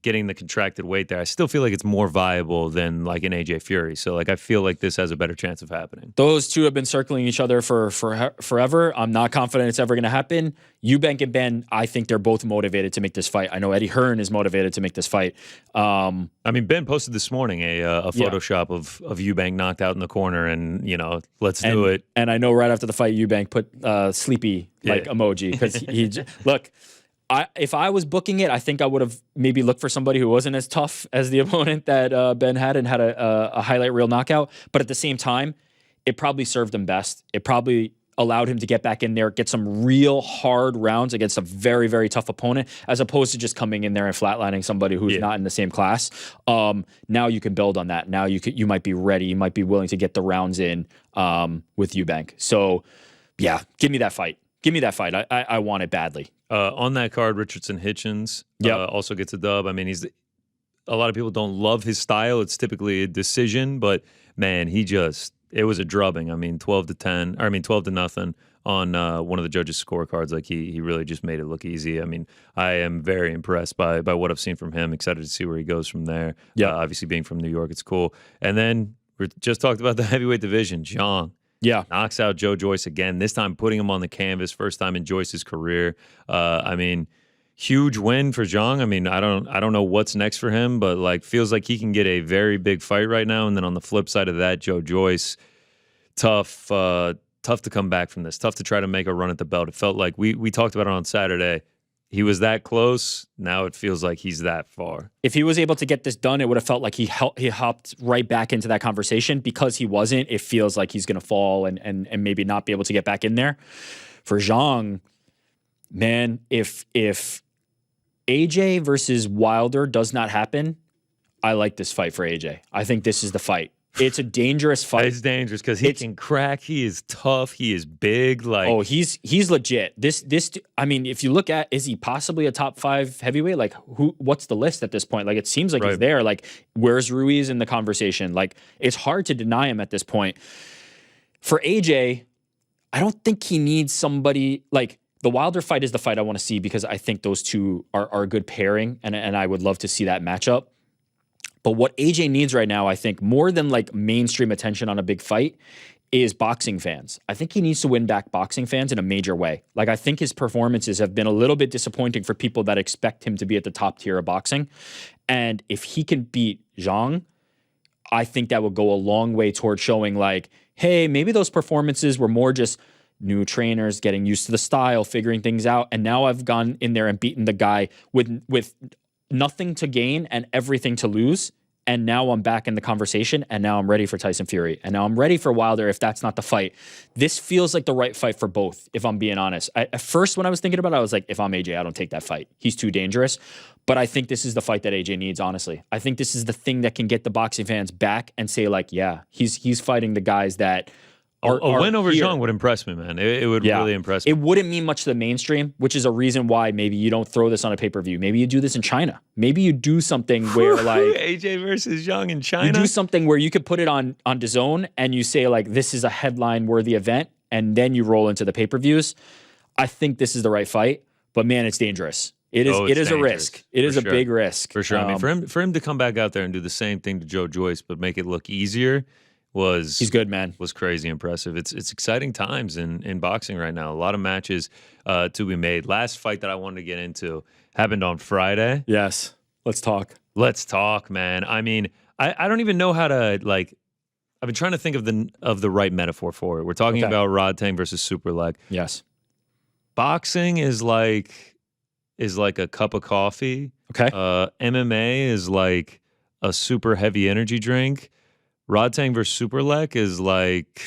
getting the contracted weight there, I still feel like it's more viable than like an AJ Fury. So like, I feel like this has a better chance of happening. Those two have been circling each other for forever. I'm not confident it's ever going to happen. Eubank and Ben, I think they're both motivated to make this fight. I know Eddie Hearn is motivated to make this fight. Ben posted this morning a Photoshop of Eubank knocked out in the corner, and let's do it. And I know right after the fight, Eubank put sleepy emoji because he look. If I was booking it, I think I would have maybe looked for somebody who wasn't as tough as the opponent that Ben had and had a highlight reel knockout. But at the same time, it probably served him best. It probably allowed him to get back in there, get some real hard rounds against a very, very tough opponent, as opposed to just coming in there and flatlining somebody who's not in the same class. Now you can build on that. Now you might be ready. You might be willing to get the rounds in with Eubank. So, yeah, give me that fight. Give me that fight. I want it badly. On that card, Richardson Hitchens also gets a dub. I mean, a lot of people don't love his style. It's typically a decision, but man, it was a drubbing. I mean, 12-0 on one of the judges' scorecards. Like, he really just made it look easy. I mean, I am very impressed by what I've seen from him. Excited to see where he goes from there. Yeah, obviously being from New York, it's cool. And then we just talked about the heavyweight division. Zhang. Yeah. Knocks out Joe Joyce again, this time putting him on the canvas, first time in Joyce's career. Huge win for Zhang. I mean, I don't know what's next for him, but like, feels like he can get a very big fight right now. And then on the flip side of that, Joe Joyce, tough to come back from this, tough to try to make a run at the belt. It felt like we talked about it on Saturday. He was that close. Now it feels like he's that far. If he was able to get this done, it would have felt like he hopped right back into that conversation. Because he wasn't, it feels like he's going to fall and maybe not be able to get back in there. For Zhang, man, if AJ versus Wilder does not happen, I like this fight for AJ. I think this is the fight. It's a dangerous fight. It's dangerous because he can crack. He is tough. He is big. Like, oh, he's legit. This. I mean, if you look at, is he possibly a top 5 heavyweight? Like, what's the list at this point? Like, it seems like he's there. Like, where's Ruiz in the conversation? Like, it's hard to deny him at this point. For AJ, I don't think he needs somebody like the Wilder fight is the fight I want to see because I think those two are a good pairing, and I would love to see that matchup. But what AJ needs right now, I think, more than like mainstream attention on a big fight, is boxing fans. I think he needs to win back boxing fans in a major way. Like, I think his performances have been a little bit disappointing for people that expect him to be at the top tier of boxing. And if he can beat Zhang, I think that would go a long way towards showing like, hey, maybe those performances were more just new trainers getting used to the style, figuring things out. And now I've gone in there and beaten the guy with nothing to gain and everything to lose. And now I'm back in the conversation, and now I'm ready for Tyson Fury. And now I'm ready for Wilder if that's not the fight. This feels like the right fight for both, if I'm being honest. At first, when I was thinking about it, I was like, if I'm AJ, I don't take that fight. He's too dangerous. But I think this is the fight that AJ needs, honestly. I think this is the thing that can get the boxing fans back and say, like, yeah, he's fighting the guys that a win over Zhang would impress me, man. It would really impress me. It wouldn't mean much to the mainstream, which is a reason why maybe you don't throw this on a pay-per-view. Maybe you do this in China. Maybe you do something where like AJ versus Zhang in China. You do something where you could put it on DAZN and you say like this is a headline-worthy event, and then you roll into the pay-per-views. I think this is the right fight, but man, it's dangerous. It is a risk. It is a big risk. For sure. I mean, for him to come back out there and do the same thing to Joe Joyce, but make it look easier he's good, man. Was crazy impressive. It's exciting times in boxing right now. A lot of matches to be made. Last fight that I wanted to get into happened on Friday. Yes. Let's talk. Let's talk, man. I mean, I don't even know how to like. I've been trying to think of the right metaphor for it. We're talking about Rod Tang versus Super Leg. Yes. Boxing is like a cup of coffee. Okay. MMA is like a super heavy energy drink. Rod Tang versus Super Leg is like,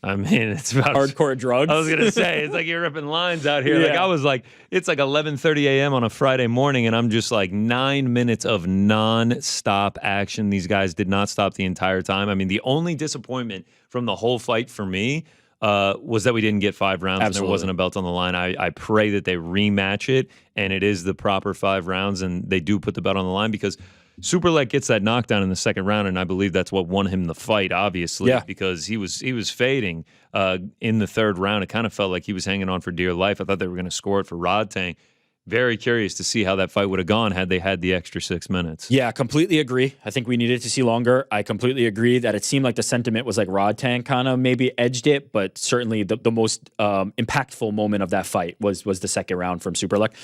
I mean, it's about hardcore drugs. I was gonna say it's like you're ripping lines out here. Yeah. Like I was like, it's like 11:30 a.m. on a Friday morning, and I'm just like 9 minutes of non-stop action. These guys did not stop the entire time. I mean, the only disappointment from the whole fight for me was that we didn't get 5 rounds. Absolutely. And there wasn't a belt on the line. I pray that they rematch it, and it is the proper 5 rounds, and they do put the belt on the line because Super Leg gets that knockdown in the second round, and I believe that's what won him the fight, obviously, because he was fading in the third round. It kind of felt like he was hanging on for dear life. I thought they were going to score it for Rod Tang. Very curious to see how that fight would have gone had they had the extra 6 minutes. Yeah, completely agree. I think we needed to see longer. I completely agree that it seemed like the sentiment was like Rod Tang kind of maybe edged it, but certainly the most impactful moment of that fight was the second round from Super Leg.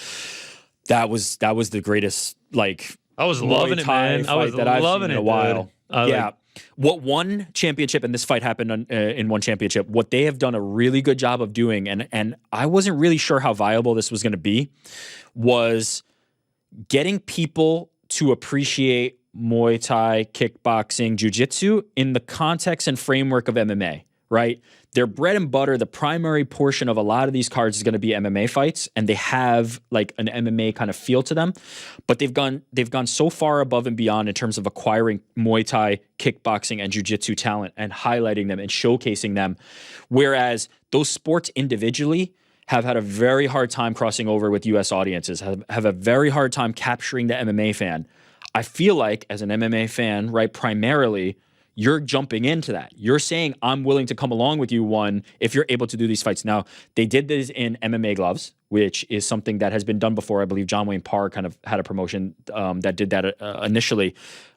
That was the greatest like. I was loving it, man. I was loving it in a while. What one championship, and this fight happened in one championship, what they have done a really good job of doing, and I wasn't really sure how viable this was going to be, was getting people to appreciate Muay Thai, kickboxing, jiu-jitsu in the context and framework of MMA, right? Their bread and butter, the primary portion of a lot of these cards is going to be MMA fights, and they have like an MMA kind of feel to them. But they've gone so far above and beyond in terms of acquiring Muay Thai, kickboxing, and jiu-jitsu talent and highlighting them and showcasing them. Whereas those sports individually have had a very hard time crossing over with US audiences, have a very hard time capturing the MMA fan. I feel like as an MMA fan, right, primarily, you're jumping into that. You're saying, I'm willing to come along with you, one, if you're able to do these fights. Now, they did this in MMA gloves, which is something that has been done before. I believe John Wayne Parr kind of had a promotion that did that initially.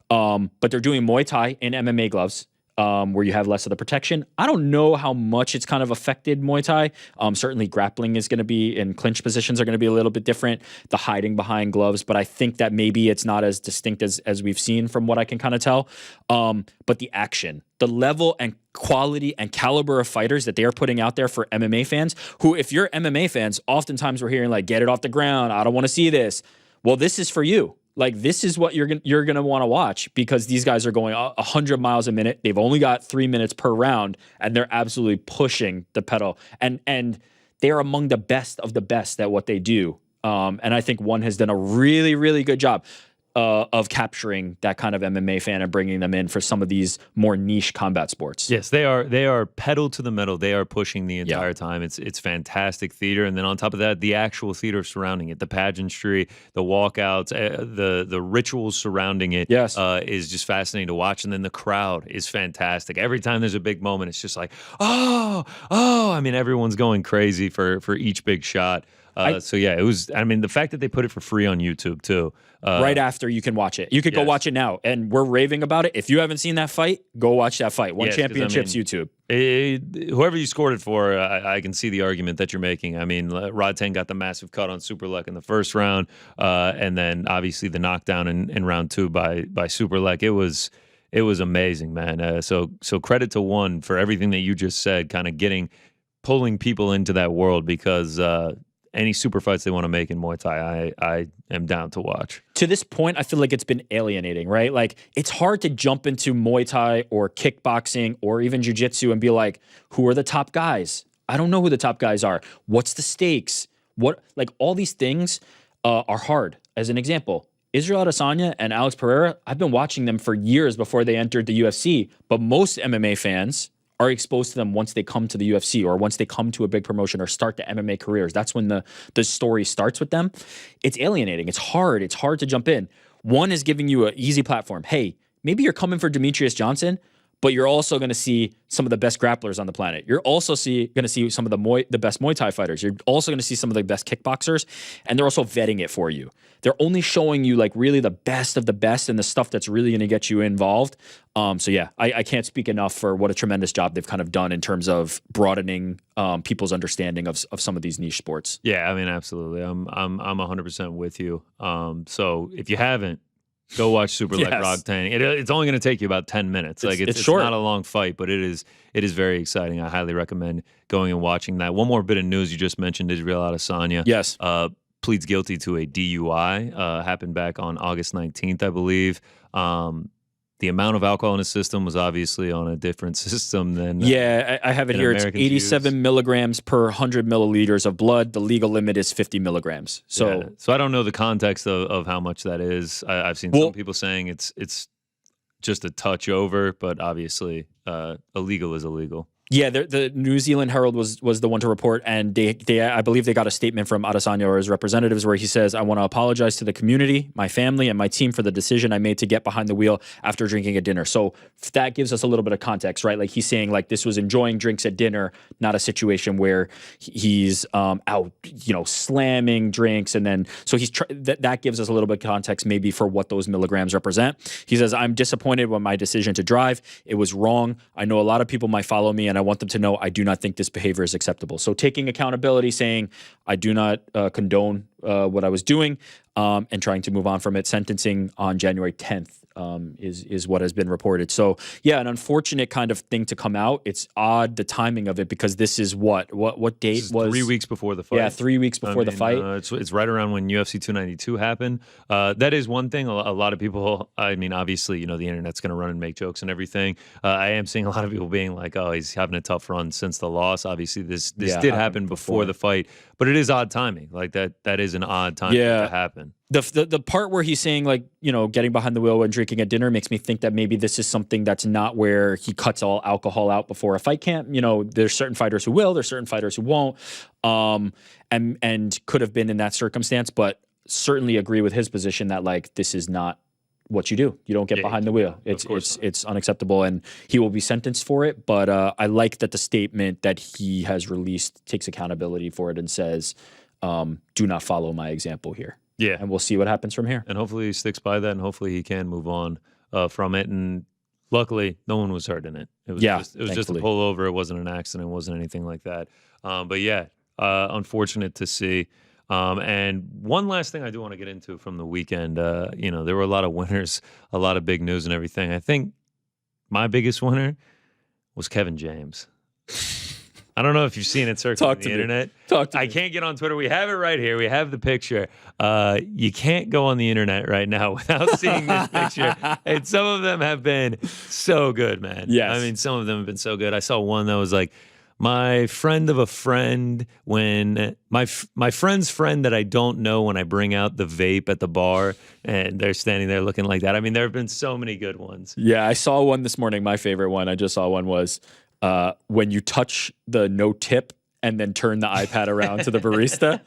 But they're doing Muay Thai in MMA gloves, where you have less of the protection. I don't know how much it's kind of affected Muay Thai. Certainly grappling is going to be, and clinch positions are going to be a little bit different, the hiding behind gloves, but I think that maybe it's not as distinct as we've seen from what I can kind of tell. But the action, the level and quality and caliber of fighters that they are putting out there for MMA fans, who if you're MMA fans, oftentimes we're hearing like, get it off the ground, I don't want to see this. Well, this is for you. Like, this is what you're going to want to watch, because these guys are going 100 miles a minute. They've only got 3 minutes per round, and they're absolutely pushing the pedal. And they're among the best of the best at what they do. And I think one has done a really, really good job. of capturing that kind of MMA fan and bringing them in for some of these more niche combat sports. Yes, they are pedal to the metal. They are pushing the entire time. It's fantastic theater, and then on top of that, the actual theater surrounding it, the pageantry, the walkouts, the rituals surrounding it, is just fascinating to watch. And then the crowd is fantastic. Every time there's a big moment, it's just like, oh. I mean, everyone's going crazy for each big shot. So yeah, it was. I mean, the fact that they put it for free on YouTube too. Right after you can watch it, you could go watch it now, and we're raving about it. If you haven't seen that fight, go watch that fight. One Championships YouTube. Whoever you scored it for, I can see the argument that you're making. I mean, Rod 10 got the massive cut on Superlek in the first round, and then obviously the knockdown in round 2 by Superlek. It was amazing, man. So credit to One for everything that you just said, kind of pulling people into that world, because any super fights they want to make in Muay Thai, I am down to watch. To this point, I feel like it's been alienating, right? Like, it's hard to jump into Muay Thai or kickboxing or even jiu-jitsu and be like, who are the top guys? I don't know who the top guys are. What's the stakes? All these things are hard. As an example, Israel Adesanya and Alex Pereira, I've been watching them for years before they entered the UFC, but most MMA fans are exposed to them once they come to the UFC or once they come to a big promotion or start the MMA careers. That's when the story starts with them. It's alienating. It's hard. It's hard to jump in. One is giving you an easy platform. Hey, maybe you're coming for Demetrius Johnson, but you're also going to see some of the best grapplers on the planet. You're also going to see some of the best Muay Thai fighters. You're also going to see some of the best kickboxers, and they're also vetting it for you. They're only showing you like really the best of the best and the stuff that's really going to get you involved. So yeah, I can't speak enough for what a tremendous job they've kind of done in terms of broadening people's understanding of some of these niche sports. Yeah, I mean, absolutely. I'm 100% with you. So if you haven't, go watch Superlek Rog Tang. It's only going to take you about 10 minutes. It's short. Not a long fight, but it is very exciting. I highly recommend going and watching that. One more bit of news you just mentioned, Israel Adesanya. Yes. Pleads guilty to a DUI. Happened back on August 19th, I believe. The amount of alcohol in his system was obviously on a different system than I have it here. Americans it's 87 milligrams per 100 milliliters of blood. The legal limit is 50 milligrams. So I don't know the context of how much that is. I've seen some people saying it's just a touch over, but obviously illegal is illegal. Yeah, the New Zealand Herald was the one to report, and they I believe they got a statement from Adesanya or his representatives where he says, "I want to apologize to the community, my family, and my team for the decision I made to get behind the wheel after drinking at dinner." So that gives us a little bit of context, right? Like, he's saying like this was enjoying drinks at dinner, not a situation where he's out, slamming drinks, and then so that gives us a little bit of context maybe for what those milligrams represent. He says, "I'm disappointed with my decision to drive. It was wrong. I know a lot of people might follow me, and I want them to know I do not think this behavior is acceptable." So taking accountability, saying I do not condone what I was doing, and trying to move on from it. Sentencing on January 10th is what has been reported. So yeah, an unfortunate kind of thing to come out. It's odd the timing of it, because this is what date was 3 weeks before the fight. Yeah, 3 weeks before the fight. It's right around when UFC 292 happened. That is one thing. A lot of people. I mean, obviously, the internet's going to run and make jokes and everything. I am seeing a lot of people being like, "Oh, he's having a tough run since the loss." Obviously, this did happen before the fight, but it is odd timing. Like that is an odd time to happen. The part where he's saying like, getting behind the wheel when drinking at dinner makes me think that maybe this is something that's not where he cuts all alcohol out before a fight camp. There's certain fighters who will, there's certain fighters who won't, and could have been in that circumstance, but certainly agree with his position that like this is not what you do. You don't get behind the wheel. It's unacceptable, and he will be sentenced for it. But I like that the statement that he has released takes accountability for it and says, do not follow my example here. Yeah. And we'll see what happens from here. And hopefully he sticks by that, and hopefully he can move on from it. And luckily, no one was hurt in it. It was just a pullover. It wasn't an accident. It wasn't anything like that. But yeah, unfortunate to see. And one last thing I do want to get into from the weekend, there were a lot of winners, a lot of big news and everything. I think my biggest winner was Kevin James. I don't know if you've seen it circling the internet. I can't get on Twitter. We have it right here. We have the picture. You can't go on the internet right now without seeing this picture. And some of them have been so good, man. Yes. I mean, some of them have been so good. I saw one that was like my friend of a friend, when my friend's friend that I don't know, when I bring out the vape at the bar and they're standing there looking like that. I mean, there have been so many good ones. Yeah, I saw one this morning. My favorite one I just saw one was when you touch the no tip and then turn the iPad around to the barista.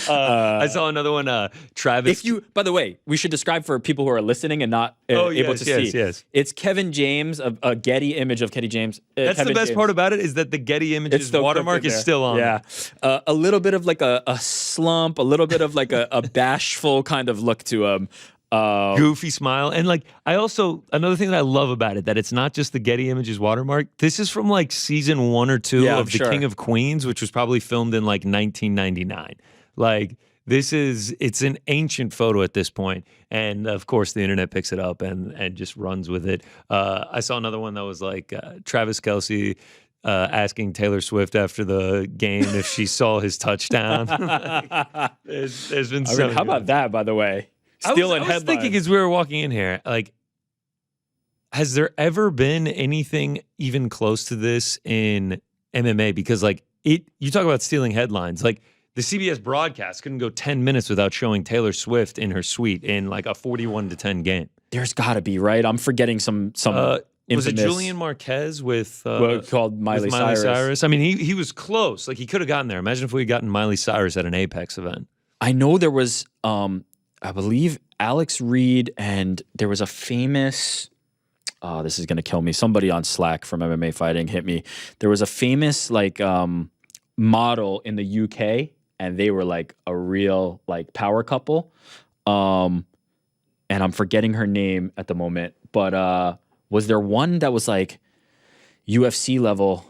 I saw another one, Travis. By the way, we should describe for people who are listening and not able to see. Yes. It's Kevin James, a Getty image of Kenny James. That's Kevin the best James. part about it, is that the Getty Images watermark is still on. Yeah. A little bit of like a slump, a little bit of like a bashful kind of look to him. Goofy smile. And like, another thing that I love about it, that it's not just the Getty Images watermark. This is from like season 1 or 2 of The King of Queens, which was probably filmed in like 1999. Like, it's an ancient photo at this point. And of course the internet picks it up and just runs with it. I saw another one that was like Travis Kelce asking Taylor Swift after the game if she saw his touchdown. there's been so how about that, by the way? I was thinking as we were walking in here, like, has there ever been anything even close to this in MMA? Because like you talk about stealing headlines, like the CBS broadcast couldn't go 10 minutes without showing Taylor Swift in her suite in like a 41-10 game. There's got to be, right? I'm forgetting some was infamous. it Julian Marquez with called Miley Cyrus? I mean, he was close. Like, he could have gotten there. Imagine if we had gotten Miley Cyrus at an Apex event. I know there was, I believe Alex Reed, and there was a famous. Oh, this is gonna kill me. Somebody on Slack from MMA Fighting hit me. There was a famous like model in the UK, and they were like a real like power couple. And I'm forgetting her name at the moment, but was there one that was like UFC level?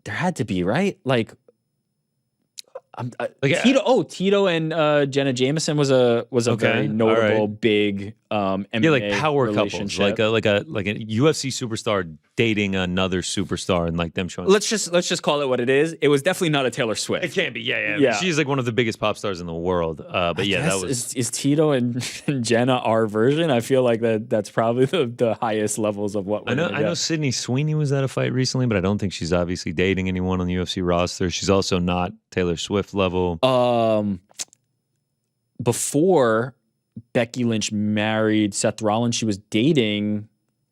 There had to be, right? Like, Tito and Jenna Jameson was a very notable big MMA like power couples, like a UFC superstar dating another superstar, and like them showing. Let's just call it what it is. It was definitely not a Taylor Swift. It can't be. Yeah. She's like one of the biggest pop stars in the world. But that was is Tito and Jenna our version? I feel like that's probably the highest levels of what we're I know Sydney Sweeney was at a fight recently, but I don't think she's obviously dating anyone on the UFC roster. She's also not Taylor Swift level. Before Becky Lynch married Seth Rollins, she was dating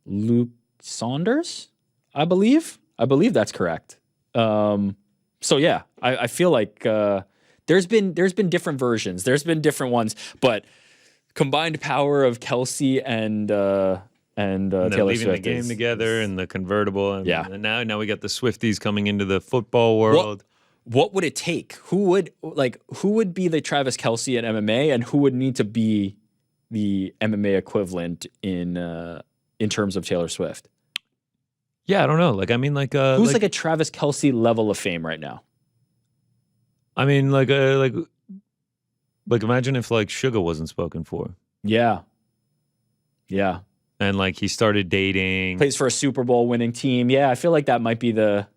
Luke Saunders, I believe. I believe that's correct. So yeah, I feel like there's been different versions. There's been different ones, but combined power of Kelce and Taylor leaving Swift the game together in the convertible. And now we got the Swifties coming into the football world. What would it take? Who would be the Travis Kelce in MMA, and who would need to be the MMA equivalent in terms of Taylor Swift? Yeah, I don't know. Like, I mean, like who's like a Travis Kelce level of fame right now? I mean, like imagine if like Sugar wasn't spoken for. Yeah. And like he started dating, plays for a Super Bowl winning team. Yeah, I feel like that might be the.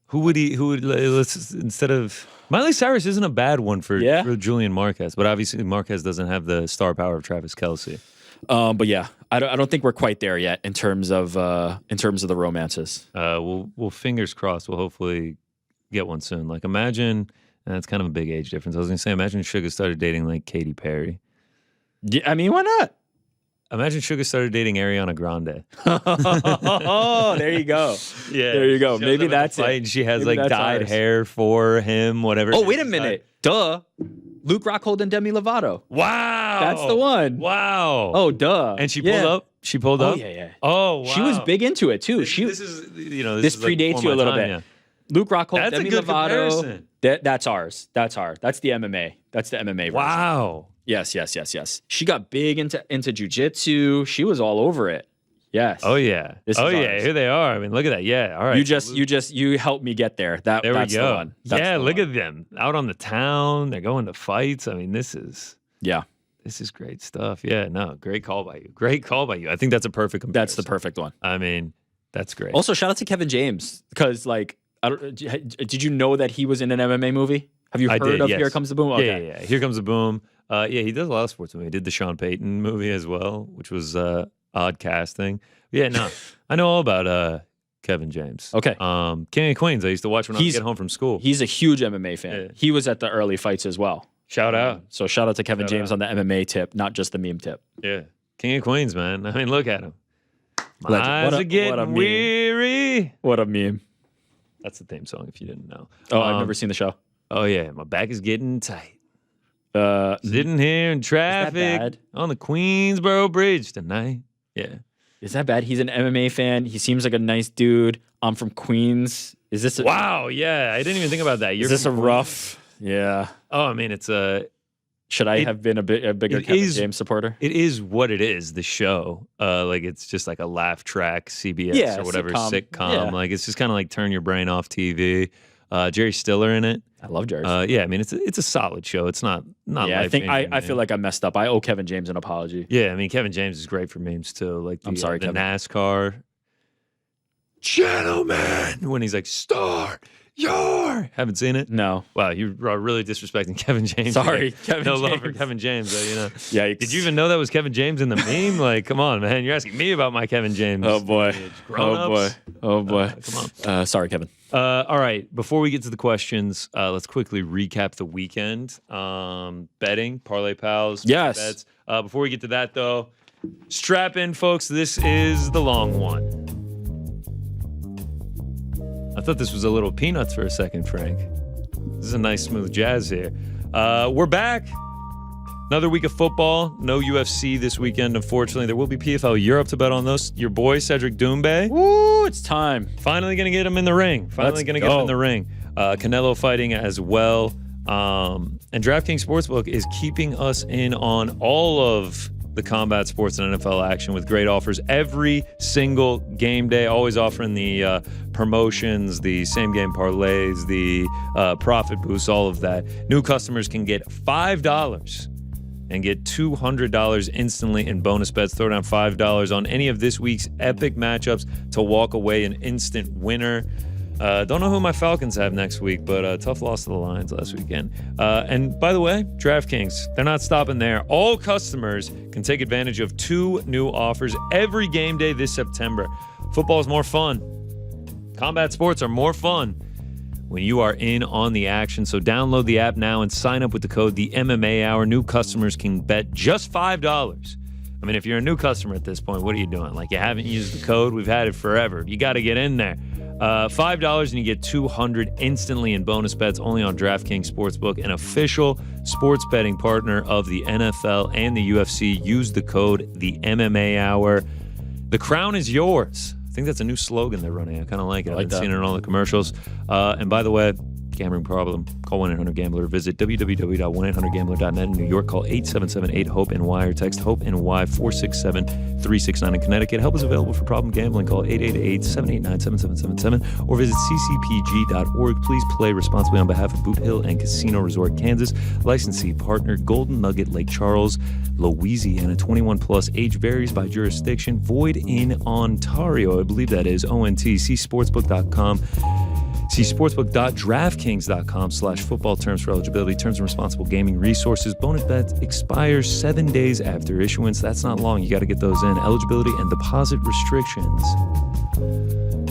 Who would instead of Miley Cyrus isn't a bad one for Julian Marquez, but obviously Marquez doesn't have the star power of Travis Kelce. But yeah, I don't think we're quite there yet in terms of the romances. We'll fingers crossed. We'll hopefully get one soon. Like, imagine, and that's kind of a big age difference. I was gonna say, imagine Sugar started dating like Katy Perry. Yeah, I mean, why not? Imagine Sugar started dating Ariana Grande. Oh, there you go. Yeah, there you go. Maybe that's it. And she has like dyed hair for him, whatever. Oh, wait a minute. Duh. Luke Rockhold and Demi Lovato. Wow. That's the one. Wow. Oh, duh. And she pulled up. She pulled up. Yeah. Oh, wow. She was big into it too. This is this predates like you a little time, bit. Yeah. Luke Rockhold, That's Demi a good Lovato. Comparison. That's ours. That's the MMA. That's the MMA version. Wow. Yes. She got big into jiu-jitsu. She was all over it. Yes. Oh yeah. Here they are. I mean, look at that. Yeah. All right. You helped me get there. That's we go. The one. Look at them out on the town. They're going to fights. I mean, this is great stuff. Yeah. No, great call by you. I think that's a perfect comparison. That's the perfect one. I mean, that's great. Also, shout out to Kevin James, because like, did you know that he was in an MMA movie? Have you heard of Here Comes the Boom? Okay. Yeah. Here Comes the Boom. He does a lot of sports movies. He did the Sean Payton movie as well, which was odd casting. Yeah, no, I know all about Kevin James. Okay. King of Queens. I used to watch when I would get home from school. He's a huge MMA fan. Yeah. He was at the early fights as well. Shout out. So shout out to Kevin James on the MMA tip, not just the meme tip. Yeah. King of Queens, man. I mean, look at him. My Legend. eyes are getting weary. What a meme. That's the theme song if you didn't know. Oh, I've never seen the show. Oh, yeah. My back is getting tight. Uh, Sitting here in traffic bad? on the Queensboro Bridge tonight. Yeah. Is that bad? He's an MMA fan. He seems like a nice dude. I'm from Queens. Is this a, Wow. Yeah. I didn't even think about that. Is this a rough? Yeah. Oh, I mean, it's a. Should I have been a bigger Kevin James supporter? It is what it is, the show. Like, it's just like a laugh track, CBS or whatever, sitcom. Yeah. Like, it's just kind of like turn your brain off TV. Jerry Stiller in it. I love Jerry. Yeah, I mean, it's a solid show. It's not Yeah, I think I feel like I messed up. I owe Kevin James an apology. Yeah, I mean, Kevin James is great for memes, too. Like, I'm sorry, the Kevin. NASCAR. Gentlemen! When he's like, start your... Haven't seen it? No. Wow, you are really disrespecting Kevin James. Sorry, Like, Kevin no James. love for Kevin James, though, you know. Yeah. Did you even know that was Kevin James in the meme? Like, come on, man. You're asking me about my Kevin James. Oh boy. Grown-ups? Oh boy. Come on. Sorry, Kevin. All right. Before we get to the questions, let's quickly recap the weekend. Betting, Parlay Pals. Yes. Bets. Before we get to that, though, strap in, folks. This is the long one. I thought this was a little peanuts for a second, Frank. This is a nice, smooth jazz here. We're back. Another week of football. No UFC this weekend, unfortunately. There will be PFL Europe to bet on those. Your boy, Cedric Doumbé. Woo, it's time. Finally going to get him in the ring. Let's Get him go. in the ring. Canelo fighting as well. And DraftKings Sportsbook is keeping us in on all of the combat sports and NFL action with great offers every single game day. Always offering the promotions, the same game parlays, the profit boosts, all of that. New customers can get $5 and get $200 instantly in bonus bets. Throw down $5 on any of this week's epic matchups to walk away an instant winner. Don't know who my Falcons have next week, but tough loss to the Lions last weekend. And by the way, DraftKings, they're not stopping there. All customers can take advantage of 2 new offers every game day this September. Football is more fun. Combat sports are more fun when you are in on the action. So download the app now and sign up with the code the MMA Hour. New customers can bet just $5. I mean, if you're a new customer at this point, what are you doing? Like, you haven't used the code? We've had it forever. You got to get in there. $5 and you get $200 instantly in bonus bets only on DraftKings Sportsbook, an official sports betting partner of the NFL and the UFC. Use the code the MMA Hour. The crown is yours. I think that's a new slogan they're running. I kind of like it. I've been seeing it in all the commercials. And by the way, gambling problem, call 1-800-GAMBLER. Visit www.1800gambler.net. In New York, call 877-8-HOPE-NY or text HOPE-NY 467-369. In Connecticut, help is available for problem gambling. Call 888-789-7777 or visit ccpg.org. Please play responsibly on behalf of Boot Hill and Casino Resort, Kansas. Licensee partner, Golden Nugget, Lake Charles, Louisiana. 21 plus. Age varies by jurisdiction. Void in Ontario. I believe that is ONT. See sportsbook.com. See sportsbook.draftkings.com/football terms for eligibility, terms and responsible gaming resources. Bonus bets expires 7 days after issuance. That's not long. You got to get those in. Eligibility and deposit restrictions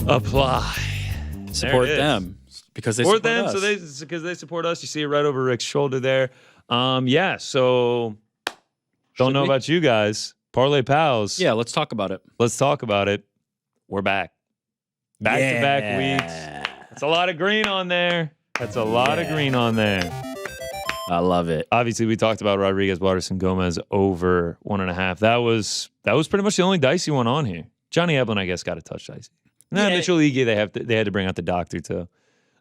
apply. Support them because they support us. Because they support us. You see it right over Rick's shoulder there. Yeah. So don't know about you guys. Parlay Pals. Yeah, let's talk about it. Let's talk about it. We're back. Back-to-back weeks. That's a lot of green on there. I love it. Obviously, we talked about Rodriguez, Waterson, Gomez over 1.5. That was pretty much the only dicey one on here. Johnny Eblin, I guess, got a touch dicey. No, Mitchell Ige, they had to bring out the doctor too.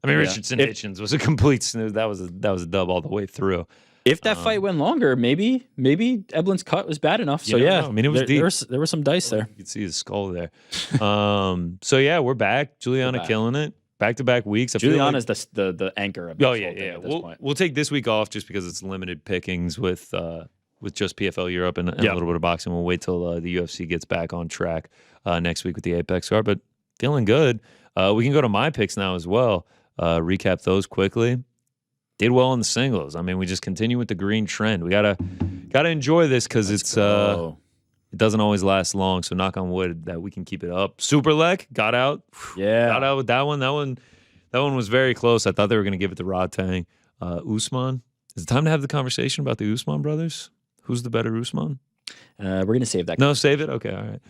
I mean, Richardson Hitchens was a complete snooze. That was a dub all the way through. If that fight went longer, maybe Eblin's cut was bad enough. So yeah, I mean, it was deep. There was some dice there. You could see his skull there. So yeah, we're back. Juliana killing it. Back-to-back weeks. Juliana's the anchor of this whole thing at this point. We'll take this week off just because it's limited pickings with just PFL Europe and a little bit of boxing. We'll wait till the UFC gets back on track next week with the Apex card. But feeling good. We can go to my picks now as well. Recap those quickly. Did well in the singles. I mean, we just continue with the green trend. We gotta enjoy this because it's It doesn't always last long, so knock on wood that we can keep it up. Superlek got out. Yeah. Got out with that one. That one was very close. I thought they were going to give it to Rodtang. Usman. Is it time to have the conversation about the Usman brothers? Who's the better Usman? We're going to save that. No, save it? Okay, all right.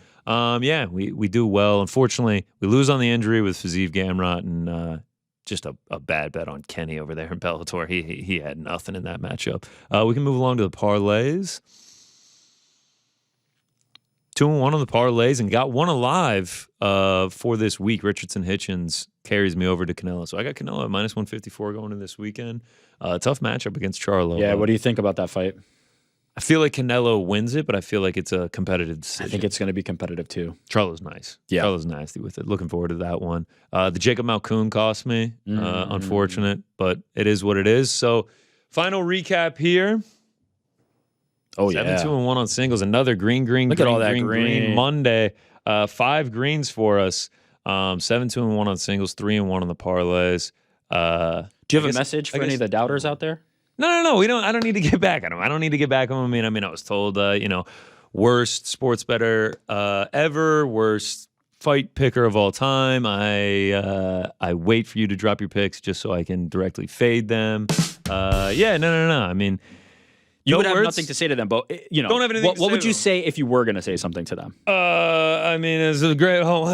Yeah, we do well. Unfortunately, we lose on the injury with Fazeev Gamrot and just a bad bet on Kenny over there in Bellator. He had nothing in that matchup. We can move along to the parlays. 2-1 on the parlays and got one alive for this week. Richardson Hitchens carries me over to Canelo. So I got Canelo at minus 154 going into this weekend. Tough matchup against Charlo. Yeah, what do you think about that fight? I feel like Canelo wins it, but I feel like it's a competitive decision. I think it's going to be competitive too. Charlo's nice. Yeah. Charlo's nasty with it. Looking forward to that one. The Jacob Malkoon cost me. Unfortunate, but it is what it is. So final recap here. Oh, yeah. 7-2-1 on singles. Another green. Look at all that green. Monday. 5 greens for us. 7-2-1 on singles. 3-1 on the parlays. Do you have a message for any of the doubters out there? No. We don't. I don't need to get back on him. I don't need to get back on him. I mean, I was told, worst sports bettor ever, worst fight picker of all time. I wait for you to drop your picks just so I can directly fade them. No. I mean, you would have nothing to say to them, but don't have anything. What would you say if you were going to say something to them? I mean, it's a great home.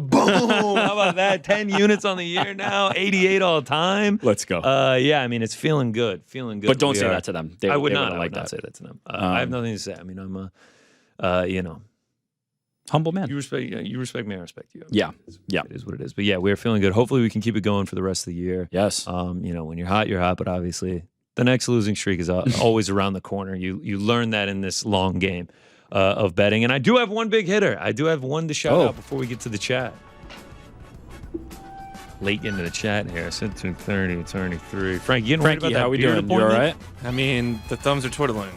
Boom! How about that? 10 units on the year now, 88 all time. Let's go. Yeah, I mean, it's feeling good. But don't say that to them. I would not say that to them. I have nothing to say. I mean, I'm humble man. You respect me, I respect you. Yeah. It is what it is. But yeah, we're feeling good. Hopefully, we can keep it going for the rest of the year. Yes. When you're hot, you're hot. But obviously, the next losing streak is always around the corner. You learn that in this long game of betting. And I do have one big hitter. I do have one to shout out before we get to the chat. Late into the chat here. Sent to 30, 33. Frank, you getting worried about that how we beard doing? You all right? I mean, the thumbs are twiddling.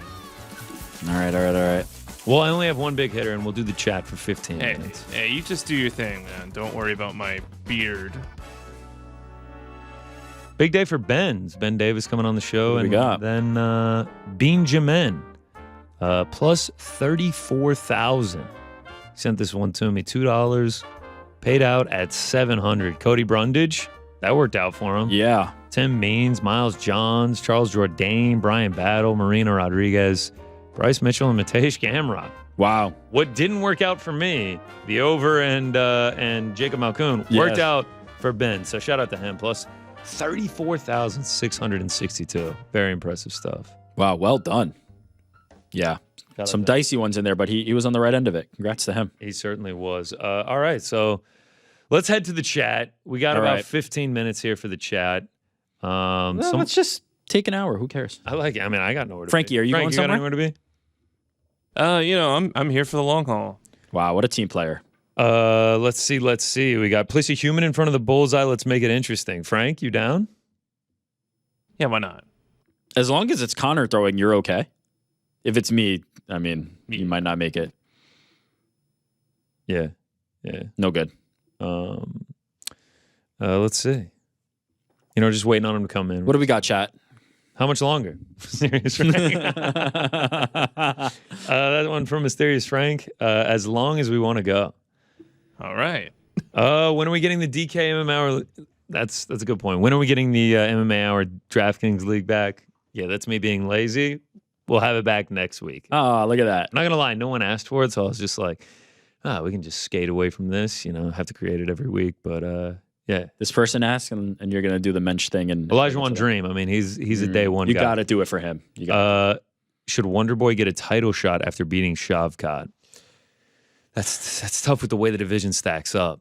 All right. Well, I only have one big hitter, and we'll do the chat for 15 minutes. Hey, you just do your thing, man. Don't worry about my beard. Big day for Ben's. Ben Davis coming on the show. What we got? Then Benjamin, plus 34,000. Sent this one to me. $2. Paid out at 700. Cody Brundage, that worked out for him. Yeah. Tim Means, Miles Johns, Charles Jourdain, Brian Battle, Marina Rodriguez, Bryce Mitchell, and Mateusz Gamrot. Wow. What didn't work out for me, the over and Jacob Malkoon, worked out for Ben. So shout out to him. Plus 34,662. Very impressive stuff. Wow, well done. Yeah. Some dicey ones in there, but he was on the right end of it. Congrats to him. He certainly was. All right, so let's head to the chat. We got about 15 minutes here for the chat. Let's just take an hour. Who cares? I like it. I mean, I got nowhere to Frankie, be. are you going somewhere? Got anywhere to be? I'm here for the long haul. Wow, what a team player. Let's see. We got place a human in front of the bullseye. Let's make it interesting. Frank, you down? Yeah, why not? As long as it's Connor throwing, you're okay. If it's me, I mean, you might not make it. Yeah. No good. Let's see. Just waiting on him to come in. What do we got, chat? How much longer? Mysterious Frank. That one from Mysterious Frank. As long as we want to go. All right. When are we getting the DK MMA Hour? That's a good point. When are we getting the MMA Hour DraftKings League back? Yeah, that's me being lazy. We'll have it back next week. Oh, look at that. I'm not going to lie. No one asked for it, so I was just like, we can just skate away from this. Have to create it every week. But, yeah. This person asked, and you're going to do the mensch thing. And Elijah One Dream. I mean, he's a day one guy. You got to do it for him. Should Wonder Boy get a title shot after beating Shavkat? That's tough with the way the division stacks up.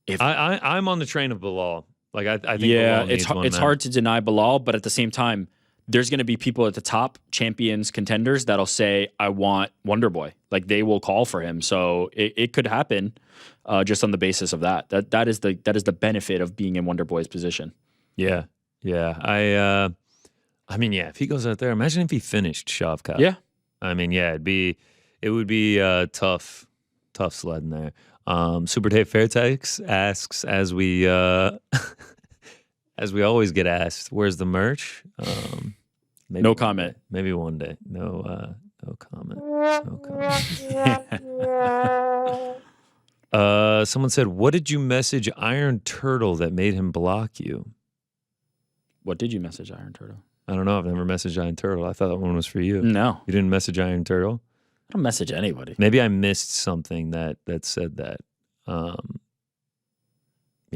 I'm on the train of Bilal. Like I think Bilal needs one, it's hard to deny Bilal, but at the same time, there's going to be people at the top, champions, contenders, that'll say, I want Wonder Boy. Like, they will call for him. So it could happen just on the basis of that. That is the benefit of being in Wonder Boy's position. Yeah. I mean, if he goes out there, imagine if he finished Shavkat. Yeah. I mean, it would be tough sledding there. Super Dave Fairtex asks, as we always get asked, where's the merch? No comment. Maybe one day. No comment. No comment. Someone said, what did you message Iron Turtle that made him block you? What did you message Iron Turtle? I don't know. I've never messaged Iron Turtle. I thought that one was for you. No. You didn't message Iron Turtle? I don't message anybody. Maybe I missed something that said that. Yeah,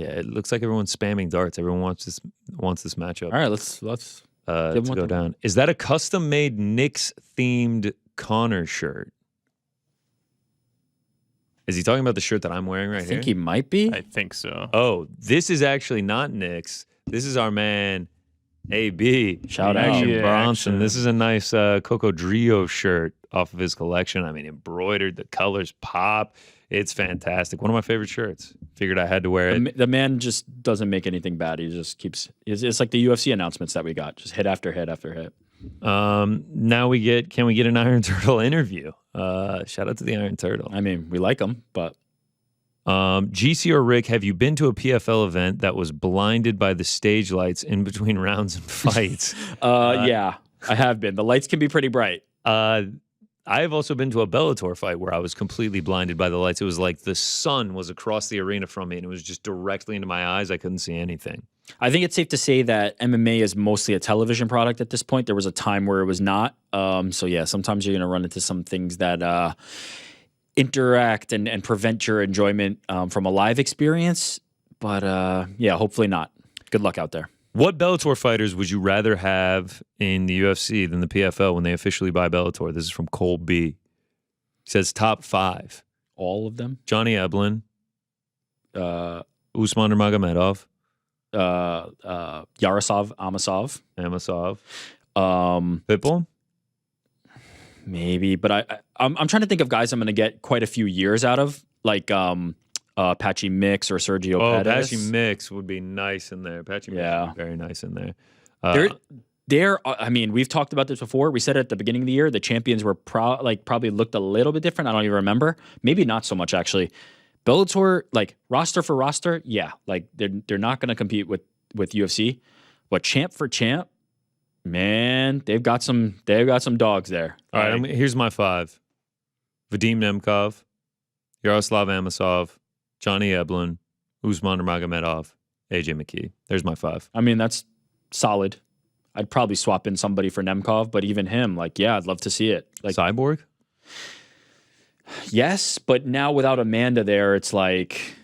it looks like everyone's spamming darts. Everyone wants this matchup. All right, let's to go down. Is that a custom-made Knicks-themed Connor shirt? Is he talking about the shirt that I'm wearing right here? I think he might be. I think so. Oh, this is actually not Knicks. This is our man, AB. Shout out. Action Bronson. This is a nice Cocodrillo shirt off of his collection. I mean, embroidered. The colors pop. It's fantastic. One of my favorite shirts. Figured I had to wear it. The man just doesn't make anything bad. He just keeps. It's like the UFC announcements that we got. Just hit after hit after hit. Now can we get an Iron Turtle interview? Shout out to the Iron Turtle. I mean, we like him, but GC or Rick, have you been to a PFL event that was blinded by the stage lights in between rounds and fights? Yeah, I have been. The lights can be pretty bright. I have also been to a Bellator fight where I was completely blinded by the lights. It was like the sun was across the arena from me, and it was just directly into my eyes. I couldn't see anything. I think it's safe to say that MMA is mostly a television product at this point. There was a time where it was not. So yeah, sometimes you're going to run into some things that interact and prevent your enjoyment from a live experience. But yeah, hopefully not. Good luck out there. What Bellator fighters would you rather have in the UFC than the PFL when they officially buy Bellator? This is from Cole B. He says top 5. All of them? Johnny Eblin. Usman Nurmagomedov. Yarosov, Amasov. Pitbull? Maybe, but I'm trying to think of guys I'm going to get quite a few years out of, like Patchy Mix or Sergio Pettis. Patchy Mix would be nice in there. Patchy Mix would be very nice in there. I mean, we've talked about this before. We said it at the beginning of the year. The champions were probably looked a little bit different. I don't even remember. Maybe not so much, actually. Bellator, like roster for roster, yeah, like they're not going to compete with UFC, but champ for champ, man, they've got some dogs there. All right, here's my 5: Vadim Nemkov, Yaroslav Amasov, Johnny Eblin, Usman Nurmagomedov, AJ McKee. There's my 5. I mean, that's solid. I'd probably swap in somebody for Nemkov, but even him, like, yeah, I'd love to see it. Like Cyborg. Yes, but now without Amanda there, it's like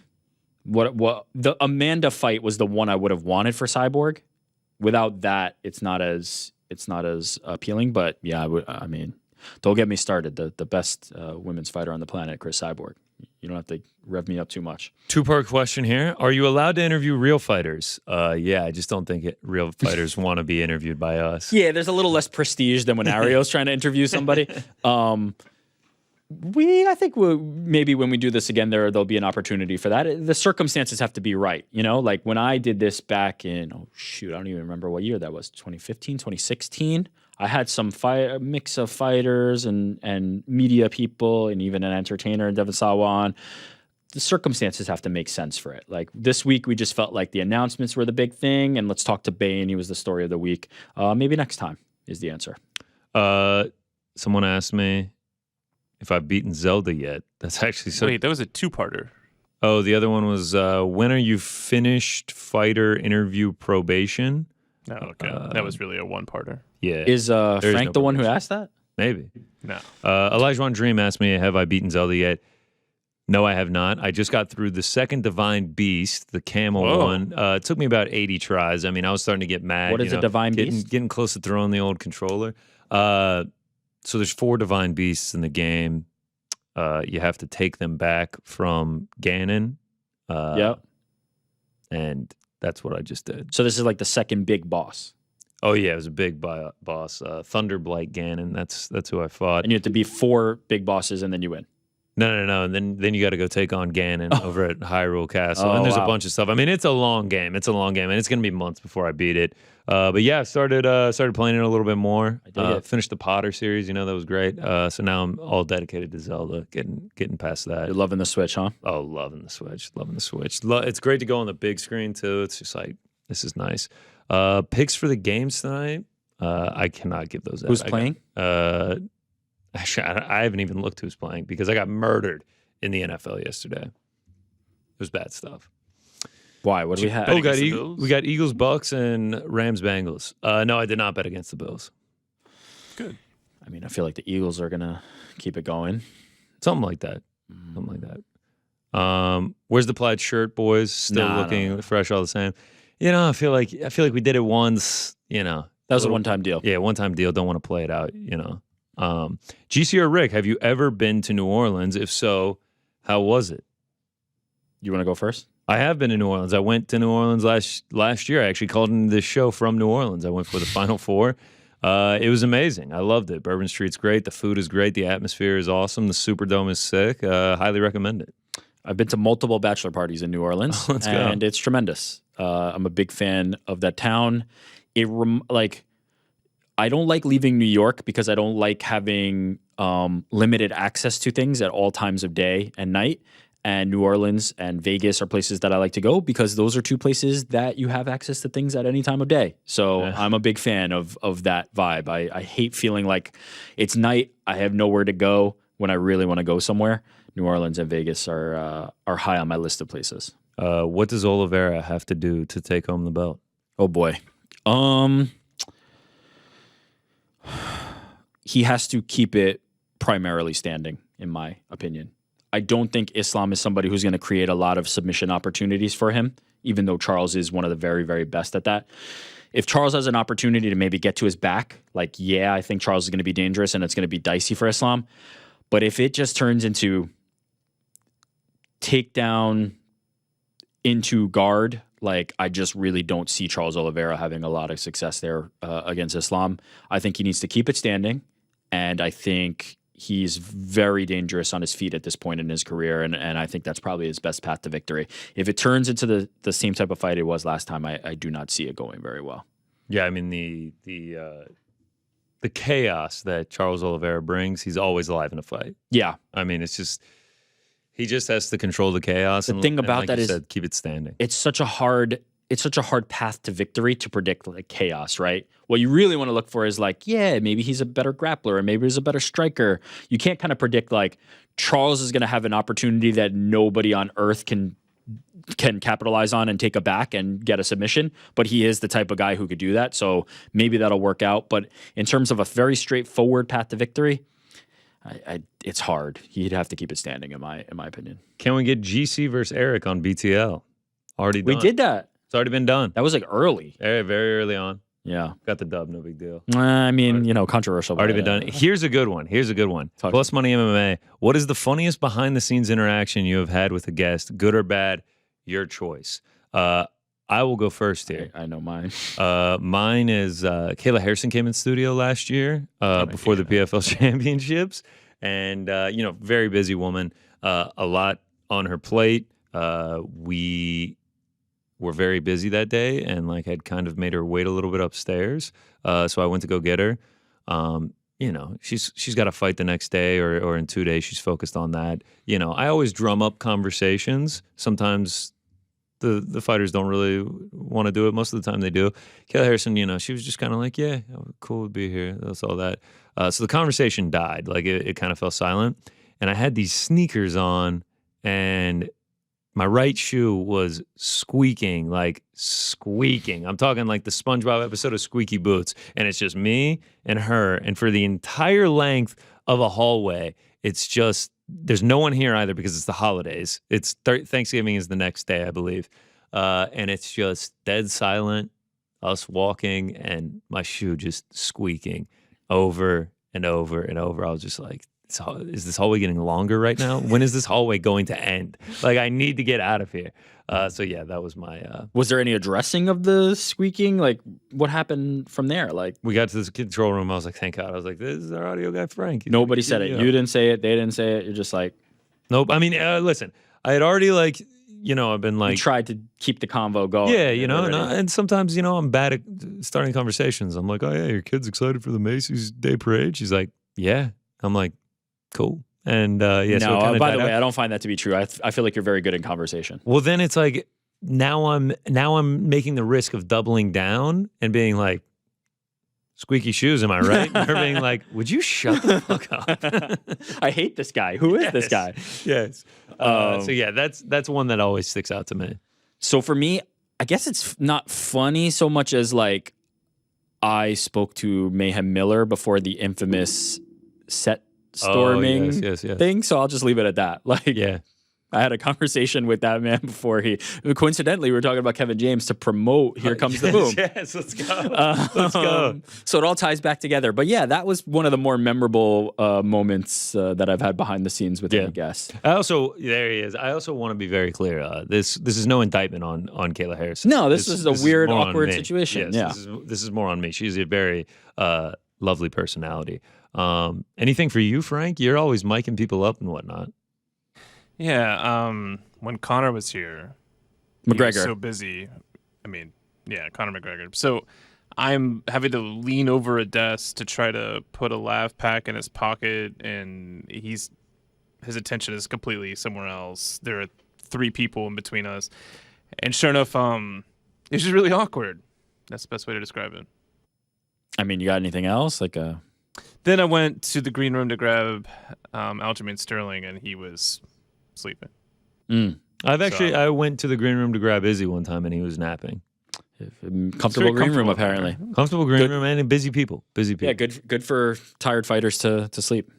what the Amanda fight was the one I would have wanted for Cyborg. Without that, it's not as appealing. But yeah, I mean, don't get me started. The best women's fighter on the planet, Chris Cyborg. You don't have to rev me up too much. 2-part question here: are you allowed to interview real fighters? Yeah, I just don't think real fighters want to be interviewed by us. Yeah, there's a little less prestige than when Ariel's trying to interview somebody. I think maybe when we do this again, there'll be an opportunity for that. The circumstances have to be right, you know. Like when I did this back in I don't even remember what year that was, 2015, 2016. I had some a mix of fighters and media people and even an entertainer, Devin Sawan. The circumstances have to make sense for it. Like this week, we just felt like the announcements were the big thing, and let's talk to Bane. He was the story of the week. Maybe next time is the answer. Someone asked me if I've beaten Zelda yet. That's actually so. Wait, that was a 2-parter. Oh, the other one was when are you finished fighter interview probation? Oh, okay. That was really a 1-parter. Yeah. Is Frank the one who asked that? Maybe. No. Elijah Dream asked me, have I beaten Zelda yet? No, I have not. I just got through the second Divine Beast, the camel one. It took me about 80 tries. I mean, I was starting to get mad. What is a Divine Beast? Getting close to throwing the old controller. So there's 4 Divine Beasts in the game. You have to take them back from Ganon. Yep. And that's what I just did. So this is like the second big boss. Oh, yeah, it was a big boss. Thunderblight Ganon, that's who I fought. And you have to beat 4 big bosses and then you win. No. And then you got to go take on Ganon over at Hyrule Castle. And there's a bunch of stuff. I mean, it's a long game. And it's going to be months before I beat it. But yeah, I started playing it a little bit more. Finished the Potter series. You know, that was great. So now I'm all dedicated to Zelda, getting past that. You're loving the Switch, huh? Oh, loving the Switch. It's great to go on the big screen, too. It's just like, this is nice. Picks for the games tonight. I cannot give those out. Who's playing? Actually, I haven't even looked who's playing because I got murdered in the NFL yesterday. was bad stuff. Why? What do we have? We got Eagles, Bucks, and Rams, Bengals. No, I did not bet against the Bills. Good. I mean, I feel like the Eagles are gonna keep it going. Something like that. Where's the plaid shirt, boys? Still looking fresh, all the same. I feel like we did it once. That was a one-time deal. Yeah, one-time deal. Don't want to play it out. GC or Rick, have you ever been to New Orleans? If so, how was it? You want to go first? I have been to New Orleans. I went to New Orleans last year. I actually called in this show from New Orleans. I went for the Final Four. It was amazing. I loved it. Bourbon Street's great. The food is great. The atmosphere is awesome. The Superdome is sick. Highly recommend it. I've been to multiple bachelor parties in New Orleans, and it's tremendous. I'm a big fan of that town. I don't like leaving New York because I don't like having limited access to things at all times of day and night. And New Orleans and Vegas are places that I like to go because those are two places that you have access to things at any time of day. So I'm a big fan of that vibe. I hate feeling like it's night, I have nowhere to go when I really want to go somewhere. New Orleans and Vegas are high on my list of places. What does Oliveira have to do to take home the belt? Oh boy. He has to keep it primarily standing, in my opinion. I don't think Islam is somebody who's going to create a lot of submission opportunities for him, even though Charles is one of the very, very best at that. If Charles has an opportunity to maybe get to his back, I think Charles is going to be dangerous and it's going to be dicey for Islam. But if it just turns into takedown into guard, I just really don't see Charles Oliveira having a lot of success there against Islam. I think he needs to keep it standing, and I think he's very dangerous on his feet at this point in his career, and I think that's probably his best path to victory. If it turns into the same type of fight it was last time, I do not see it going very well. Yeah, I mean the chaos that Charles Oliveira brings, he's always alive in a fight. Yeah. I mean, it's just he just has to control the chaos. The thing about that is keep it standing. It's such a hard path to victory to predict chaos, right? What you really want to look for is maybe he's a better grappler or maybe he's a better striker. You can't kind of predict Charles is going to have an opportunity that nobody on earth can capitalize on and take a back and get a submission, but he is the type of guy who could do that. So maybe that'll work out. But in terms of a very straightforward path to victory, it's hard. He'd have to keep it standing, in my opinion. Can we get GC versus Eric on BTL? Already done. We did that. It's already been done. That was early. Very, very early on. Yeah. Got the dub, no big deal. I mean, controversial. Already been done. Here's a good one. Plus Money MMA. What is the funniest behind-the-scenes interaction you have had with a guest? Good or bad? Your choice. I will go first here. I know mine. Mine is Kayla Harrison came in studio last year before the PFL Championships. And, very busy woman. A lot on her plate. We were very busy that day and had kind of made her wait a little bit upstairs. So I went to go get her. She's got a fight the next day or in 2 days. She's focused on that. I always drum up conversations. Sometimes the fighters don't really want to do it. Most of the time they do. Kayla Harrison, she was just kind of yeah, cool to be here. That's all that. So the conversation died. It kind of fell silent. And I had these sneakers on and my right shoe was squeaking. I'm talking the SpongeBob episode of Squeaky Boots. And it's just me and her. And for the entire length of a hallway, it's just, there's no one here either because it's the holidays. It's Thanksgiving is the next day, I believe. And it's just dead silent, us walking, and my shoe just squeaking over and over and over. I was just is this hallway getting longer right now? When is this hallway going to end? I need to get out of here. So yeah, that was my. Was there any addressing of the squeaking? What happened from there? We got to this control room. I was thank God. I was this is our audio guy, Frank. Nobody said it. You didn't say it. They didn't say it. You're just nope. I mean, listen, I had already I've been you tried to keep the convo going. Yeah, and sometimes, I'm bad at starting conversations. I'm oh yeah, your kid's excited for the Macy's Day Parade. She's yeah. I'm cool. And yeah. No, so by the way, I don't find that to be true. I feel like you're very good in conversation. Well, then it's now I'm making the risk of doubling down and being Squeaky shoes, am I right? Her being like, would you shut the fuck up? I hate this guy. Who is this guy? Yes. So yeah, that's one that always sticks out to me. So for me, I guess it's not funny so much as like I spoke to Mayhem Miller before the infamous set storming thing. So I'll just leave it at that. Like, Yeah. I had a conversation with that man before coincidentally, we were talking about Kevin James to promote Here Comes the Boom. Yes, let's go. Let's go. So it all ties back together. But yeah, that was one of the more memorable moments that I've had behind the scenes with any guest. There he is. I also want to be very clear. This is no indictment on Kayla Harrison. No, this is a weird, awkward situation. Yes, this is more on me. She's a very lovely personality. Anything for you, Frank? You're always miking people up and whatnot. Yeah, when Conor was here, McGregor. he was so busy. I mean, yeah, Conor McGregor. So I'm having to lean over a desk to try to put a lav pack in his pocket, and his attention is completely somewhere else. There are 3 people in between us, and sure enough, it's just really awkward. That's the best way to describe it. I mean, you got anything else? Then I went to the green room to grab Aljamain Sterling, and he was sleeping. I went to the green room to grab Izzy one time, and he was napping. Comfortable green room, apparently. Comfortable green room and busy people. Yeah, good for tired fighters to sleep.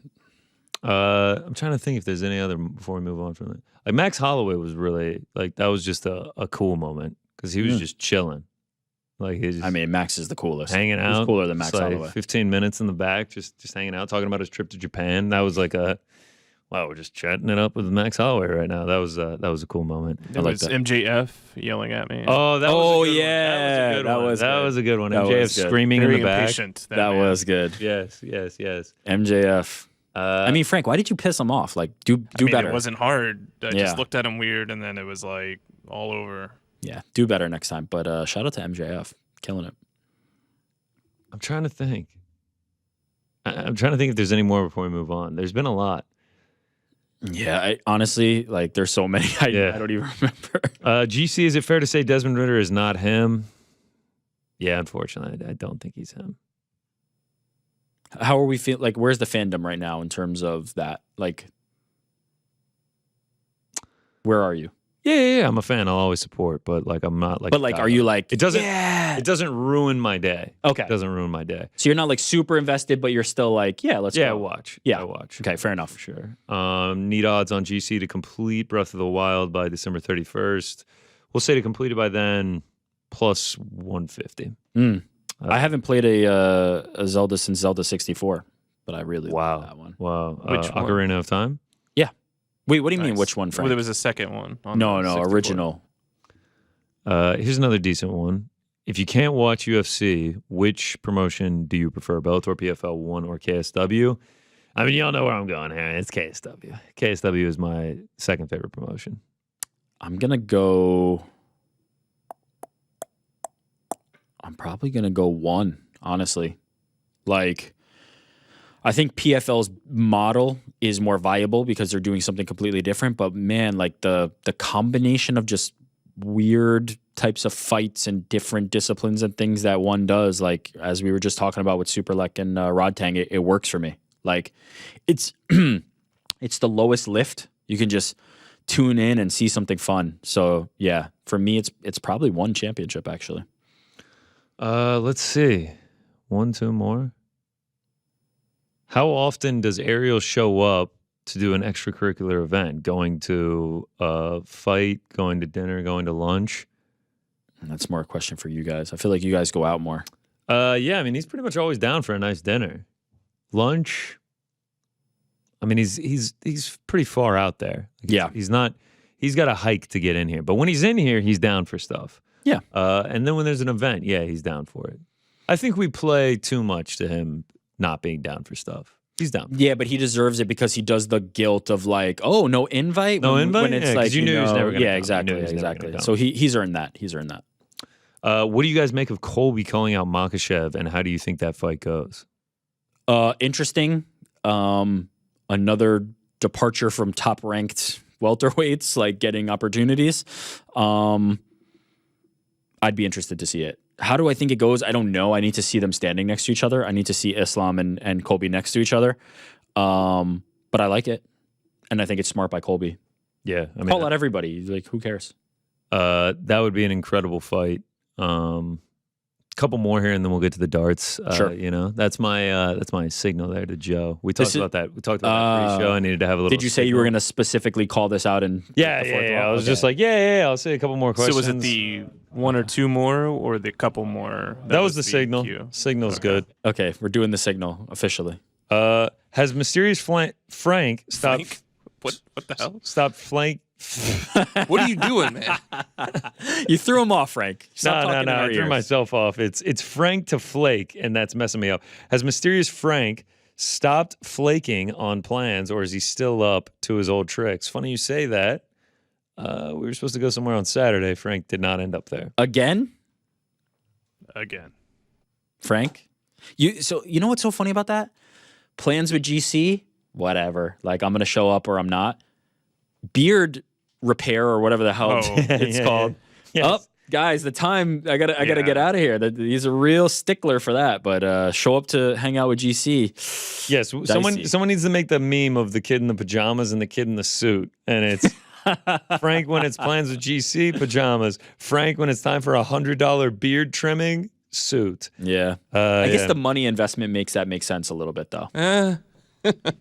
I'm trying to think if there's any other before we move on from that. Like Max Holloway was really that was just a cool moment because he was just chilling. Like Max is the coolest. Hanging out. He's cooler than Max Holloway. 15 minutes in the back, just hanging out, talking about his trip to Japan. That was like wow, we're just chatting it up with Max Holloway right now. That was a cool moment. There was MJF yelling at me. Oh, that was a good one. That was a good one. MJF screaming in the back. That was good. Yes. MJF. Frank, why did you piss him off? Like, do better. It wasn't hard. I just looked at him weird, and then it was like all over. Yeah, do better next time. But shout out to MJF, killing it. I'm trying to think. If there's any more before we move on. There's been a lot. Yeah, I honestly, there's so many. I don't even remember. GC, is it fair to say Desmond Ritter is not him? Yeah, unfortunately, I don't think he's him. How are we feeling? Where's the fandom right now in terms of that? Where are you? Yeah, I'm a fan. I'll always support, but I'm not But are you it doesn't it doesn't ruin my day. Okay. It doesn't ruin my day. So you're not super invested, but you're still let's go. I watch. Yeah, I watch. Okay, fair enough. For sure. Need odds on GC to complete Breath of the Wild by December 31st. We'll say to complete it by then, plus 150. I haven't played a Zelda since Zelda 64, but I really love that one. Wow. Which one? Ocarina of Time? Yeah. Wait, what do you mean which one, Frank? Well, there was a second one. No, original. Here's another decent one. If you can't watch UFC, which promotion do you prefer? Bellator, PFL 1, or KSW? Y'all know where I'm going here. It's KSW. KSW is my second favorite promotion. I'm probably going to go 1, honestly. I think PFL's model is more viable because they're doing something completely different. But man, the combination of just weird types of fights and different disciplines and things that one does, as we were just talking about with Superlek and Rodtang, it works for me. It's it's the lowest lift. You can just tune in and see something fun. So yeah, for me, it's probably 1 championship actually. Let's see. 1, 2 more. How often does Ariel show up to do an extracurricular event? Going to a fight, going to dinner, going to lunch? That's more a question for you guys. I feel like you guys go out more. Yeah, he's pretty much always down for a nice dinner. Lunch, he's pretty far out there. He's got a hike to get in here. But when he's in here, he's down for stuff. Yeah. And then when there's an event, he's down for it. I think we play too much to him not being down for stuff. He's down. Yeah, but he deserves it because he does the guilt of no invite. No invite? When it's you knew he was never going to come. Exactly. So he's earned that. What do you guys make of Colby calling out Makhachev, and how do you think that fight goes? Interesting. Another departure from top-ranked welterweights, getting opportunities. I'd be interested to see it. How do I think it goes? I don't know. I need to see them standing next to each other. I need to see Islam and Colby next to each other. But I like it. And I think it's smart by Colby. Yeah. I mean, call out everybody. Like, who cares? That would be an incredible fight. Couple more here, and then we'll get to the darts. Sure. You know, that's my signal there to Joe. We talked about that. We talked about that pre-show. I needed to have a little. Did you say you were going to specifically call this out? And yeah. I was just like, yeah. I'll say a couple more questions. So was it the one or two more, or the couple more? That was the signal. cue? Signal's good. Okay, we're doing the signal officially. Has Mysterious Frank stopped? Frank? What the hell? Stop flank. What are you doing, man? You threw him off, Frank. No. In our I threw ears. myself off. It's Frank to flake, and that's messing me up. Has Mysterious Frank stopped flaking on plans, or is he still up to his old tricks? Funny you say that. We were supposed to go somewhere on Saturday. Frank did not end up there. Again, Frank. You know what's so funny about that? Plans with GC, whatever. Like, I'm gonna show up or I'm not. Beard repair or whatever the hell it's called. Yes. Up, guys. The time I gotta get out of here. He's a real stickler for that. But show up to hang out with GC. Yes, someone needs to make the meme of the kid in the pajamas and the kid in the suit, and it's Frank when it's plans with GC pajamas. Frank when it's time for $100 beard trimming suit. Yeah, I guess the money investment makes that make sense a little bit though.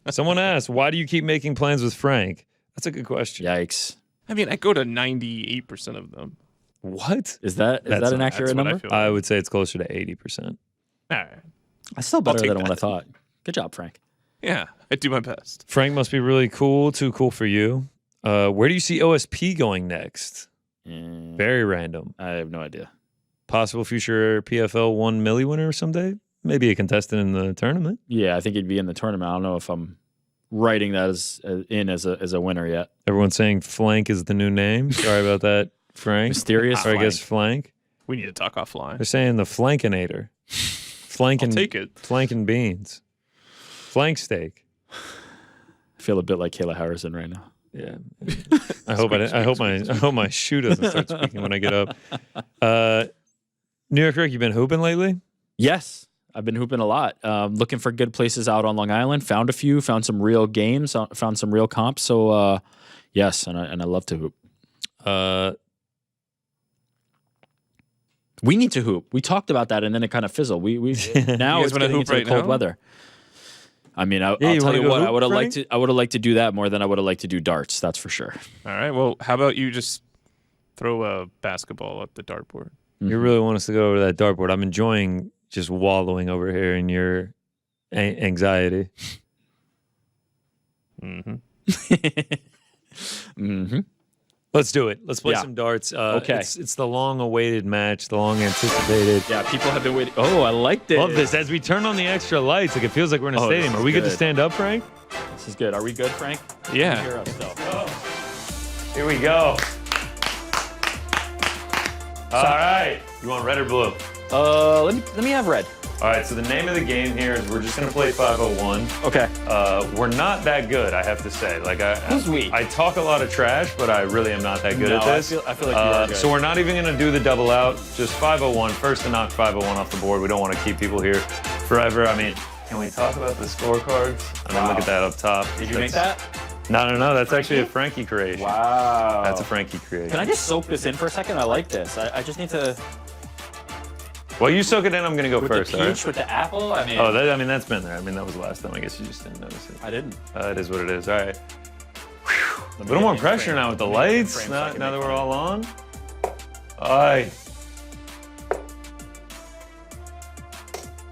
Someone asked, why do you keep making plans with Frank? That's a good question. Yikes. I mean, I go to 98% of them. What? Is that an accurate number? I would say it's closer to 80%. All right. That's still better take than what I that. thought. Good job, Frank. Yeah, I do my best. Frank must be really cool, too cool for you. Where do you see OSP going next? Very random. I have no idea. Possible future PFL 1 milli winner someday? Maybe a contestant in the tournament. Yeah, I think he'd be in the tournament. I don't know if I'm writing that as a winner yet. Everyone's saying Flank is the new name. Sorry about that, Frank. Mysterious Or I guess Flank. We need to talk offline. They're saying the Flankinator. Flanking, I'll take it. Flanking beans. Flank steak. I feel a bit like Kayla Harrison right now. Yeah. I hope my shoe doesn't start speaking when I get up. New York Rick, you been hooping lately? Yes, I've been hooping a lot. Looking for good places out on Long Island. Found a few. Found some real games. Found some real comps. So yes, and I love to hoop. We need to hoop. We talked about that, and then it kind of fizzled. We now it's getting into the cold weather. I mean, I'll tell you what. I would have liked to do that more than I would have liked to do darts. That's for sure. All right. Well, how about you just throw a basketball at the dartboard? You really want us to go over to that dartboard. I'm enjoying just wallowing over here in your anxiety. Let's do it. Let's play some darts. Okay. It's the long-awaited match, the long-anticipated. Yeah, people have been waiting. Oh, I liked it. Love this. As we turn on the extra lights, like it feels like we're in a stadium. Are we good to stand up, Frank? This is good. Are we good, Frank? Yeah. Hear us, though. Here we go. All right. You want red or blue? Let me have red. All right, so the name of the game here is we're just going to play 501. Okay. We're not that good, I have to say. Like Who's we? I talk a lot of trash, but I really am not that good at this. I feel like you are good. So we're not even going to do the double out, just 501. First to knock 501 off the board. We don't want to keep people here forever. I mean, can we talk about the scorecards? I mean, look at that up top. Did you make that? No. That's actually a Frankie creation. Wow. That's a Frankie creation. Can I just soak this in for a second? I like this. I just need to. Well, you soak it in. I'm going to go With first. the All peach, right? with the apple. I mean. Oh, that's been there. I mean, that was the last time. I guess you just didn't notice it. I didn't. It is what it is. All right. A little more pressure now with the lights. Now that we're all on. Aye.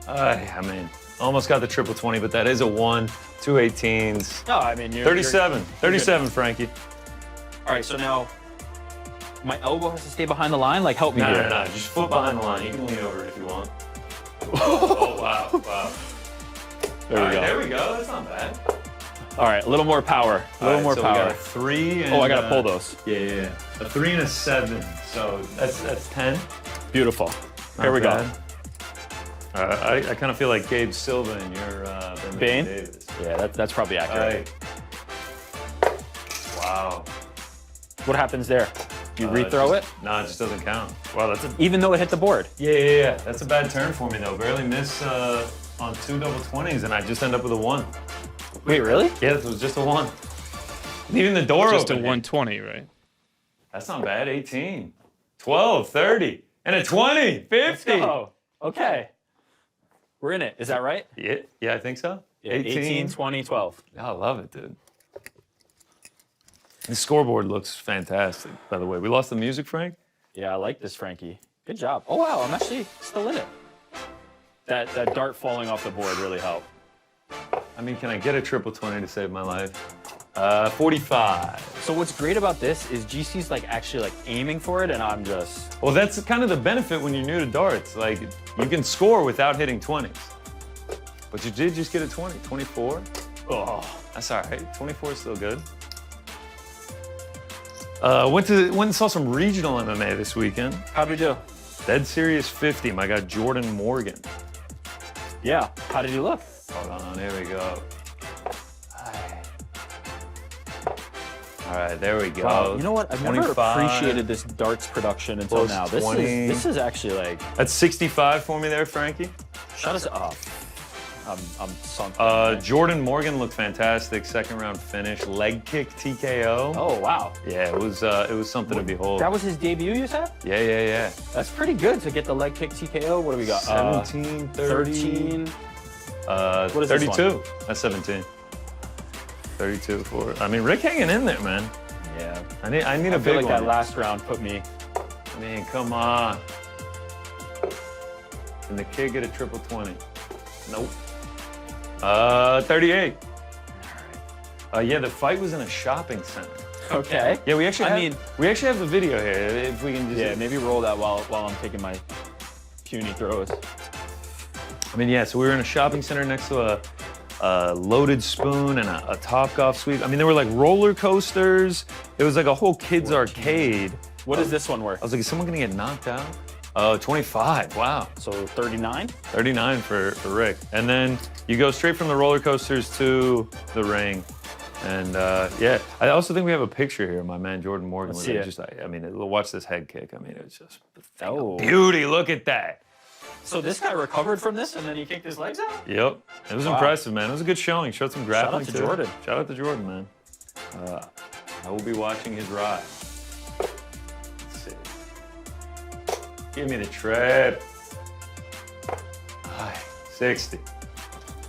I mean, almost got the triple 20, but that is a 1. 2 18s. No, I mean, 37. 37, Frankie. All right, so now my elbow has to stay behind the line. Like, help me here. No. Just foot behind the line. You can lean over it if you want. Oh, wow. There we go. That's not bad. All right, a little more power. A little more so power. We got a 3 and, I gotta pull those. Yeah. A 3 and a 7. So that's 10. Beautiful. Here we go. I kind of feel like Gabe Silva and your Bane? Davis. Yeah, that's probably accurate. Wow. What happens there? You rethrow it? No, it just doesn't count. Wow, that's a... Even though it hit the board? Yeah. That's a bad turn for me, though. Barely miss on 2 double 20s, and I just end up with a 1. Wait, really? Yeah, this was just a 1. Leaving the door Just open. a 120, right? That's not bad. 18, 12, 30, and a 20, 50. Oh, okay. We're in it. Is that right? Yeah, I think so. Yeah, 18, 20, 12. I love it, dude. The scoreboard looks fantastic, by the way. We lost the music, Frank? Yeah, I like this, Frankie. Good job. Oh, wow, I'm actually still in it. That dart falling off the board really helped. I mean, can I get a triple 20 to save my life? 45. So what's great about this is GC's like actually like aiming for it, and I'm just... Well, that's kind of the benefit when you're new to darts. Like, you can score without hitting 20s. But you did just get a 20, 24. Oh, That's all right. 24 is still good. Went and saw some regional MMA this weekend. how'd we do? Dead Serious 50. My guy Jordan Morgan. Yeah, how did you look? Hold on, here we go. All right, there we go. Wow, you know what? I've never 25. appreciated this darts production until Close now. 20. This is actually like... That's 65 for me there, Frankie. Shut us up. I'm sunk. Jordan Morgan looked fantastic. Second round finish. Leg kick TKO. Oh, wow. Yeah, it was something to behold. That was his debut, you said? Yeah. That's pretty good to get the leg kick TKO. What do we got? 17, 13. What is this 32. That's 17. 32 for it. I mean, Rick hanging in there, man. Yeah. I need a I big feel like one. that last round put me... I mean, come on. Can the kid get a triple 20? Nope. 38. All right. Yeah, the fight was in a shopping center. Okay. Yeah, we actually have the video here. If we can just... Yeah, maybe roll that while I'm taking my puny throws. I mean, yeah, so we were in a shopping center next to a loaded spoon and a Topgolf suite. I mean, there were like roller coasters. It was like a whole kids arcade. What is this one worth? I was like, is someone gonna get knocked out? 25, wow. So 39? 39 for Rick. And then you go straight from the roller coasters to the ring. And yeah, I also think we have a picture here of my man Jordan Morgan. Let's see it. Just, I mean, watch this head kick. I mean, it's just Oh. beauty. Look at that. So this guy recovered from this and then he kicked his legs out? Yep. It was Wow. impressive, man. It was a good showing. Showed some grappling to too. Jordan. Shout out to Jordan, man. I will be watching his rise. Let's see. Give me the trip. 60.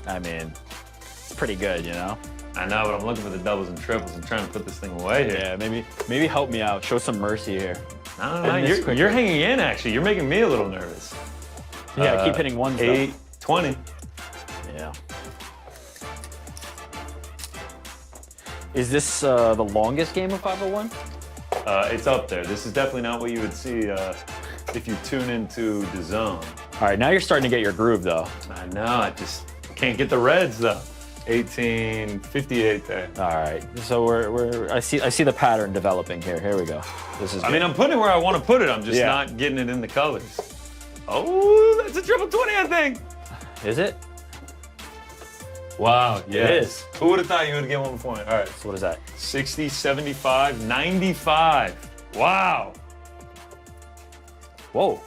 I mean, it's pretty good, you know? I know, but I'm looking for the doubles and triples. I'm trying to put this thing away here. Yeah, maybe help me out. Show some mercy here. No, you're hanging in, actually. You're making me a little nervous. Yeah, keep hitting ones, 8, 20. Yeah. Is this the longest game of 501? It's up there. This is definitely not what you would see if you tune into the zone. All right, now you're starting to get your groove, though. I know, I just can't get the reds, though. 1858 there. All right, so I see the pattern developing here. Here we go. This is. I mean, I'm putting it where I want to put it. I'm just not getting it in the colors. Oh, that's a triple 20, I think. Is it? Wow, yes. It is. Who would have thought you would get 1 point? All right. So what is that? 60, 75, 95. Wow. Whoa,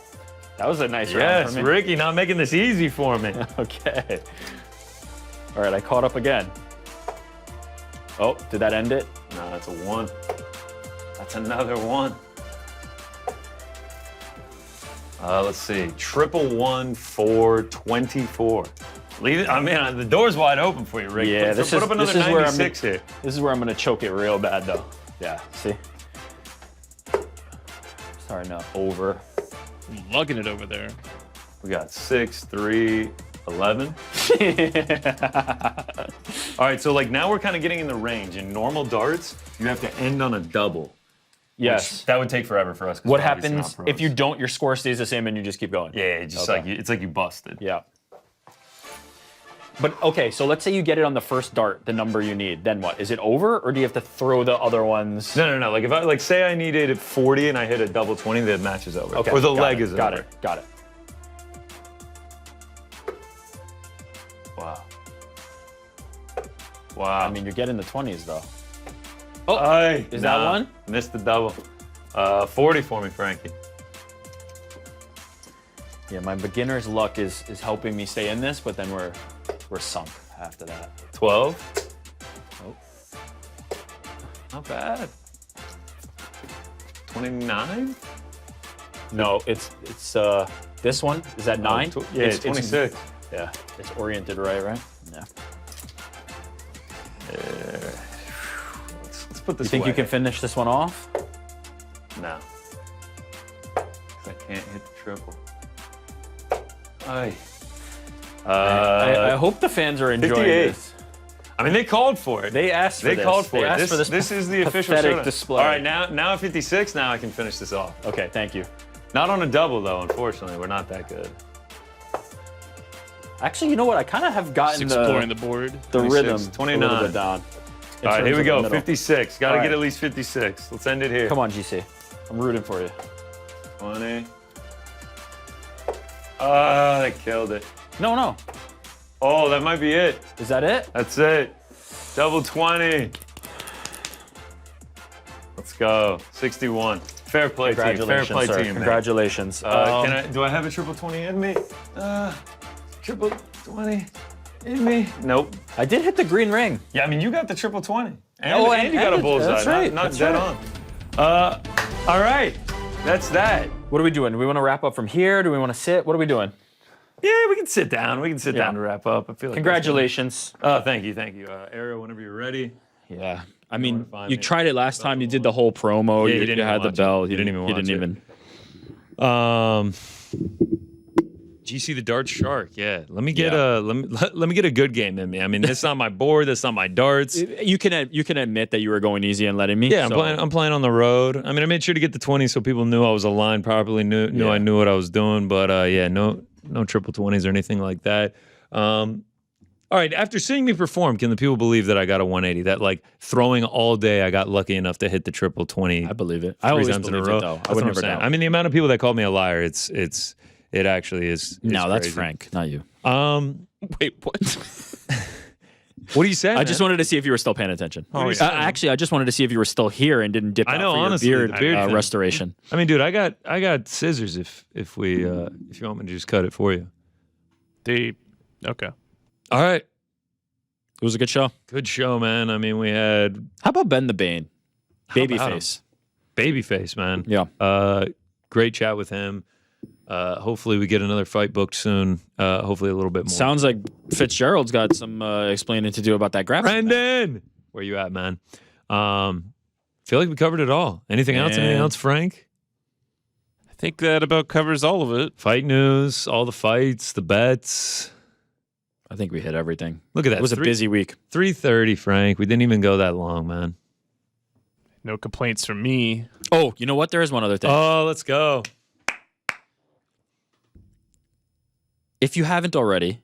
that was a nice round Yes, for me. Ricky, not making this easy for me. Okay. All right, I caught up again. Oh, did that end it? No, that's a 1. That's another 1. Let's see. Triple 1, 4, 24. Leave it. I mean, the door's wide open for you, Rick. Yeah, put up another 96 here. This is where I'm gonna choke it real bad, though. Yeah, see? Sorry, no. Over. Lugging it over there. We got 6, 3, 11. All right, so like now we're kind of getting in the range. In normal darts, you have to end on a double. Yes. That would take forever for us. What happens if you don't? Your score stays the same and you just keep going. Yeah, it's just like it's like you busted. Yeah. But okay, so let's say you get it on the first dart, the number you need. Then what? Is it over, or do you have to throw the other ones? No. Like if I say I needed 40 and I hit a double 20, the match is over. Okay. Or the leg is over. Got it. Wow. Wow. I mean, you're getting the 20s though. Oh, is that one? Missed the double. 40 for me, Frankie. Yeah, my beginner's luck is helping me stay in this, but then we're sunk after that. 12. Oh. Not bad. 29? No, it's this one. Is that 9? Yeah, it's 26. Yeah, it's oriented right? Yeah. Let's put this You think away. you can finish this one off? No. 'Cause I can't hit the triple. Aye. I hope the fans are enjoying 58. this. I mean, they called for it. They asked for this. They called for They it. asked for This is the official pathetic showdown. display. All right, now at 56, now I can finish this off. Okay, thank you. Not on a double, though, unfortunately. We're not that good. Actually, you know what? I kind of have gotten Just exploring the board. the 26, rhythm 29. a little bit down. All right, here we go. 50. 56. Got to All get right. at least 56. Let's end it here. Come on, GC. I'm rooting for you. 20. Oh, they killed it. No. Oh, that might be it. Is that it? That's it. Double 20. Let's go. 61. Fair play, team. Fair Congratulations, play, sir. team. man. Congratulations. Do I have a triple 20 in me? Triple 20 in me? Nope. I did hit the green ring. Yeah, I mean, you got the triple 20. And, Oh, and you got a and- bullseye. that's right, Not that's dead right. on. All right. That's that. What are we doing? Do we want to wrap up from here? Do we want to sit? What are we doing? Yeah, we can sit down. We can sit down to wrap up. I feel like Congratulations. Thank you. Ariel, whenever you're ready. Yeah. I mean, find you me. tried it last time. You did the whole promo. Yeah, you he didn't had even the watch bell. it. He didn't even He watch didn't it. even. GC the Dart Shark. Yeah. Let me get a good game in me. I mean, that's not my board. That's not my darts. You can admit that you were going easy and letting me. Yeah, so- I'm playing on the road. I mean, I made sure to get the 20 so people knew I was aligned properly, knew I knew what I was doing. But no triple 20s or anything like that. All right, after seeing me perform, can the people believe that I got a 180? That like throwing all day, I got lucky enough to hit the triple 20. I believe it. I three always times in a believed row. it, though. That's I would what I'm never saying. doubt. I mean, the amount of people that called me a liar, it actually is. No, that's crazy. Frank, not you. Wait, what? What do you say? I just wanted to see if you were still paying attention. Oh, yeah. Actually, I just wanted to see if you were still here and didn't dip I out know, for honestly, your the beard, beard thing. restoration. I mean, dude, I got scissors if you want me to just cut it for you. Okay. All right. It was a good show. Good show, man. I mean, we had How about Ben the Bane? about Babyface. Babyface, man. Yeah. Great chat with him. Hopefully we get another fight booked soon. Hopefully a little bit more. Sounds like Fitzgerald's got some explaining to do about that graphic. Brendan, where you at, man? Feel like we covered it all. Anything else? Man. Anything else, Frank? I think that about covers all of it. Fight news, all the fights, the bets. I think we hit everything. Look at that. It was a busy week. 3:30, Frank. We didn't even go that long, man. No complaints from me. Oh, you know what? There is one other thing. Oh, let's go. If you haven't already,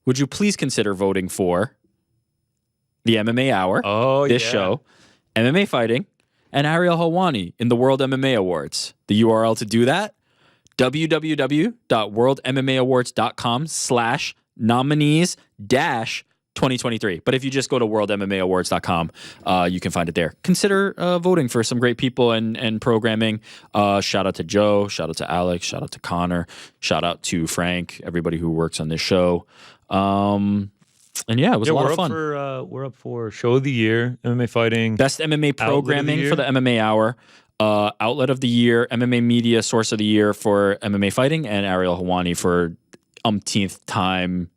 would you please consider voting for the MMA Hour, Oh, this yeah. show, MMA Fighting, and Ariel Helwani in the World MMA Awards? The URL to do that, www.worldmmaawards.com/nominees-2023. But if you just go to worldmmaawards.com, you can find it there. Consider voting for some great people and programming. Shout out to Joe. Shout out to Alex. Shout out to Connor. Shout out to Frank, everybody who works on this show. And yeah, it was a lot of fun. We're up for Show of the Year, MMA Fighting. Best MMA programming for the MMA Hour. Outlet of the Year, MMA Media Source of the Year for MMA Fighting, and Ariel Helwani for umpteenth time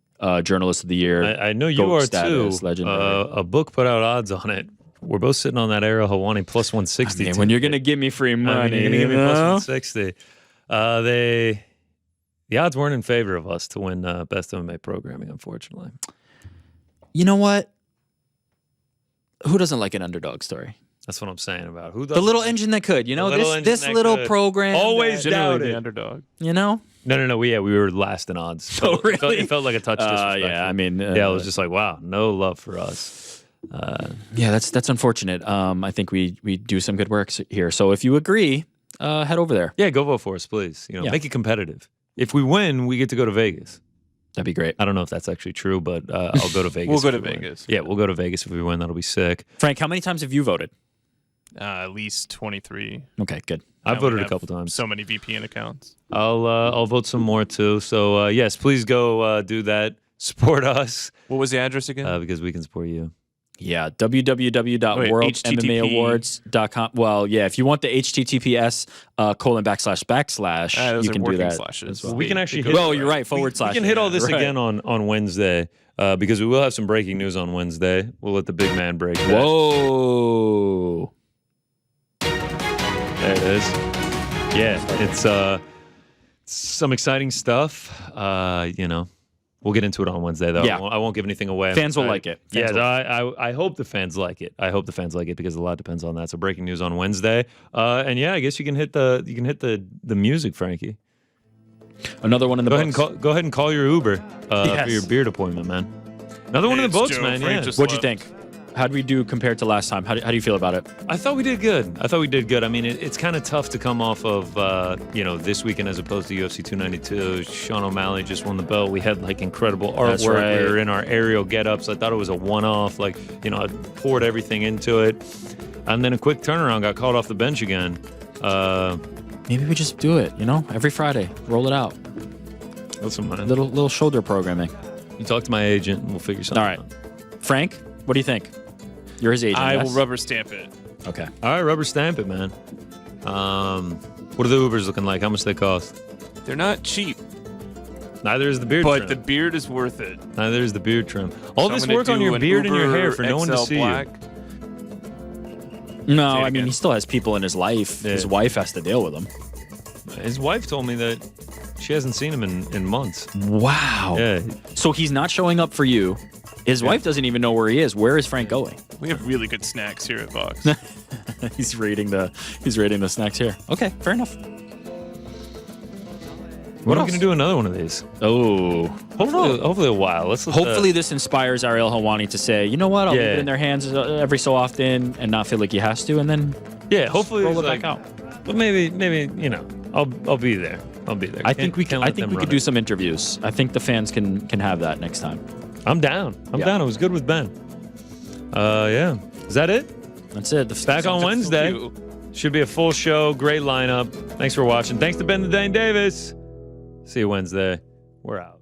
Journalist of the Year. I know you GOAT are status, too. legendary. A book put out odds on it. We're both sitting on that Ariel Helwani plus 160. Man, when you're gonna give me free money, you're gonna give me you plus know? 160. The odds weren't in favor of us to win best MMA programming, unfortunately. You know what? Who doesn't like an underdog story? That's what I'm saying about who The little engine that could, you know, The little this engine this that little could. program. Always that, doubt Generally it. the underdog. you know. No. We were last in odds. Oh, It felt- really? It felt like a touch disrespectful. Yeah, I mean, yeah, it was just like, wow, no love for us. yeah, that's unfortunate. I think we do some good work here. So if you agree, head over there. Yeah, go vote for us, please. Yeah. Make it competitive. If we win, we get to go to Vegas. That'd be great. I don't know if that's actually true, but I'll go to Vegas. We'll go if to we win. Vegas. Yeah, we'll go to Vegas if we win. That'll be sick. Frank, how many times have you voted? At least 23. Okay, good. I've We voted a have couple times. So many VPN accounts. I'll vote some more too. So yes, please go do that. Support us What was the address again? because we can support you. Yeah, www.worldmmawards.com. Well, yeah, if you want the HTTPS : // you can do that. Slashes. We can actually hit. Well, you're right. / We can hit all this right. again on Wednesday because we will have some breaking news on Wednesday. We'll let the big man break that. Whoa. There it is. Yeah, it's some exciting stuff. We'll get into it on Wednesday, though. Yeah. I won't give anything away. Fans will like it. Fans will. I hope the fans like it. I hope the fans like it because a lot depends on that. So breaking news on Wednesday. And yeah, I guess you can hit the music, Frankie. Another one in the Go books. ahead and call your Uber Yes. for your beard appointment, man. Another one in the books, Joe. man. Frank Yeah. just What'd you left. think? How did we do compared to last time? How do you feel about it? I thought we did good. I mean, it's kind of tough to come off of, this weekend as opposed to UFC 292. Sean O'Malley just won the belt. We had like incredible artwork. That's right. We were in our aerial get-ups. I thought it was a one-off. I poured everything into it. And then a quick turnaround, got called off the bench again. Maybe we just do it, every Friday. Roll it out. Listen, man. Little shoulder programming. You talk to my agent and we'll figure something All right. out. Frank, what do you think? You're his agent. I yes? will rubber stamp it. Okay. All right, rubber stamp it, man. What are the Ubers looking like? How much they cost? They're not cheap, Neither is the beard but trim. the beard is worth it. Neither is the beard trim. All So this I'm gonna work on do your an beard and your Uber hair for no one to XL see black. No, Say it I mean, again. he still has people in his life. Yeah. His wife has to deal with him. you. His wife told me that she hasn't seen him in months. Wow. Yeah. So he's not showing up for you. His wife doesn't even know where he is. Where is Frank going? We have really good snacks here at Vox. He's rating the snacks here. Okay, fair enough. What are else? we going to do another one of these? Oh, Hopefully a while. Let's hopefully this inspires Ariel Helwani to say, you know what, I'll leave Yeah. it in their hands every so often and not feel like he has to, and then hopefully roll it's it back out. But maybe I'll be there. I'll be there. I think we Can't let could them run do it. some interviews. I think the fans can have that next time. I'm down. I'm Yeah. down. It was good with Ben. Yeah. Is that it? That's it. Back on Wednesday. You. Should be a full show. Great lineup. Thanks for watching. Thanks to Ben the Dane Davis. See you Wednesday. We're out.